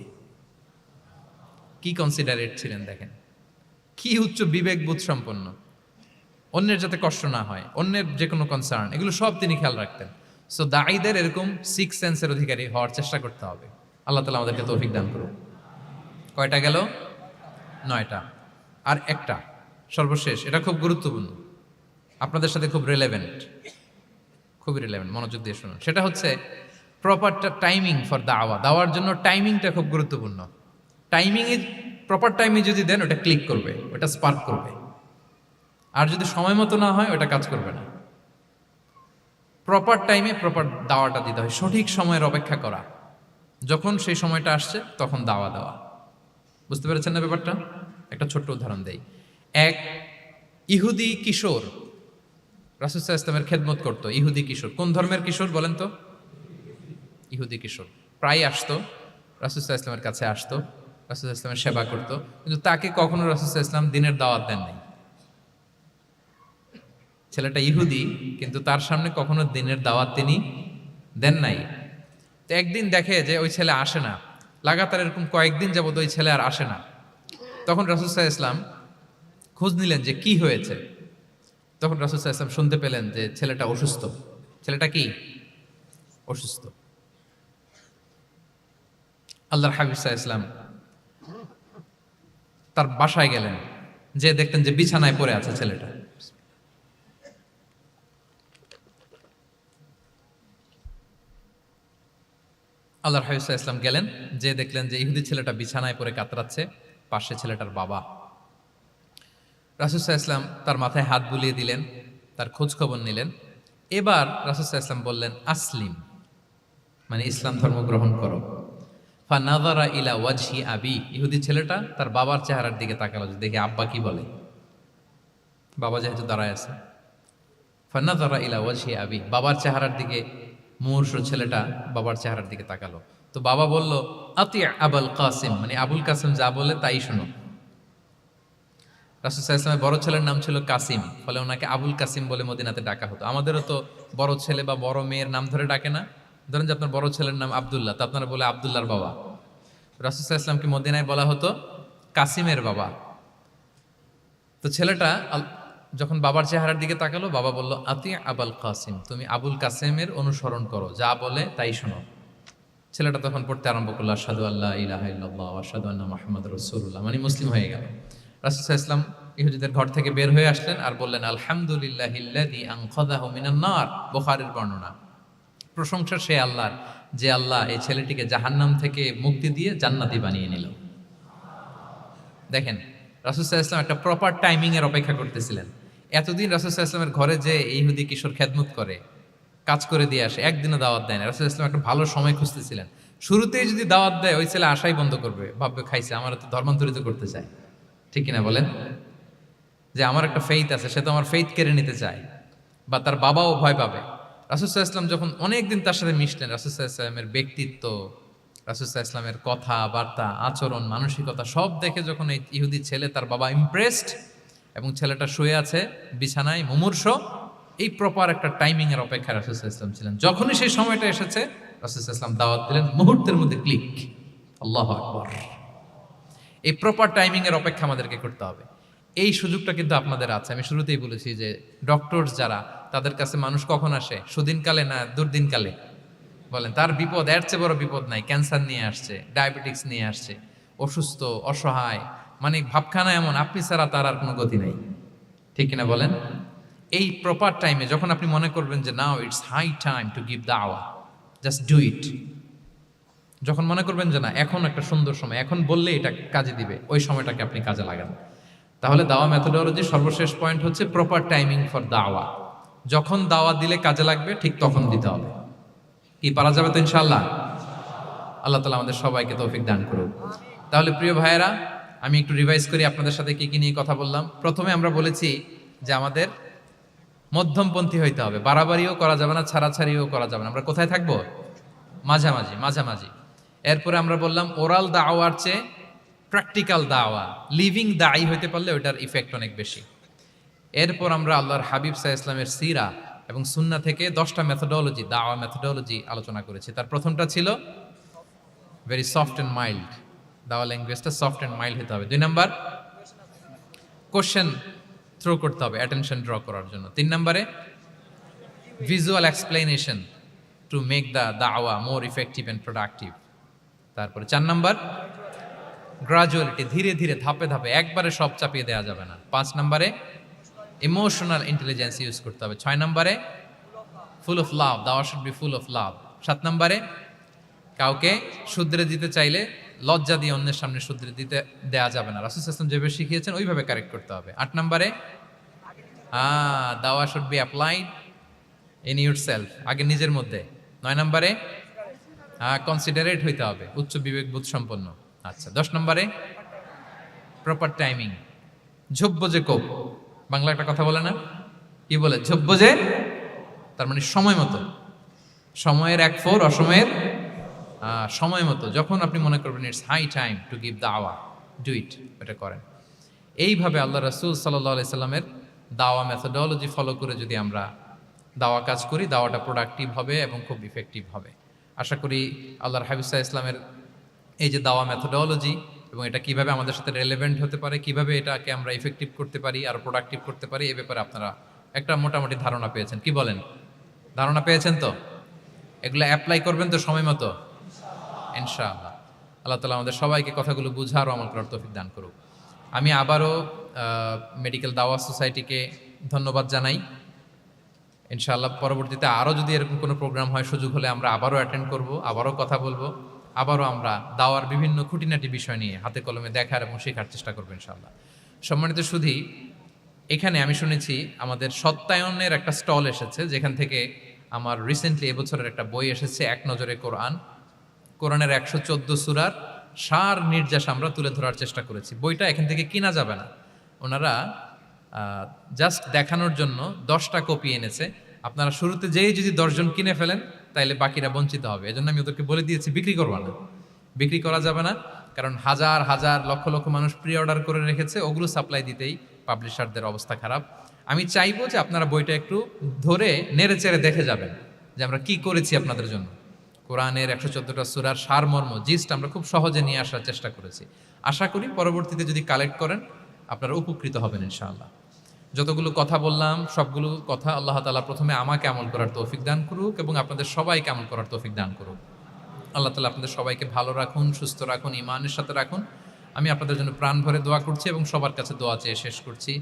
কি কনসিডারেট ছিলেন দেখেন, কি উচ্চ বিবেকবোধ সম্পন্ন। অন্যের যাতে কষ্ট না হয়, অন্যের যে কোনো কনসার্ন, এগুলো সব তিনি খেয়াল রাখতেন। সো দাঈদের এরকম সিক্স সেন্সের অধিকারী হওয়ার চেষ্টা করতে হবে। আল্লাহ তাআলা আমাদেরকে তৌফিক দান করুন। কয়টা গেল? 9টা। আর একটা সর্বশেষ, এটা খুব গুরুত্বপূর্ণ, আপনাদের সাথে খুব রিলেভেন্ট, খুবই রিলেভেন্ট, মনোযোগ দিয়ে শুনুন। সেটা হচ্ছে প্রপার টাইমিং ফর দাওয়া। দাওয়ার জন্য টাইমিংটা খুব গুরুত্বপূর্ণ। টাইমিংয়ে প্রপার টাইমে যদি দেন, ওটা ক্লিক করবে, ওটা স্পার্ক করবে। আর যদি সময় মতো না হয়, ওটা কাজ করবে না। প্রপার টাইমে প্রপার দাওয়াটা দিতে হয়, সঠিক সময়ের অপেক্ষা করা, যখন সেই সময়টা আসছে তখন দাওয়া দেওয়া। বুঝতে পেরেছেন না ব্যাপারটা? একটা ছোট্ট উদাহরণ দেই। এক ইহুদি কিশোর রাসূল সাল্লাল্লাহু আলাইহি ওয়াসাল্লামের খেদমত করতো। ইহুদি কিশোর, কোন ধর্মের কিশোর বলেন তো? ইহুদি কিশোর। প্রায় আসতো রাসূল সাল্লাল্লাহু আলাইহি ওয়াসাল্লামের কাছে, আসতো রাসূল সাল্লাল্লাহু আলাইহি ওয়াসাল্লামের সেবা করতো, কিন্তু তাকে কখনো রাসূল সাল্লাল্লাহু আলাইহি ওয়াসাল্লাম দিনের দাওয়াত দেন নাই। ছেলেটা ইহুদি, কিন্তু তার সামনে কখনো দিনের দাওয়াত তিনি দেন নাই। তো একদিন দেখে যে ওই ছেলে আসে না, লাগাতার এরকম কয়েকদিন যাবত ওই ছেলে আর আসে না। তখন রাসূল সাল্লাল্লাহু আলাইহি ওয়াসাল্লাম খোঁজ নিলেন যে কি হয়েছে। তখন রাসূল সাল্লাল্লাহু আলাইহি ওয়াসাল্লাম শুনতে পেলেন যে ছেলেটা অসুস্থ। ছেলেটা কি? অসুস্থ। আল্লাহর হাবিব সাল্লাল্লাহু আলাইহি ওয়াসাল্লাম তার বাসায় গেলেন, যে দেখতেন যে বিছানায় পড়ে আছে ছেলেটা। আল্লাহর হাবিব সাল্লাল্লাহু আলাইহি ওয়াসাল্লাম গেলেন, যে দেখলেন যে ইহুদি ছেলেটা বিছানায় পড়ে কাতরাচ্ছে, পাশে ছেলেটার বাবা। রাসূল সাল্লাল্লাহু আলাইহি ওয়াসাল্লাম তার মাথায় হাত বুলিয়ে দিলেন, তার খোঁজ খবর নিলেন। এবার রাসূল সাল্লাল্লাহু আলাইহি ওয়াসাল্লাম বললেন, আসলিম, মানে ইসলাম ধর্ম গ্রহণ করো। ফানাযারা ইলা ওয়াজহি আবি, ইহুদি ছেলেটা তার বাবার চেহারার দিকে তাকালো, যে দেখে আব্বা কি বলে। বাবা যেহেতু দাঁড়ায় আছে, ফানাযারা ইলা ওয়াজহি আবি, বাবার চেহারার দিকে মুমূর্ষ ছেলেটা বাবার চেহারার দিকে তাকালো। তো বাবা বলল, আতি আবুল কাসিম, মানে আবুল কাসিম যা বলে তাই শোনো। রাসূল সাল্লাল্লাহু আলাইহি ওয়াসাল্লামের বড় ছেলের নাম ছিল কাসিম, ফলে ওনাকে আবুল কাসিম বলে মদিনাতে ডাকা হতো। আমাদেরও তো বড় ছেলে বা বড় মেয়ের নাম ধরে ডাকে না? ধরেন যে আপনার বড় ছেলের নাম আব্দুল্লাহ, তো আপনারা বলে আব্দুল্লাহর বাবা। রাসূল সাল্লাল্লাহু আলাইহি ওয়াসাল্লামকে মদিনায় বলা হতো কাসিমের বাবা। তো ছেলেটা যখন বাবার চেহারার দিকে তাকালো, বাবা বলল, আতি আবুল কাসিম, তুমি আবুল কাসিমের অনুসরণ করো, যা বলে তাই শোনো। ছেলেটা তখন পড়তে আরম্ভ করলো, আশহাদু আল্লা ইলাহা ইল্লাল্লাহ ওয়া আশহাদু আন্না মুহাম্মাদুর রাসূলুল্লাহ, মানে মুসলিম হয়ে গেল। রাসূল সাল্লাল্লাহু আলাইহি ওয়াসাল্লাম ইহুদিদের ঘর থেকে বের হয়ে আসলেন আর বললেন, আলহামদুলিল্লাহিল্লাযী আনকাযাহু মিনান নার, বুখারীর বর্ণনা। প্রশংসা সে আল্লাহর, যে আল্লাহ এই ছেলেটিকে জাহান্নাম থেকে মুক্তি দিয়ে জান্নাতি বানিয়ে নিল। দেখেন, রাসূল সাল্লাল্লাহু আলাইহি ওয়াসাল্লাম একটা প্রপার টাইমিং এর অপেক্ষা করতেছিলেন। এতদিন রাসূল সাল্লাল্লাহু আলাইহি ওয়াসাল্লামের ঘরে যে ইহুদি কিশোর খেদমত করে, কাজ করে দিয়ে আসে, একদিনও দাওয়াত দেয় না। রাসূল সাল্লাল্লাহু আলাইহি ওয়াসাল্লাম একটা ভালো সময় খুঁজতেছিলেন। শুরুতেই যদি দাওয়াত দেয়, ওই ছেলে আশাই বন্ধ করবে, ভাববে খাইছে, আমার তো ধর্মান্তরিত করতে চায়। ঠিক কিনা বলেন? যে আমার একটা ফেইথ আছে, সে তো আমার ফেইথ কেড়ে নিতে চায়, বা তার বাবাও ভয় পাবে। রাসূল সাল্লাল্লাহু আলাইহি ওয়াসাল্লাম যখন অনেকদিন তার সাথে মিশলেন, রাসূল সাল্লাল্লাহু আলাইহি ওয়াসাল্লামের ব্যক্তিত্ব, রাসূল সাল্লাল্লাহু আলাইহি ওয়াসাল্লামের কথা বার্তা, আচরণ, মানসিকতা সব দেখে যখন এই ইহুদি ছেলে, তার বাবা ইমপ্রেসড, এবং ছেলেটা শুয়ে আছে বিছানায় মুমূর্ষ, এই প্রপার একটা টাইমিং এর অপেক্ষায় রাসূল সাল্লাল্লাহু আলাইহি ওয়াসাল্লাম ছিলেন। যখনই সেই সময়টা এসেছে, রাসূল সাল্লাল্লাহু আলাইহি ওয়াসাল্লাম দাওয়াত দিলেন, মুহূর্তের মধ্যে ক্লিক। আল্লাহু আকবার। এই প্রপার টাইমিং এর অপেক্ষা আমাদেরকে করতে হবে। এই সুযোগটা কিন্তু আপনাদের আছে। আমি শুরুতেই বলেছি যে ডক্টরস যারা, তাদের কাছে মানুষ কখন আসে? সুদিনকালে না দুর্দিনকালে? বলেন, তার বিপদ, এর চেয়ে বড় বিপদ নাই। ক্যান্সার নিয়ে আসছে, ডায়াবেটিক্স নিয়ে আসছে, অসুস্থ, অসহায়, মানে ভাবখানা এমন, আপনি ছাড়া তার আর কোনো গতি নাই। ঠিক কিনা বলেন? এই প্রপার টাইমে যখন আপনি মনে করবেন যে now it's high time to give দাওয়া, জাস্ট ডু ইট। যখন মনে করবেন যে না, এখন একটা সুন্দর সময়, এখন বললে এটা কাজে দিবে, ওই সময়টাকে আপনি কাজে লাগান। তাহলে দাওয়া মেথোডোলজি সর্বশেষ পয়েন্ট হচ্ছে প্রপার টাইমিং ফর দাওয়া। যখন দাওয়া দিলে কাজে লাগবে, ঠিক তখন দিতে হবে। কি পারা যাবে তো ইনশাআল্লাহ? আল্লাহ তাআলা আমাদের সবাইকে তৌফিক দান করুন। তাহলে প্রিয় ভাইয়েরা, আমি একটু রিভাইজ করি আপনাদের সাথে কি কি নিয়ে কথা বললাম। প্রথমে আমরা বলেছি যে আমাদের মধ্যমপন্থী হইতে হবে, বাড়াবাড়িও করা যাবে না, ছাড়াছাড়িও করা যাবে না। আমরা কোথায় থাকবো? মাঝামাঝি, মাঝামাঝি। এরপরে আমরা বললাম ওরাল দাওয়ার চেয়ে প্র্যাকটিক্যাল দাওয়া, লিভিং দায়ী হইতে পারলে ওইটার ইফেক্ট অনেক বেশি। এরপর আমরা আল্লাহর হাবিব সাল্লাল্লাহু আলাইহি ওয়াসাল্লামের সিরা এবং সুন্নাহ থেকে 10টা মেথোডোলজি, দাওয়া মেথোডোলজি আলোচনা করেছি। তার প্রথমটা ছিল ভেরি সফট অ্যান্ড মাইল্ড, দাওয়া ল্যাঙ্গুয়েজটা সফট অ্যান্ড মাইল্ড হতে হবে। 2 নাম্বার, কোশ্চেন থ্রো করতে হবে অ্যাটেনশন ড্র করার জন্য। 3 নম্বরে visual explanation to make the দাওয়া মোর ইফেক্টিভ অ্যান্ড প্রোডাক্টিভ। তারপরে 4 নাম্বার, গ্রাজুয়ালিটি, ধীরে ধীরে ধাপে ধাপে, একবারে সব চাপিয়ে দেওয়া যাবে না। 5 নম্বরে ইমোশনাল ইন্টেলিজেন্স ইউজ করতে হবে। 6 নম্বরে ফুল অফ লাভ, দাওয়া should be full of love. 7 নম্বরে কাউকে শুধরে দিতে চাইলে লজ্জা দিয়ে অন্যের সামনে শুধরে দিতে দেয়া যাবে না, রাসূল সাল্লাল্লাহু আলাইহি ওয়াসাল্লাম যেভাবে শিখিয়েছেন ওইভাবে কারেক্ট করতে হবে। 8 নম্বরে দাওয়া should be applied in yourself, আগে নিজের মধ্যে। 9 নম্বরে কনসিডারেট হইতে হবে, উচ্চ বিবেকবোধ সম্পন্ন। আচ্ছা, 10 নম্বরে প্রপার টাইমিং, ঝোপবোঝে কোপ, বাংলা একটা কথা বলে না, কি বলে? ঝোপবোঝে, তার মানে সময় মতো, সময়ের 1/4, অসময়ের সময় মতো। যখন আপনি মনে করবেন it's high time to give দাওয়া, ডু ইট, এটা করেন। এইভাবে আল্লাহ রাসূল সাল্লাল্লাহু আলাইহি সাল্লামের দাওয়া মেথোডোলজি ফলো করে যদি আমরা দাওয়া কাজ করি, দাওয়াটা প্রোডাক্টিভ হবে এবং খুব ইফেক্টিভ হবে। আশা করি আল্লাহর হাবিব সাল্লাল্লাহু আলাইহি ইসলামের এই যে দাওয়া মেথোডোলজি এবং এটা কিভাবে আমাদের সাথে রেলেভেন্ট হতে পারে, কিভাবে এটাকে আমরা ইফেক্টিভ করতে পারি আর প্রোডাক্টিভ করতে পারি, এ ব্যাপারে আপনারা একটা মোটামুটি ধারণা পেয়েছেন। কি বলেন? ধারণা পেয়েছেন তো? এগুলো অ্যাপ্লাই করবেন তো সময় মতো ইনশাআল্লাহ। আল্লাহ তাআলা আমাদের সবাইকে কথাগুলো বুঝার ও আমল করার তৌফিক দান করুক। আমি আবারও মেডিকেল দাওয়া সোসাইটিকে ধন্যবাদ জানাই। ইনশাআল্লাহ পরবর্তীতে আরও যদি এরকম কোনো প্রোগ্রাম হয়, সুযোগ হলে আমরা আবারও অ্যাটেন্ড করব, আবারও কথা বলবো, আবারও আমরা দাওয়ার বিভিন্ন খুঁটিনাটি বিষয় নিয়ে হাতে কলমে দেখার এবং শেখার চেষ্টা করবো ইনশাআল্লাহ। সম্মানিত সুধী, এখানে আমি শুনেছি আমাদের সত্যায়নের একটা স্টল এসেছে, যেখান থেকে আমার রিসেন্টলি এবছরের একটা বই এসেছে, এক নজরে কোরআন। কোরআনের 114 সূরার সার নির্যাস আমরা তুলে ধরার চেষ্টা করেছি। বইটা এখান থেকে কিনা যাবে না, ওনারা জাস্ট দেখানোর জন্য 10টা কপি এনেছে। আপনারা শুরুতে যেই যদি 10 জন কিনে ফেলেন তাইলে বাকিরা বঞ্চিত হবে। এজন্য আমি ওদেরকে বলে দিয়েছি বিক্রি করবা না, বিক্রি করা যাবে না, কারণ হাজার হাজার লক্ষ লক্ষ মানুষ প্রি অর্ডার করে রেখেছে, ওগুলো সাপ্লাই দিতেই পাবলিশারদের অবস্থা খারাপ। আমি চাইবো যে আপনারা বইটা একটু ধরে নেড়ে চেড়ে দেখে যাবেন যে আমরা কি করেছি আপনাদের জন্য। কোরআনের 114টা সূরার সারমর্ম, জিস্ট আমরা খুব সহজে নিয়ে আসার চেষ্টা করেছি। আশা করি পরবর্তীতে যদি কালেক্ট করেন আপনারা উপকৃত হবেন ইনশাআল্লাহ। যতগুলো কথা বললাম সবগুলো কথা আল্লাহ তাআলা প্রথমে আমাকে আমল করার তৌফিক দান করুক এবং আপনাদের সবাইকে আমল করার তৌফিক দান করুক। আল্লাহ তাআলা আপনাদের সবাইকে ভালো রাখুন, সুস্থ রাখুন, ঈমানের সাথে রাখুন। আমি আপনাদের জন্য প্রাণ ভরে দোয়া করছি এবং সবার কাছে দোয়া চেয়ে শেষ করছি।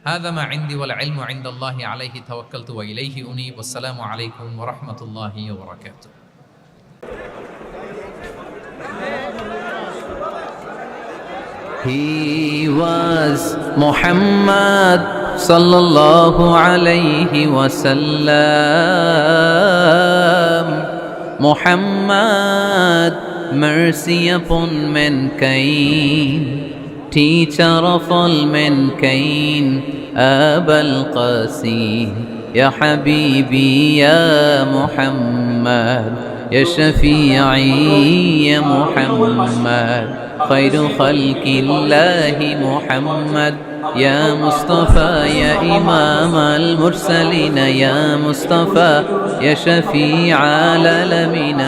হাযা মা ইনদি ওয়াল ইলমু ইনদাল্লাহি আলাইহি তাওয়াক্কালতু ওয়া ইলাইহি উনীব। আসসালামু আলাইকুম ওয়া রাহমাতুল্লাহি ওয়া বারাকাতুহু। He was Muhammad sallallahu alayhi wasallam. Muhammad, mercy upon mankind, teacher of all mankind. Abul Qasim, ya Habibi, ya Muhammad, ya Shafi'i, ya Muhammad. خير خلق الله محمد يا مصطفى يا إمام المرسلين يا مصطفى يا شفيع العالمين.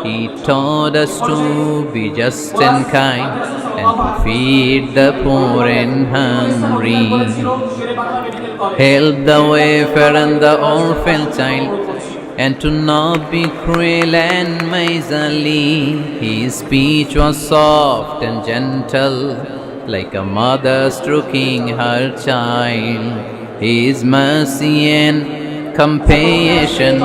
He taught us to be just and kind and to feed the poor and hungry, help the wafer and the orphan child, and to not be cruel and miserly. His speech was soft and gentle, like a mother stroking her child. His mercy and compassion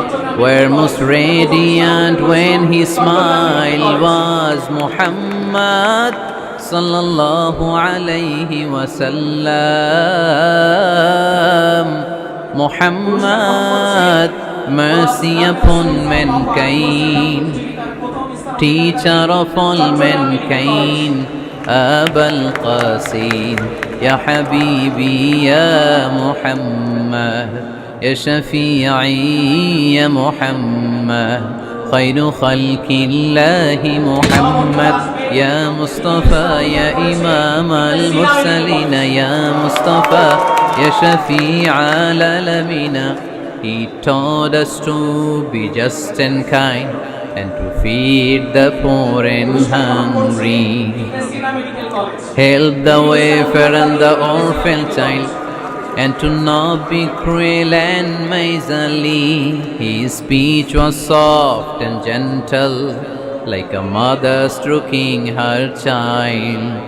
were most radiant when he smiled. Was Muhammad sallallahu alayhi wasallam. Muhammad, mercy upon mankind, teacher of all mankind. Abul Qasim, ya Habibi, ya Muhammad, ya Shafi'i, ya Muhammad. خير خلق الله محمد يا مصطفى يا إمام المرسلين يا مصطفى يا شفيع العالمين. He taught us to be just and kind and to feed the poor and hungry. Help the wafer and the orphan child, and to not be cruel and miserly. His speech was soft and gentle, like a mother stroking her child.